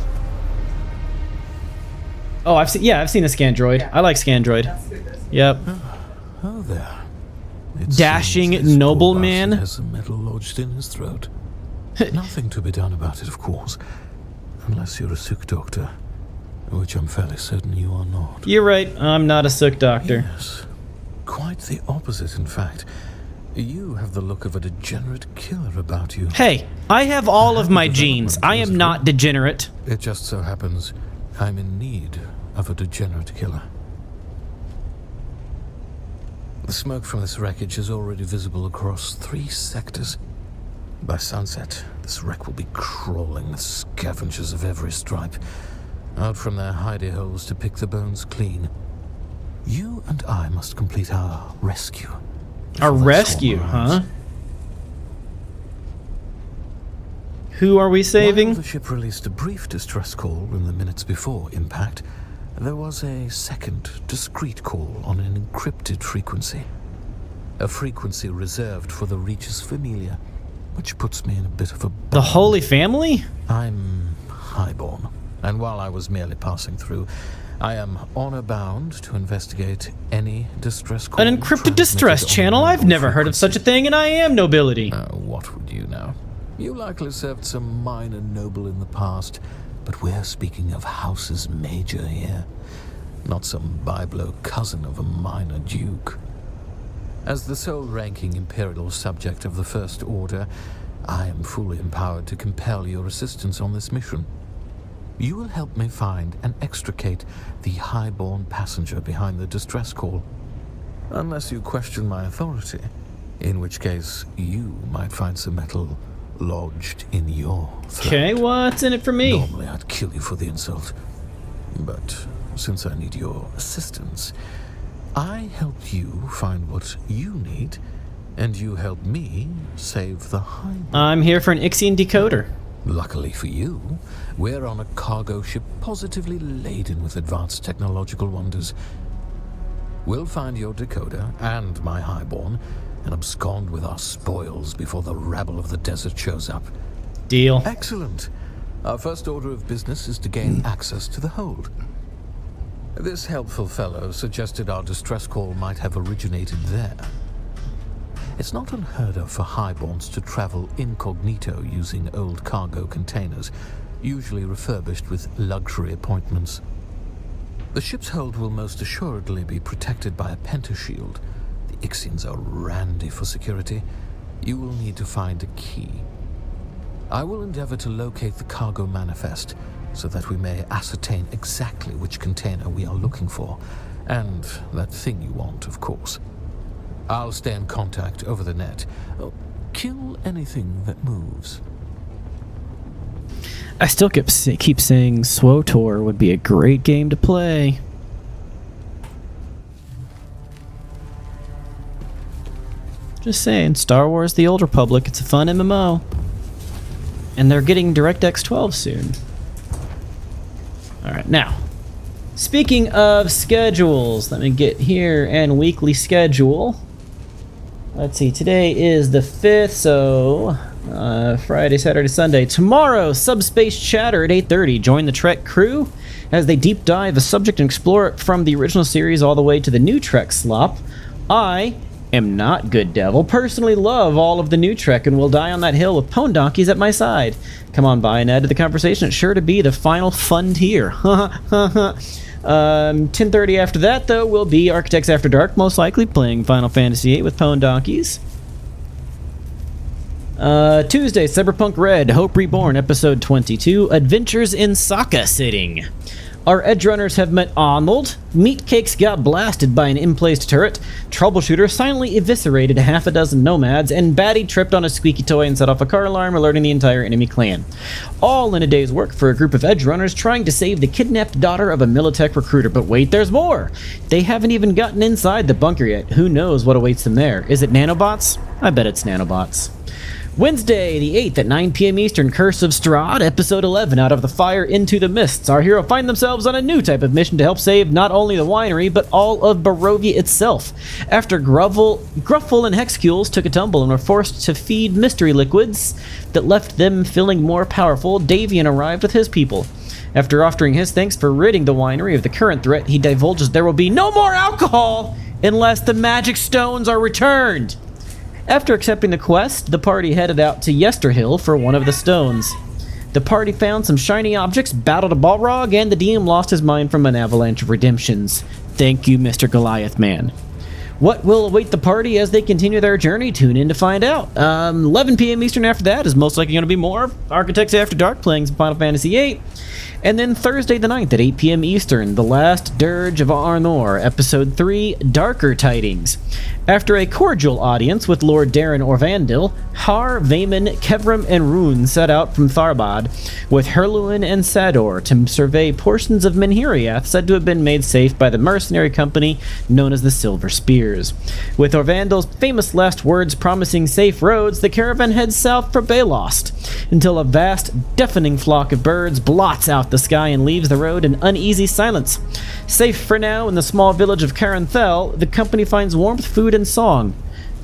Oh, I've seen a Scandroid. Yeah. I like Scandroid. That's good. Yep. Oh, there. Dashing seems this poor nobleman. bastard has some metal lodged in his throat. Nothing to be done about it, of course. Unless you're a sick doctor. Which I'm fairly certain you are not. You're right, I'm not a sick doctor. Yes. Quite the opposite, in fact. You have the look of a degenerate killer about you. Hey, I have all of my genes. I am not degenerate. It just so happens I'm in need of a degenerate killer. The smoke from this wreckage is already visible across 3 sectors. By sunset, this wreck will be crawling with scavengers of every stripe, out from their hidey holes to pick the bones clean. You and I must complete our rescue. Our before they rescue, swarm huh? around. Who are we saving? While the ship released a brief distress call in the minutes before impact, there was a second, discreet call on an encrypted frequency. A frequency reserved for the Regis Familia, which puts me in a bit of a bind. The Holy Family? I'm highborn, and while I was merely passing through, I am honor-bound to investigate any distress call. An encrypted transmitted distress on channel? the I've never heard of such a thing, and I am nobility. What would you know? You likely served some minor noble in the past, but we're speaking of houses major here, not some byblow cousin of a minor duke. As the sole ranking imperial subject of the First Order, I am fully empowered to compel your assistance on this mission. You will help me find and extricate the highborn passenger behind the distress call. Unless you question my authority, in which case you might find some metal lodged in your throat. Okay, what's in it for me? Normally I'd kill you for the insult, but since I need your assistance, I help you find what you need, and you help me save the highborn. I'm here for an Ixian decoder. Luckily for you, we're on a cargo ship positively laden with advanced technological wonders. We'll find your decoder and my highborn and abscond with our spoils before the rabble of the desert shows up. Deal. Excellent. Our first order of business is to gain access to the hold. This helpful fellow suggested our distress call might have originated there. It's not unheard of for highborns to travel incognito using old cargo containers, usually refurbished with luxury appointments. The ship's hold will most assuredly be protected by a pentashield. The Ixians are randy for security. You will need to find a key. I will endeavor to locate the cargo manifest so that we may ascertain exactly which container we are looking for, and that thing you want, of course. I'll stay in contact over the net. Kill anything that moves. I still keep saying SWTOR would be a great game to play. Just saying, Star Wars The Old Republic, it's a fun MMO. And they're getting DirectX 12 soon. Alright, now, speaking of schedules, let me get here and weekly schedule. Let's see, today is the 5th, so Friday, Saturday, Sunday. Tomorrow, Subspace Chatter at 8:30. Join the Trek crew as they deep dive a subject and explore it from the original series all the way to the new Trek slop. I am not Good Devil. Personally love all of the new Trek and will die on that hill with pwn donkeys at my side. Come on by and add to the conversation. It's sure to be the final fun tier. 10:30 after that, though, will be Architects After Dark, most likely playing Final Fantasy VIII with pwn donkeys. Tuesday, Cyberpunk Red, Hope Reborn, Episode 22, Adventures in Sokka Sitting. Our Edgerunners have met Arnold, Meatcakes got blasted by an in-placed turret, Troubleshooter silently eviscerated half a dozen nomads, and Batty tripped on a squeaky toy and set off a car alarm, alerting the entire enemy clan. All in a day's work for a group of Edgerunners trying to save the kidnapped daughter of a Militech recruiter. But wait, there's more! They haven't even gotten inside the bunker yet. Who knows what awaits them there? Is it nanobots? I bet it's nanobots. Wednesday, the 8th at 9 p.m. Eastern, Curse of Strahd, Episode 11, Out of the Fire into the Mists. Our hero find themselves on a new type of mission to help save not only the winery, but all of Barovia itself. After Gruffle and Hexcules took a tumble and were forced to feed mystery liquids that left them feeling more powerful, Davian arrived with his people. After offering his thanks for ridding the winery of the current threat, he divulges there will be no more alcohol unless the magic stones are returned. After accepting the quest, the party headed out to Yesterhill for one of the stones. The party found some shiny objects, battled a Balrog, and the DM lost his mind from an avalanche of redemptions. Thank you, Mr. Goliath Man. What will await the party as they continue their journey? Tune in to find out. 11 p.m. Eastern after that is most likely going to be more Architects After Dark playing some Final Fantasy VIII. And then Thursday the 9th at 8 p.m. Eastern, The Last Dirge of Arnor, Episode 3, Darker Tidings. After a cordial audience with Lord Darren Orvandil, Har, Vayman, Kevram, and Rune set out from Tharbad with Herluin and Sador to survey portions of Menhiriath said to have been made safe by the mercenary company known as the Silver Spears. With Orvandil's famous last words promising safe roads, the caravan heads south for Balost, until a vast, deafening flock of birds blots out the sky and leaves the road in uneasy silence. Safe for now in the small village of Caranthel, the company finds warmth, food, and song,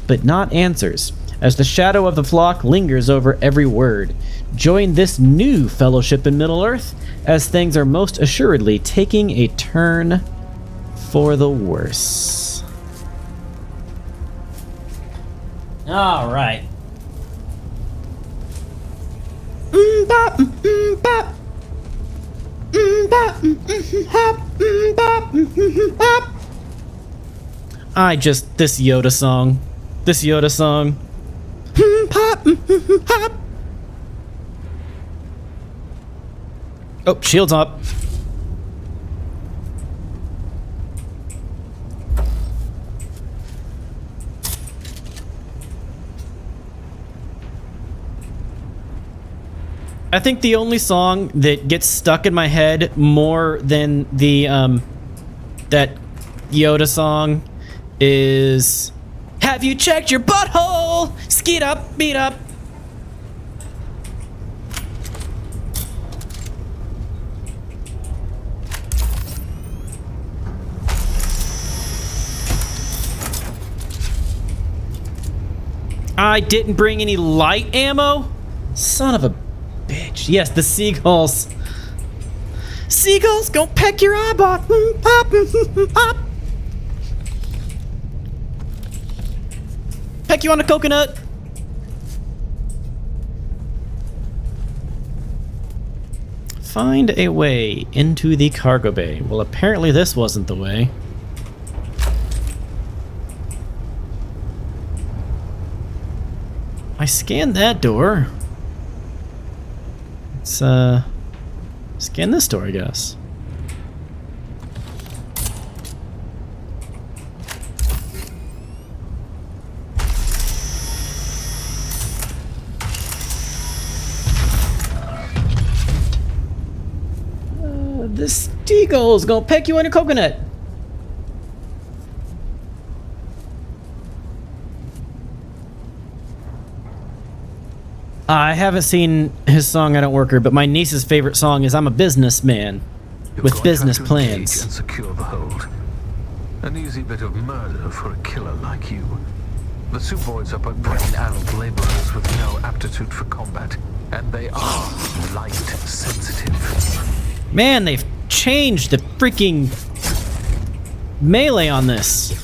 but not answers, as the shadow of the flock lingers over every word. Join this new fellowship in Middle-earth, as things are most assuredly taking a turn for the worse. All right. This Yoda song. Oh, shield's up. I think the only song that gets stuck in my head more than the that Yoda song is "Have you checked your butthole? Skeet up, beat up." I didn't bring any light ammo? Son of a bitch. Yes, the seagulls. seagulls gonna peck your eyeball. Pop, pop. Peck you on a coconut. Find a way into the cargo bay. Well, apparently this wasn't the way. I scanned that door. Let's, scan this door, I guess. The seagull's gonna peck you on your coconut. I haven't seen his song I Don't Work Here, but my niece's favorite song is I'm a businessman with business plans. And secure the hold. An easy bit of murder for a killer like you. The Suboids are but brain-addled laborers with no aptitude for combat, and they are light sensitive. Man, they've changed the freaking melee on this.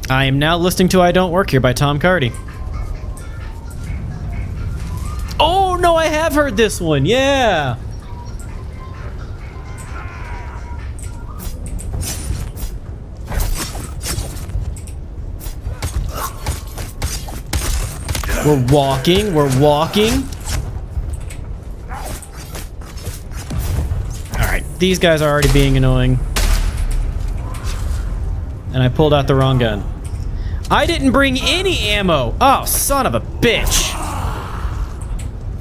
I am now listening to I Don't Work Here by Tom Cardy. Oh, no, I have heard this one. Yeah. We're walking. Alright, these guys are already being annoying. And I pulled out the wrong gun. I didn't bring any ammo! Oh, son of a bitch!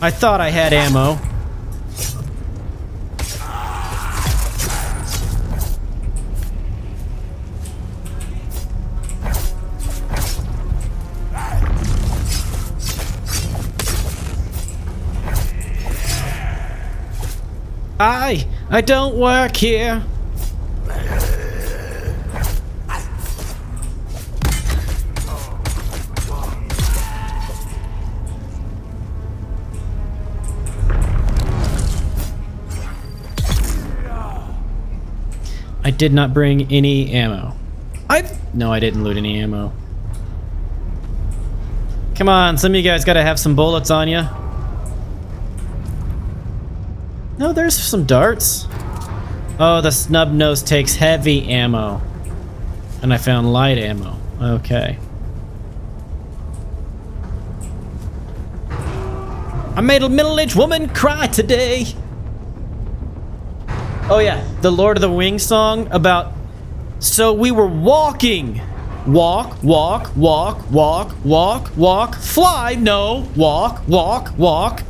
I thought I had ammo. I don't work here. I did not bring any ammo. No, I didn't loot any ammo. Come on, some of you guys gotta have some bullets on you. No, there's some darts. Oh, the snub nose takes heavy ammo. And I found light ammo. Okay. I made a middle-aged woman cry today. Oh yeah, the Lord of the Wings song about... So we were walking. Walk, walk, walk, walk, walk, walk. Fly, no. Walk, walk, walk.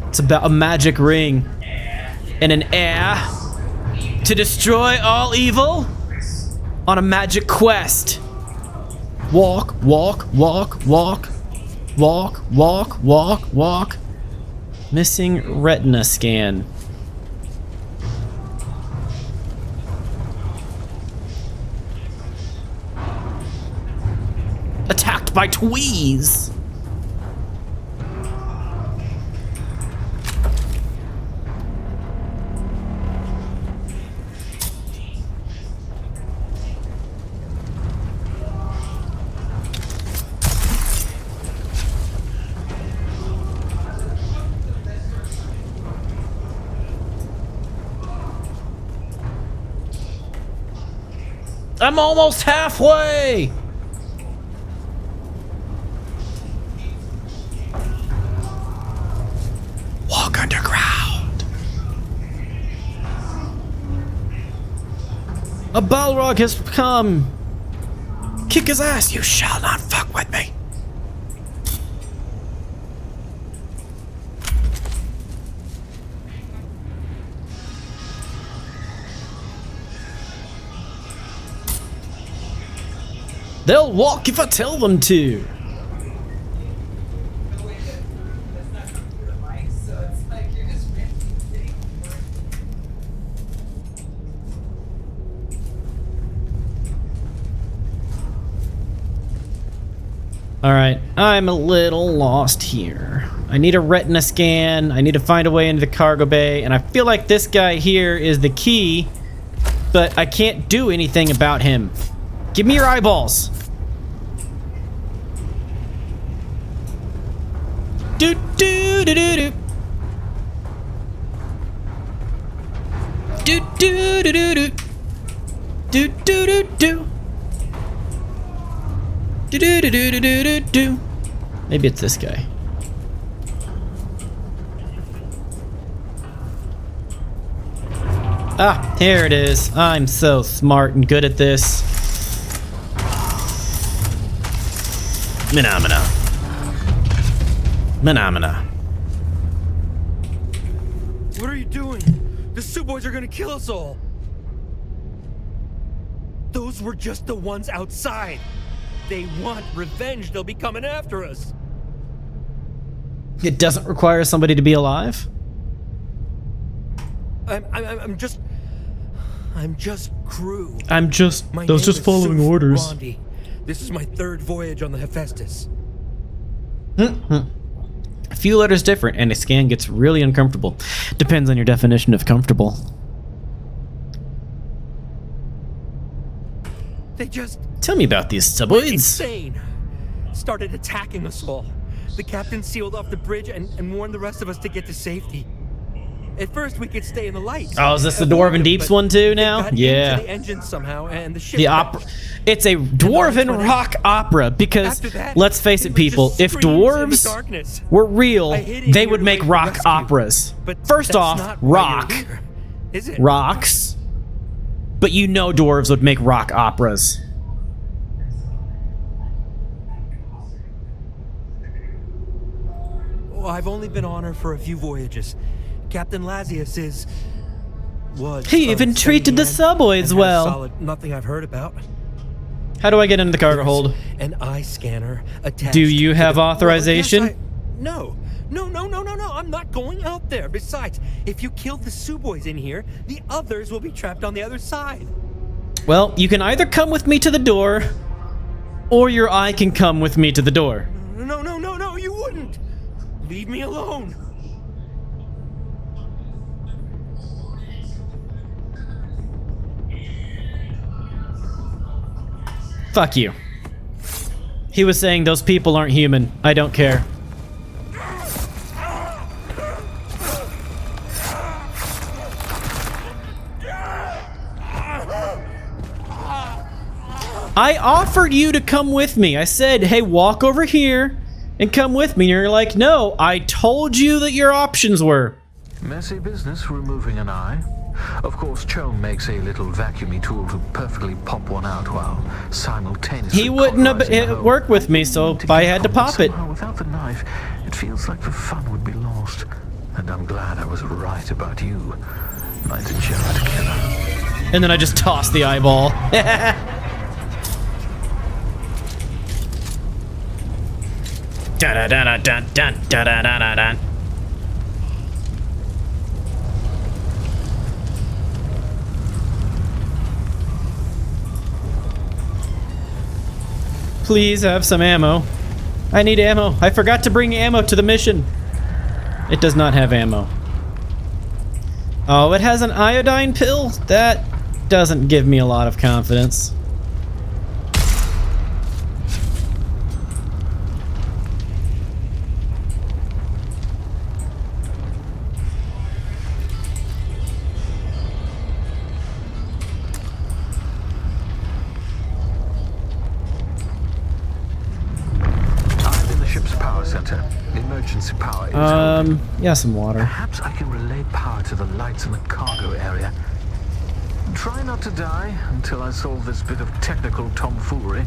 It's about a magic ring and an heir to destroy all evil on a magic quest. Walk, walk, walk, walk, walk, walk, walk, walk. Missing retina scan. Attacked by tweez. I'm almost halfway! Walk underground. A Balrog has come. Kick his ass. You shall not fuck with me. They'll walk if I tell them to. Alright, I'm a little lost here. I need a retina scan, I need to find a way into the cargo bay, and I feel like this guy here is the key, but I can't do anything about him. Give me your eyeballs! Do do do do do. Do do do do do. Do do do do. Do do do do do do do. Maybe it's this guy. Ah, here it is. I'm so smart and good at this. Phenomena. Phenomena. What are you doing? The Suboids are gonna kill us all. Those were just the ones outside. They want revenge. They'll be coming after us. It doesn't require somebody to be alive? I'm just crew. I was just following orders. Rondi. This is my third voyage on the Hephaestus. A few letters different, and a scan gets really uncomfortable. Depends on your definition of comfortable. They just Tell me about these went suboids. insane. Started attacking us all. The captain sealed off the bridge and warned the rest of us to get to safety. At first, we could stay in the light. Oh, is this the Dwarven Deeps one too now? Got Yeah. into the engine somehow, and the ship The opera. It's a Dwarven rock opera because, After that, let's face it it, was people, just if screams in the dwarves darkness. were real, I hid in they here would to make wait for rock rescue. operas. But First that's off, not why rock. you're here, is it? Rocks. But you know dwarves would make rock operas. Well, I've only been on her for a few voyages. Captain Lazius was. He even of treated the Senian suboids and has well. Solid, nothing I've heard about. How do I get into the cargo hold? An eye scanner attached. Do you to have the- authorization? Well, yes, No. I'm not going out there. Besides, if you kill the Suboids in here, the others will be trapped on the other side. Well, you can either come with me to the door, or your eye can come with me to the door. No, you wouldn't. Leave me alone. Fuck you. He was saying those people aren't human. I don't care. I offered you to come with me. I said, hey, walk over here and come with me. And you're like, no, I told you that your options were. Messy business removing an eye. Of course, Chone makes a little vacuumy tool to perfectly pop one out while simultaneously. He wouldn't have cauterizing the hole. worked with me, so I had to pop it. Somehow, without the knife, it feels like the fun would be lost. And I'm glad I was right about you, my degenerate killer. And then I just tossed the eyeball. Da-da-da-da-dun-dun-da-da-da-da-dun. Please have some ammo. I need ammo. I forgot to bring ammo to the mission. It does not have ammo. Oh, it has an iodine pill? That doesn't give me a lot of confidence. I'm in the ship's power center. Emergency power is holding. Yeah, some water. Perhaps I can relay power to the lights in the cargo area. Try not to die until I solve this bit of technical tomfoolery.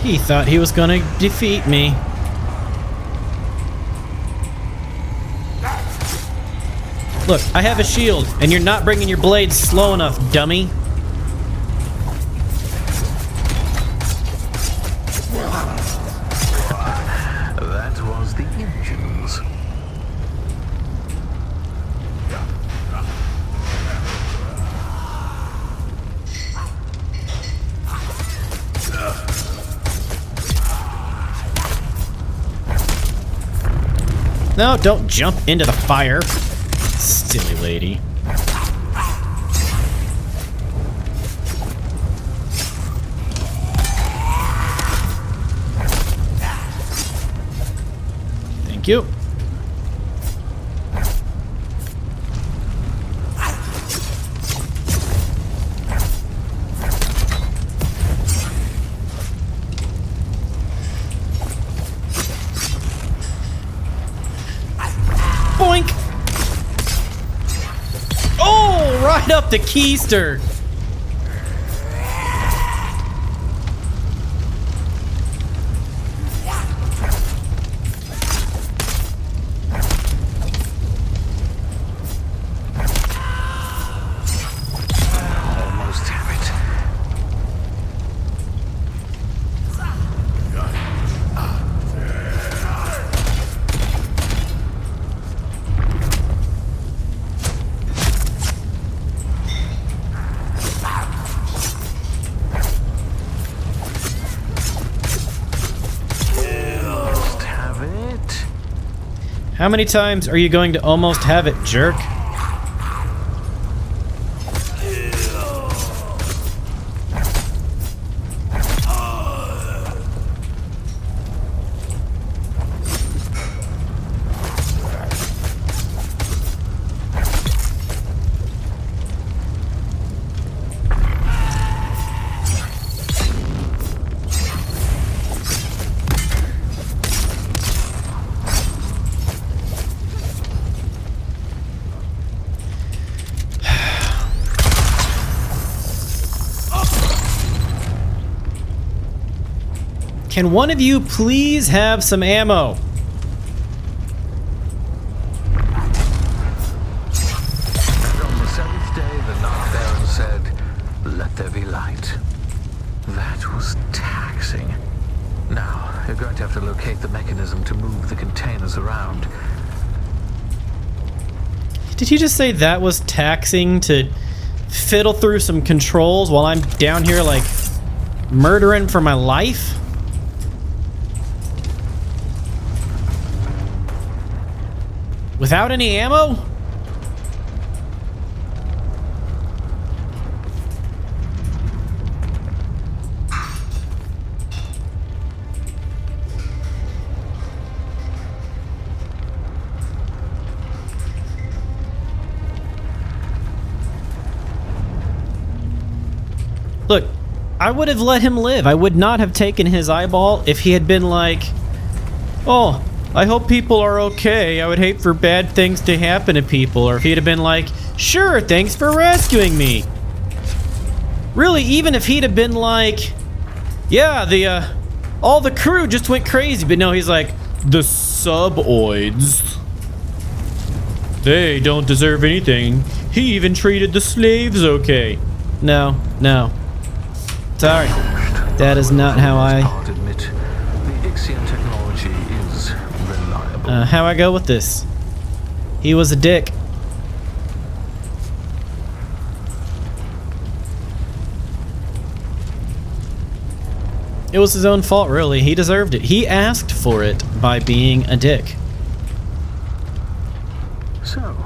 He thought he was gonna defeat me. Look, I have a shield, and you're not bringing your blades slow enough, dummy. That was the engines. No, don't jump into the fire. Silly lady. Thank you. Boink! Oh, right up the keister. Almost have it. Almost have it. How many times are you going to almost have it, jerk? Can one of you please have some ammo? And on the seventh day, the Night Baron said, "Let there be light." That was taxing. Now, you're going to have to locate the mechanism to move the containers around. Did he just say that was taxing to fiddle through some controls while I'm down here like murdering for my life? Without any ammo? Look, I would have let him live. I would not have taken his eyeball if he had been like, "Oh, I hope people are okay. I would hate for bad things to happen to people." Or if he'd have been like, "Sure, thanks for rescuing me." Really, even if he'd have been like, "Yeah, all the crew just went crazy." But no, he's like, "The suboids. They don't deserve anything. He even treated the slaves okay." No, no. Sorry. That is not how I... I'll admit, the Ixian technology is reliable. how I go with this? He was a dick. It was his own fault, really. He deserved it. He asked for it by being a dick. So,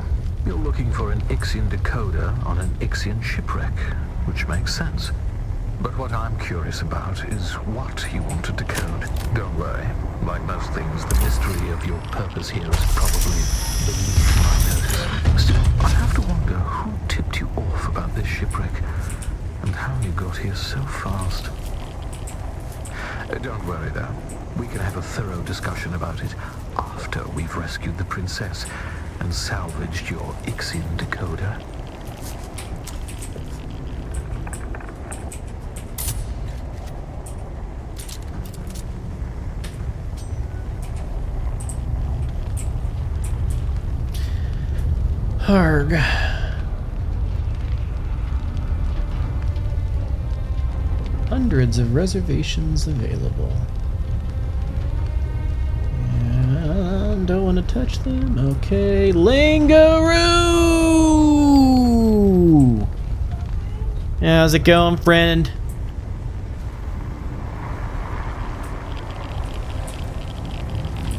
you're looking for an Ixian decoder on an Ixian shipwreck, which makes sense. But what I'm curious about is what you want to decode. Don't worry. Like most things, the mystery of your purpose here is probably beneath my notice. Still, I have to wonder who tipped you off about this shipwreck and how you got here so fast. Don't worry, though. We can have a thorough discussion about it after we've rescued the princess and salvaged your Ixian decoder. Arg. Hundreds of reservations available. Yeah, don't want to touch them. Okay, Lingaroo! How's it going, friend?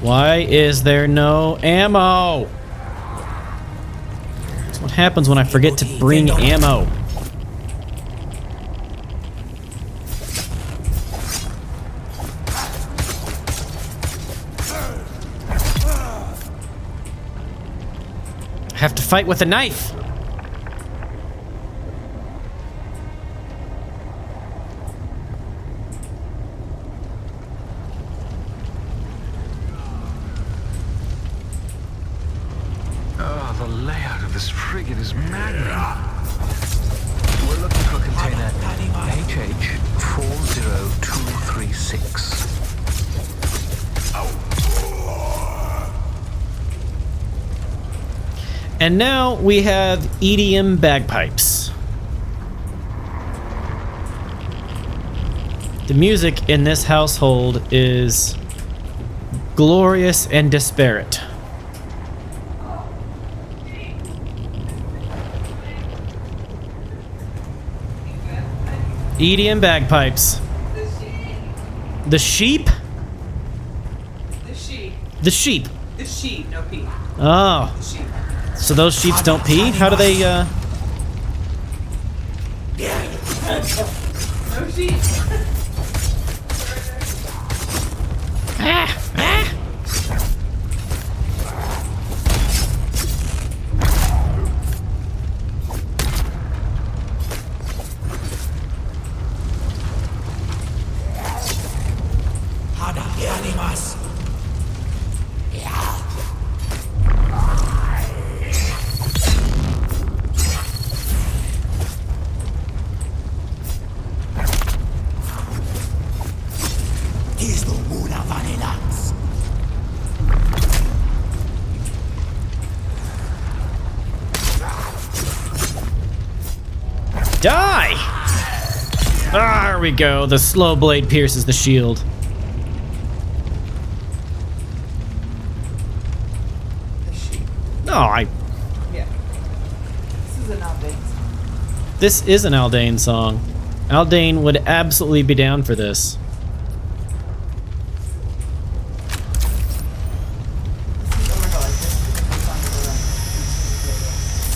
Why is there no ammo? That's what happens when I forget to bring ammo. I have to fight with a knife. The layout of this frigate is maddening. We're looking for container HH40236. And now we have EDM bagpipes. The music in this household is glorious and disparate. EDM bagpipes. The sheep? The sheep. The sheep. The sheep, no pee. Oh. The sheep. So those sheep don't pee? How do they, No sheep. Ah! Ah! Die! Ah, there we go. The slow blade pierces the shield. The sheep. No, Yeah. This is an Aldane song. This is an Aldane song. Aldane would absolutely be down for this. This is overall like this. This is the song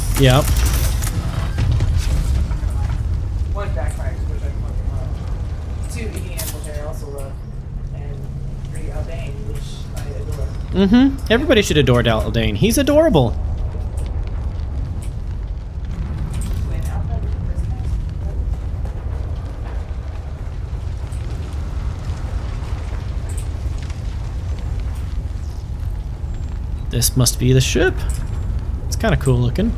of the Yep. one backfires, which I fucking love. Two EDM, which I also love. And three Aldane, which I adore. Mm-hmm. Everybody should adore Aldane. He's adorable. When Alpha was president. This must be the ship. It's kind of cool looking.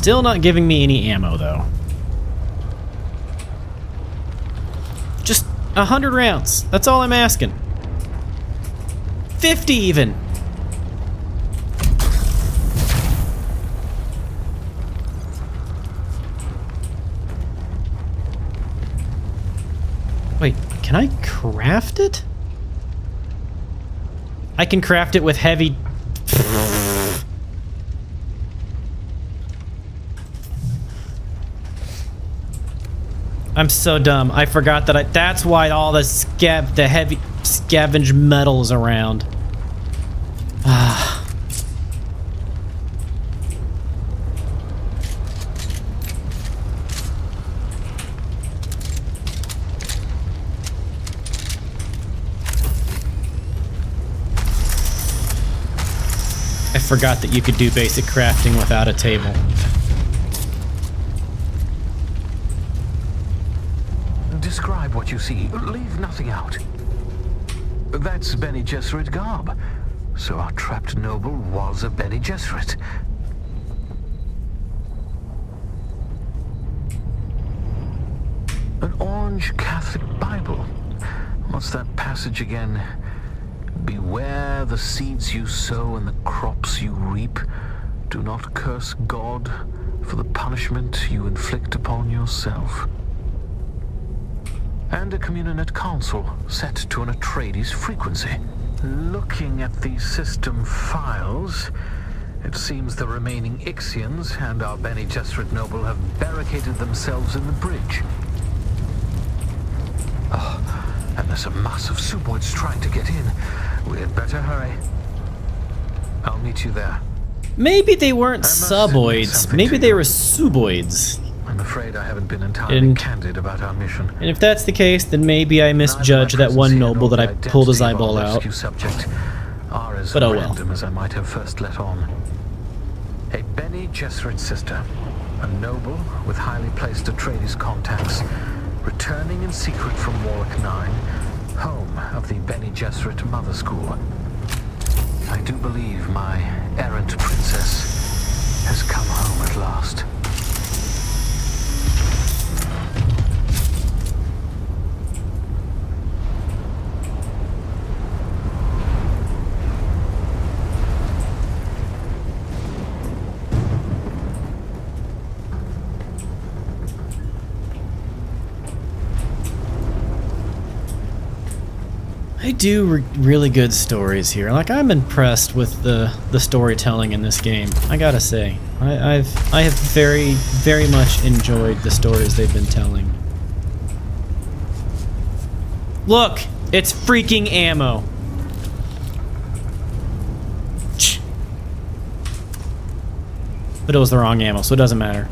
Still not giving me any ammo, though. Just 100 rounds. That's all I'm asking. 50 even. Wait, can I craft it? I can craft it with heavy... I'm so dumb. I forgot that that's why all the heavy scavenge metal is around. Ah. I forgot that you could do basic crafting without a table. Describe what you see. Leave nothing out. That's Bene Gesserit garb. So our trapped noble was a Bene Gesserit. An orange Catholic Bible. What's that passage again? Beware the seeds you sow and the crops you reap. Do not curse God for the punishment you inflict upon yourself. And a Communinet console set to an Atreides frequency. Looking at the system files, it seems the remaining Ixians and our Bene Gesserit noble have barricaded themselves in the bridge. Oh, and there's a mass of Suboids trying to get in. We'd better hurry. I'll meet you there. Maybe they weren't suboids. Maybe they were suboids. I'm afraid I haven't been entirely candid about our mission. And if that's the case, then maybe I misjudged that one noble that I pulled his eyeball out. Subject are as But oh well. random as I might have first let on. A Bene Gesserit sister, a noble with highly placed Atreides contacts, returning in secret from Warwick 9, home of the Bene Gesserit Mother School. I do believe my errant princess has come home at last. They do really good stories here. Like, I'm impressed with the storytelling in this game. I gotta say, I have very much enjoyed the stories they've been telling. Look, it's freaking ammo. But it was the wrong ammo, so it doesn't matter.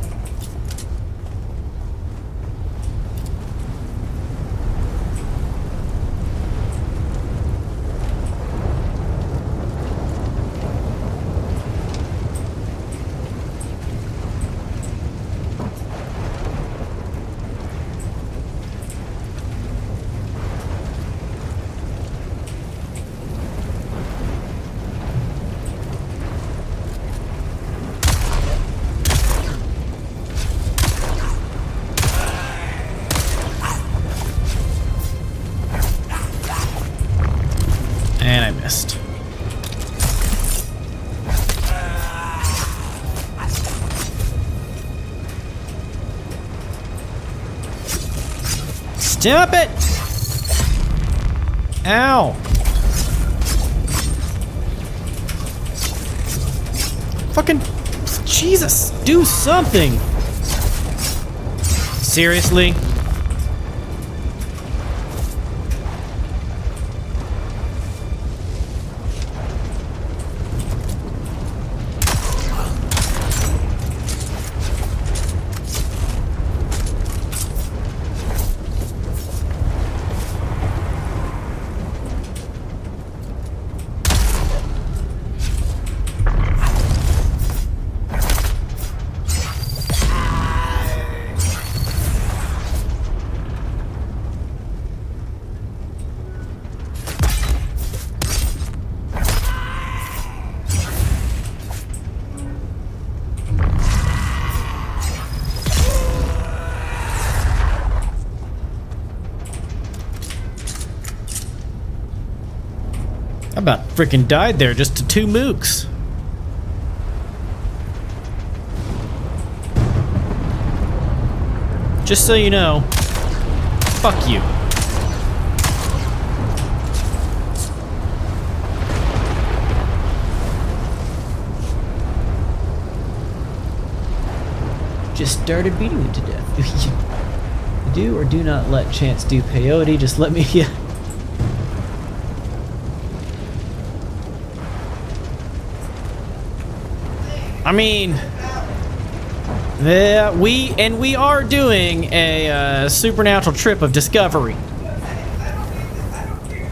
And I missed. Stop it! Ow! Fucking Jesus! Do something! Seriously? I about freaking died there just to 2 mooks. Just so you know, fuck you. Just started beating it to death. Do or do not let chance do peyote. Just let me. I mean, we are doing a supernatural trip of discovery.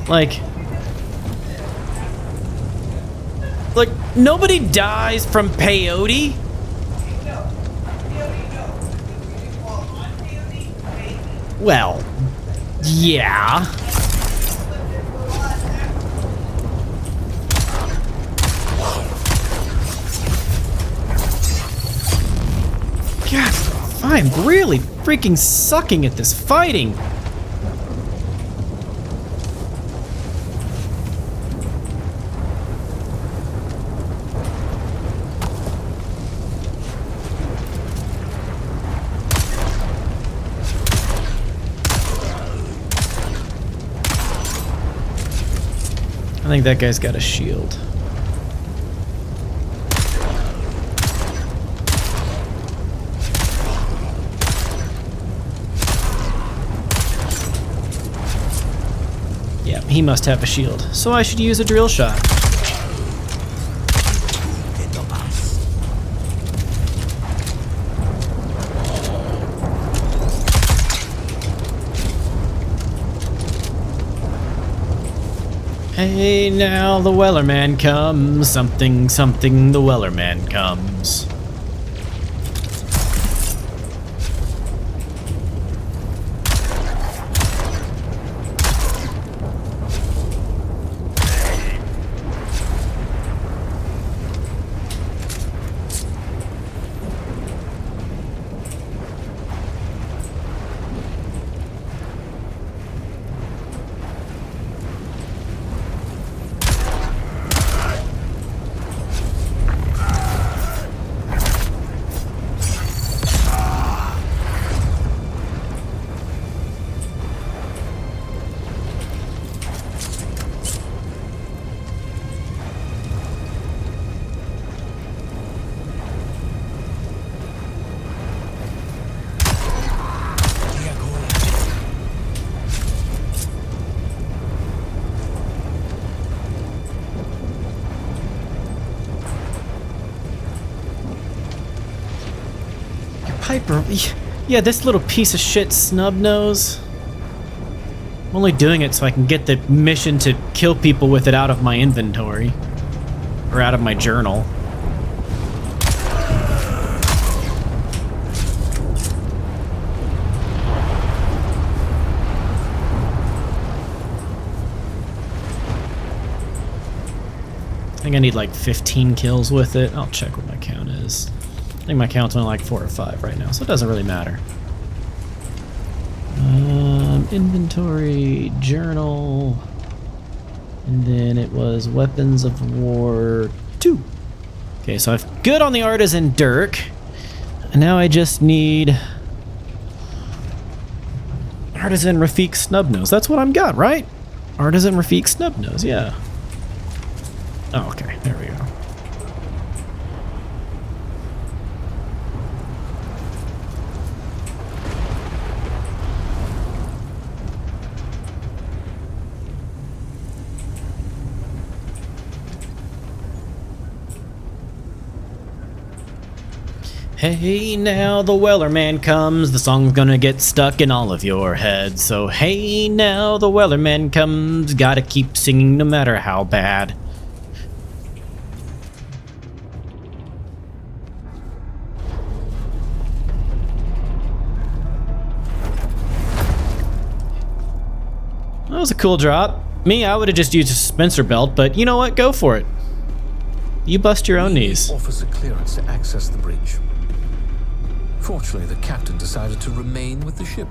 Like nobody dies from peyote. Well, yeah. God, I'm really freaking sucking at this fighting. think that guy's got a shield. Yeah, he must have a shield, so I should use a drill shot. Hey, now the Weller Man comes. Something, something, the Weller Man comes. Piper, yeah, this little piece of shit snub nose. I'm only doing it so I can get the mission to kill people with it out of my inventory. Or out of my journal. I think I need like 15 kills with it. I'll check what my count is. I think my count's only like 4 or 5 right now, so it doesn't really matter. Inventory, journal, and then it was weapons of war 2. Okay, so I've good on the artisan dirk, and now I just need artisan Rafik Snubnose. That's what I've got, right? Artisan Rafik Snubnose, yeah. Oh, okay, there we go. Hey, now the Weller Man comes. The song's gonna get stuck in all of your heads. So hey, now the Weller Man comes. Gotta keep singing no matter how bad. That was a cool drop. Me, I would have just used a Spencer belt, but you know what? Go for it. You bust your own knees. Offers a clearance to access the bridge. Fortunately, the captain decided to remain with the ship.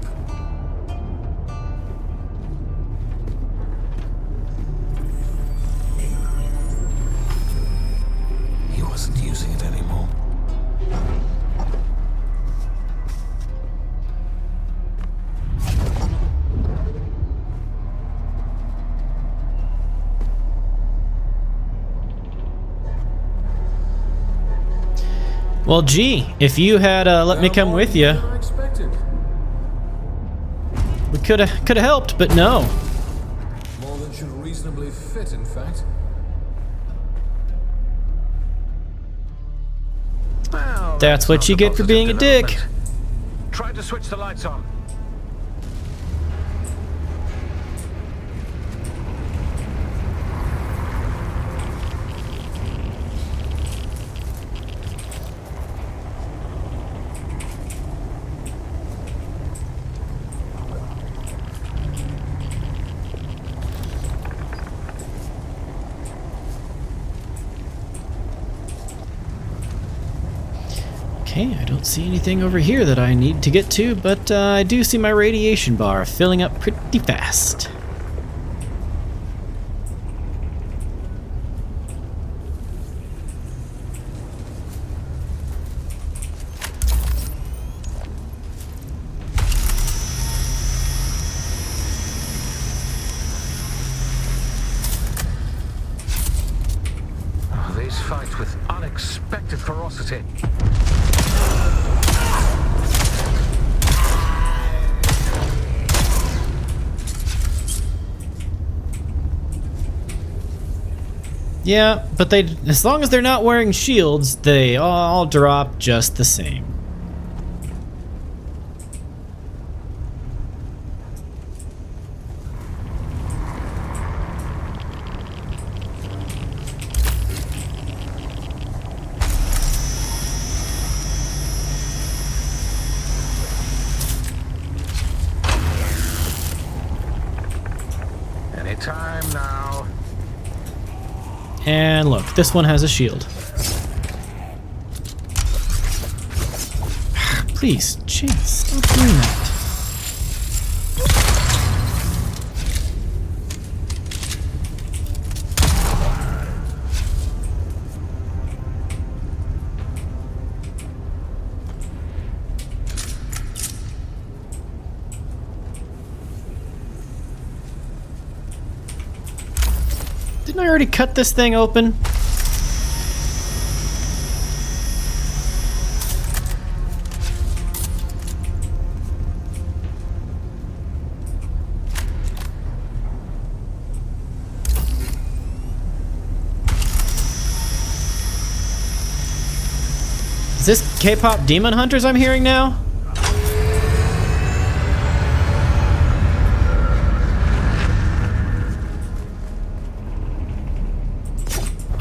He wasn't using it anymore. Well, gee, if you had let me come with you, we could have helped, but no. More than should reasonably fit, in fact. Well, That's what you get for being a dick. Try to switch the lights on. Okay, I don't see anything over here that I need to get to, but I do see my radiation bar filling up pretty fast. fight with unexpected ferocity. Yeah, but they, as long as they're not wearing shields, they all drop just the same. Anytime now. And look, this one has a shield. Please, Chance, stop doing that. Didn't I already cut this thing open? Is this K-pop Demon Hunters I'm hearing now?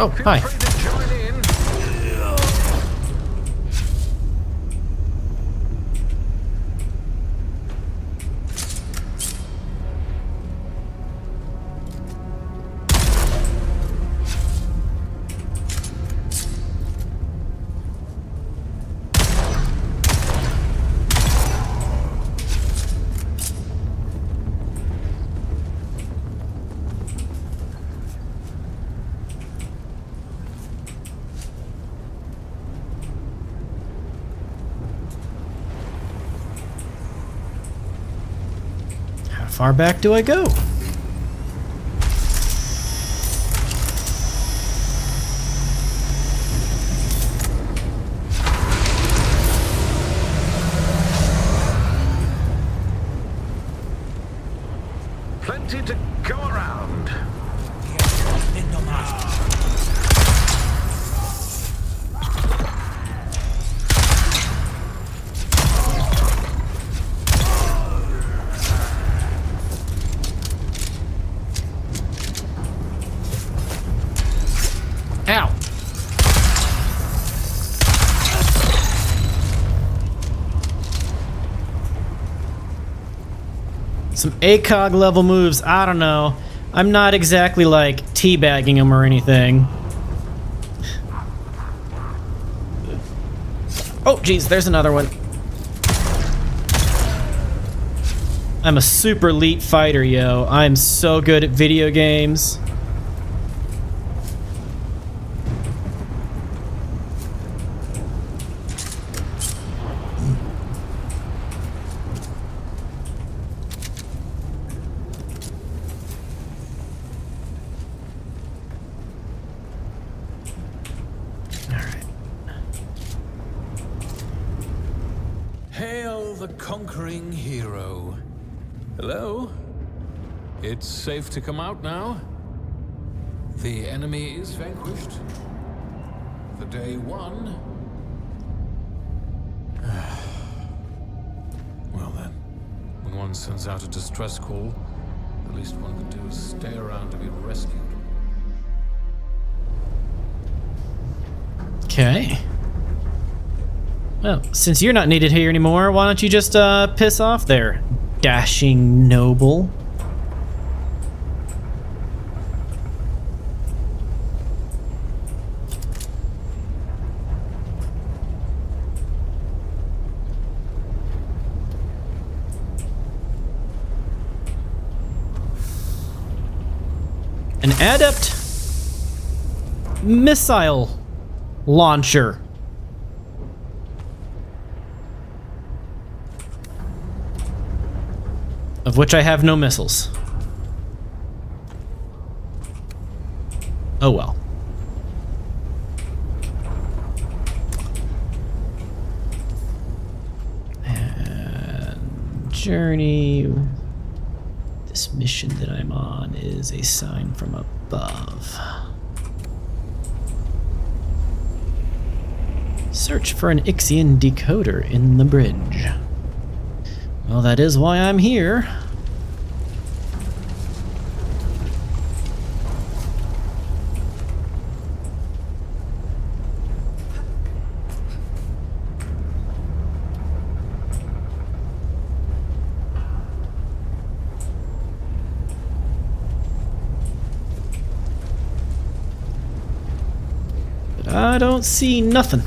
Oh, hi. Feel free to join in. How far back do I go? Plenty to go around. Ow! Some ACOG level moves, I don't know. I'm not exactly like teabagging them or anything. Oh, geez, there's another one. I'm a super elite fighter, yo. I'm so good at video games. Hail the conquering hero. Hello? It's safe to come out now? The enemy is vanquished. The day won. Well then, when one sends out a distress call, the least one can do is stay around to be rescued. Okay. Well, since you're not needed here anymore, why don't you just piss off there, dashing noble? An adept missile launcher. Of which I have no missiles. Oh well. journey. This mission that I'm on is a sign from above. Search for an Ixian decoder in the bridge. Well, that is why I'm here. But I don't see nothing.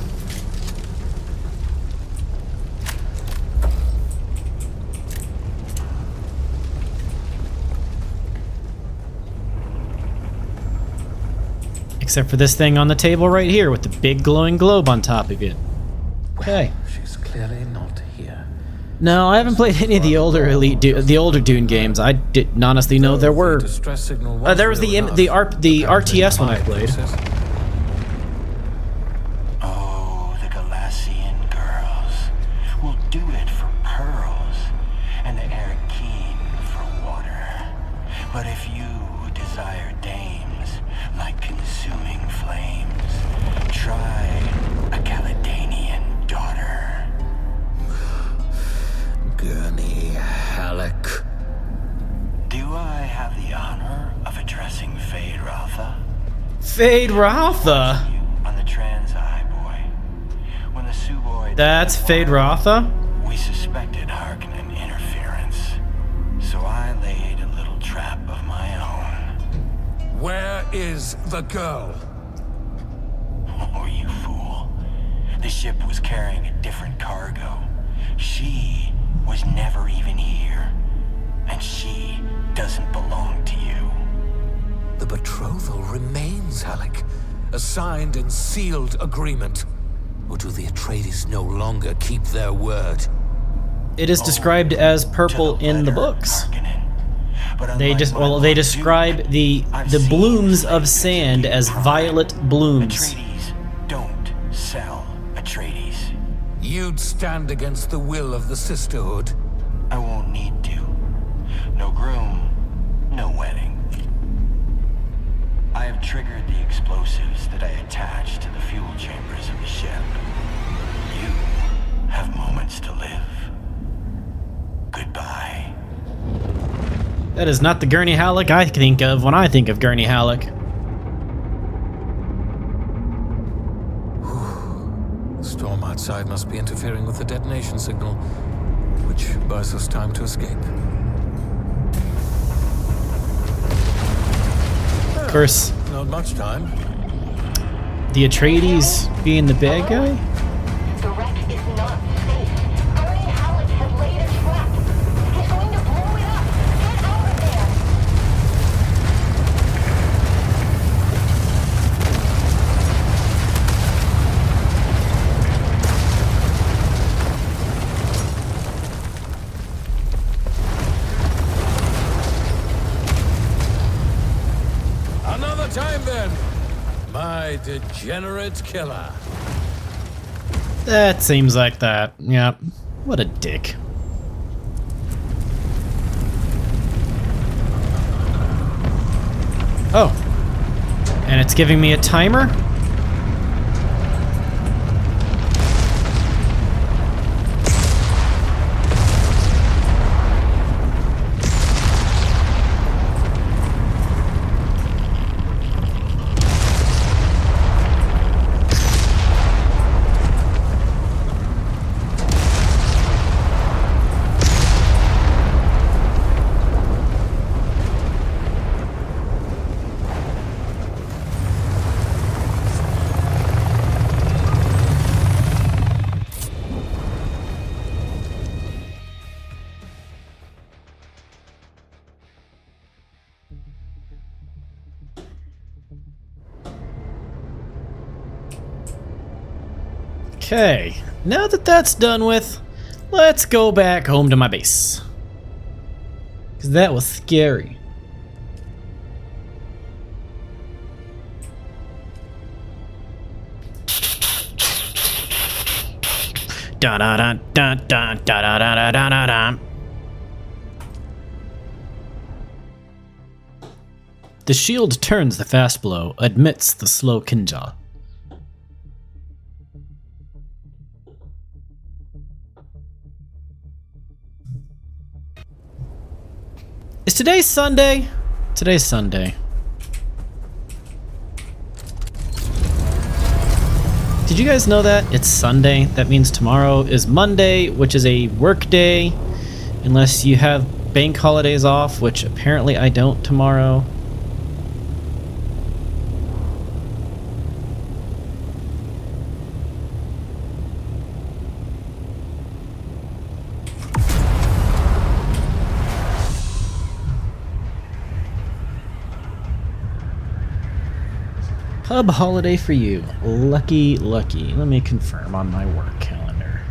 Except for this thing on the table right here with the big glowing globe on top of it. Okay. She's clearly not here. No, I haven't played any of the older the older Dune games. I didn't honestly know there were. There was the RTS one I played. Oh, the Galassian girls will do it for pearls, and the Arakeen for water. But if you desire dames like consuming flames, try a Caledonian daughter. Gurney Halleck. Do I have the honor of addressing Fade Rotha? Fade Rotha? On the Transeye, boy. When the Suboid... That's Fade Rotha? We suspected Harkonnen interference, so I laid a little trap of my own. Where is the girl? Oh, you fool. The ship was carrying a different cargo. She was never even here. And she doesn't belong to you. The betrothal remains, Halleck. A signed and sealed agreement. Or do the Atreides no longer keep their word? It is described as purple in the books. They describe the blooms of sand as violet blooms. Atreides don't sell Atreides. You'd stand against the will of the Sisterhood? I won't need to. No groom, no wedding. I have triggered the explosives that I attached to the fuel chambers of the ship. You have moments to live. Goodbye. That is not the Gurney Halleck I think of when I think of Gurney Halleck. The storm outside must be interfering with the detonation signal, which buys us time to escape. Of course, Not much time. the Atreides being the bad guy? The wreck is not safe. Gurney Halleck has laid a trap. He's going to blow it up. Get out of there. Another time then, my degenerate killer. That seems like that. Yep. What a dick. Oh. And it's giving me a timer? Okay, now that that's done with, let's go back home to my base. Because that was scary. Da da da da da da da da da da da. The shield turns the fast blow, admits the slow kinja. Is today Sunday? Today's Sunday. Did you guys know that? It's Sunday. That means tomorrow is Monday, which is a work day. Unless you have bank holidays off, which apparently I don't tomorrow. Pub holiday for you. Lucky, lucky. Let me confirm on my work calendar.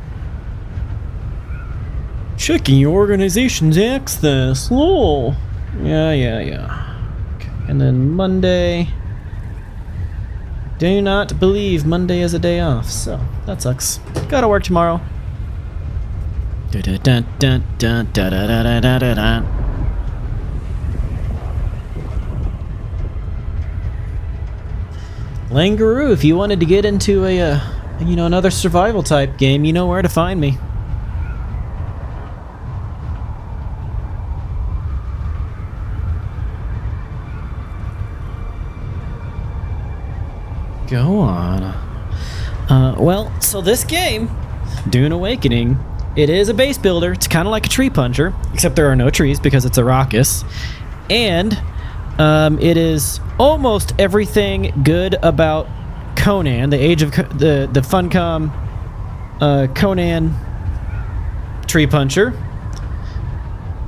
Checking your organization's access. Oh. Yeah. Okay. And then Monday. Do not believe Monday is a day off, so that sucks. Gotta work tomorrow. Langaroo, if you wanted to get into a, another survival type game, you know where to find me. Go on. Well, so this game, Dune Awakening, it is a base builder. It's kind of like a tree puncher, except there are no trees because it's Arrakis. And it is almost everything good about Conan, the Age of the Funcom Conan tree puncher,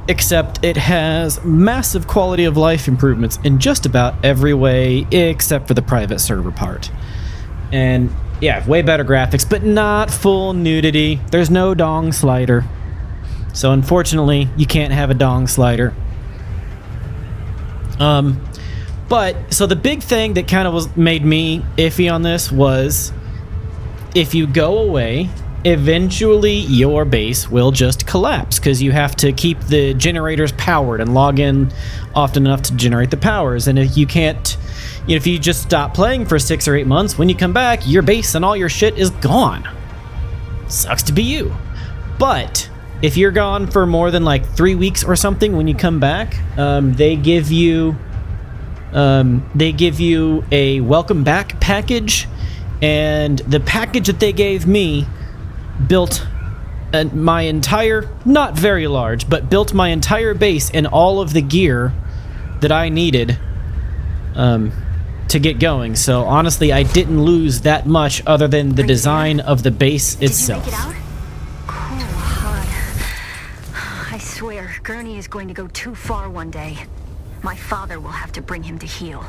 except it has massive quality of life improvements in just about every way except for the private server part. And yeah, way better graphics, but not full nudity. There's no dong slider. So unfortunately, you can't have a dong slider. But so the big thing that kind of made me iffy on this was if you go away, eventually your base will just collapse because you have to keep the generators powered and log in often enough to generate the powers. And if you can't, if you just stop playing for 6 or 8 months, when you come back, your base and all your shit is gone. Sucks to be you. But if you're gone for more than like 3 weeks or something, when you come back, they give you a welcome back package, and the package that they gave me built my entire, not very large, but built my entire base and all of the gear that I needed to get going. So honestly, I didn't lose that much other than the design of the base itself. Did you make it out? Cool, hard. I swear, Gurney is going to go too far one day. My father will have to bring him to heel.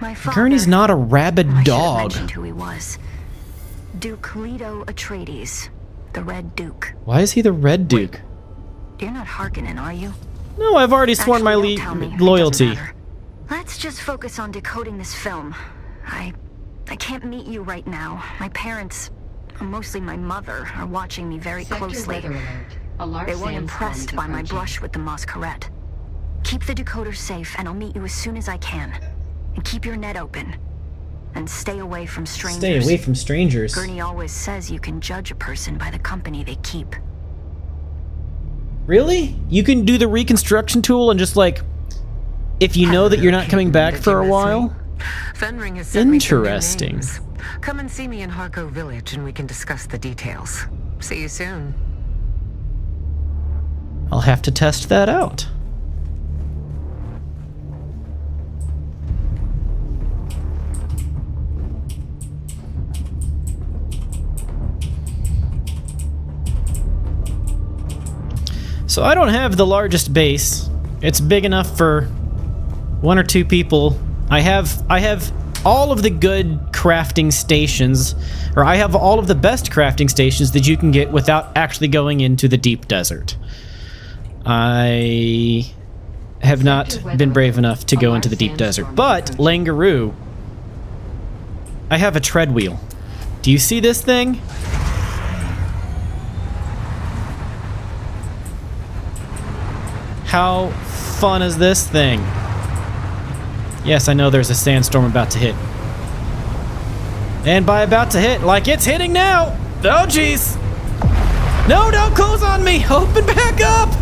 My father, Gurney's not a rabid I should have dog. mentioned who he was. Duke Leto Atreides, the Red Duke. Why is he the Red Duke? You're not Harkonnen, are you? No, I've already sworn my Actually, don't tell me. It doesn't loyalty. matter. Let's just focus on decoding this film. I can't meet you right now. My parents, mostly my mother, are watching me very Sector closely. weather alert. A large They weren't sandstorm impressed is by my approaching. brush with the Mosquerette. Keep the decoder safe, and I'll meet you as soon as I can. And keep your net open. And stay away from strangers. Stay away from strangers. Gurney always says you can judge a person by the company they keep. Really? You can do the reconstruction tool and just like, if you know that you're not coming back for a while? Fenring has sent me some new Interesting. names. Come and see me in Harko Village and we can discuss the details. See you soon. I'll have to test that out. So I don't have the largest base. It's big enough for 1 or 2 people. I have all of the good crafting stations, or I have all of the best crafting stations that you can get without actually going into the deep desert. I have not been brave enough to go into the deep desert. But Langaroo, I have a tread wheel. Do you see this thing? How fun is this thing? Yes, I know there's a sandstorm about to hit. And by about to hit, like it's hitting now! Oh, jeez! No, don't close on me! Open back up!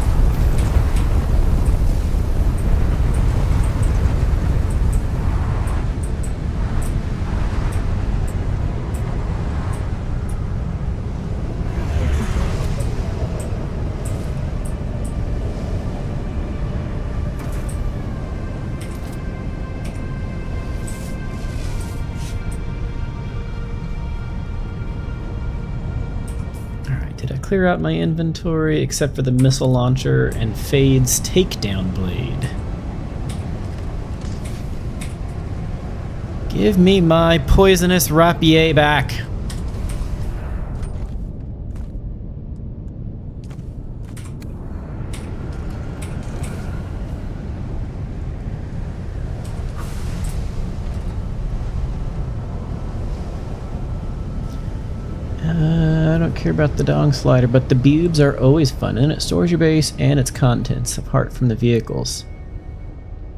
Did I clear out my inventory except for the missile launcher and Fade's takedown blade? Give me my poisonous rapier back. I don't care about the dong slider, but the bubes are always fun, and it stores your base and its contents apart from the vehicles.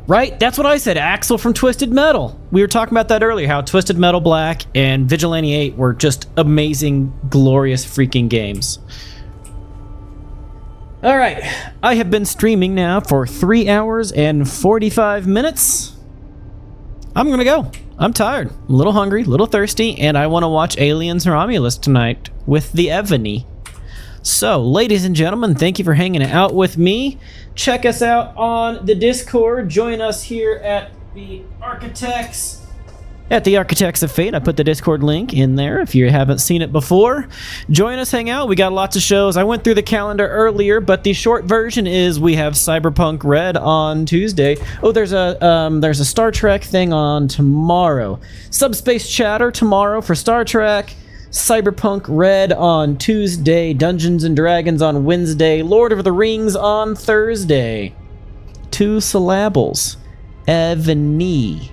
Right? That's what I said, Axel from Twisted Metal. We were talking about that earlier, how Twisted Metal Black and Vigilante 8 were just amazing, glorious freaking games. Alright, I have been streaming now for 3 hours and 45 minutes. I'm gonna go. I'm tired, I'm a little hungry, a little thirsty, and I want to watch Aliens Romulus tonight with the Evany. So, ladies and gentlemen, thank you for hanging out with me. Check us out on the Discord. Join us here at the Architects of Fate. I put the Discord link in there if you haven't seen it before. Join us, hang out. We got lots of shows. I went through the calendar earlier, but the short version is we have Cyberpunk Red on Tuesday. Oh, there's a Star Trek thing on tomorrow. Subspace Chatter tomorrow for Star Trek. Cyberpunk Red on Tuesday. Dungeons and Dragons on Wednesday. Lord of the Rings on Thursday. 2 syllables. Evany.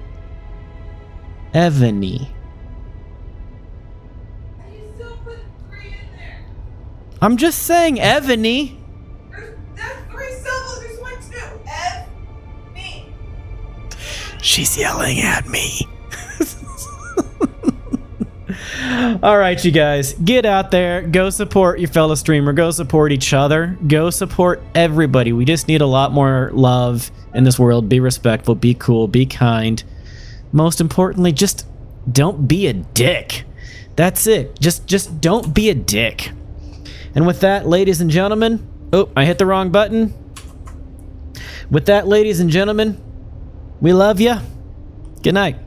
I'm just saying Evany. That's 3 syllables. There's 1, 2. Evany. She's yelling at me. All right, you guys, get out there, go support your fellow streamer, go support each other, go support everybody. We just need a lot more love in this world. Be respectful, be cool, be kind. Most importantly, just don't be a dick. That's it. Just don't be a dick. And with that, ladies and gentlemen, oh, I hit the wrong button. With that, ladies and gentlemen, we love you. Good night.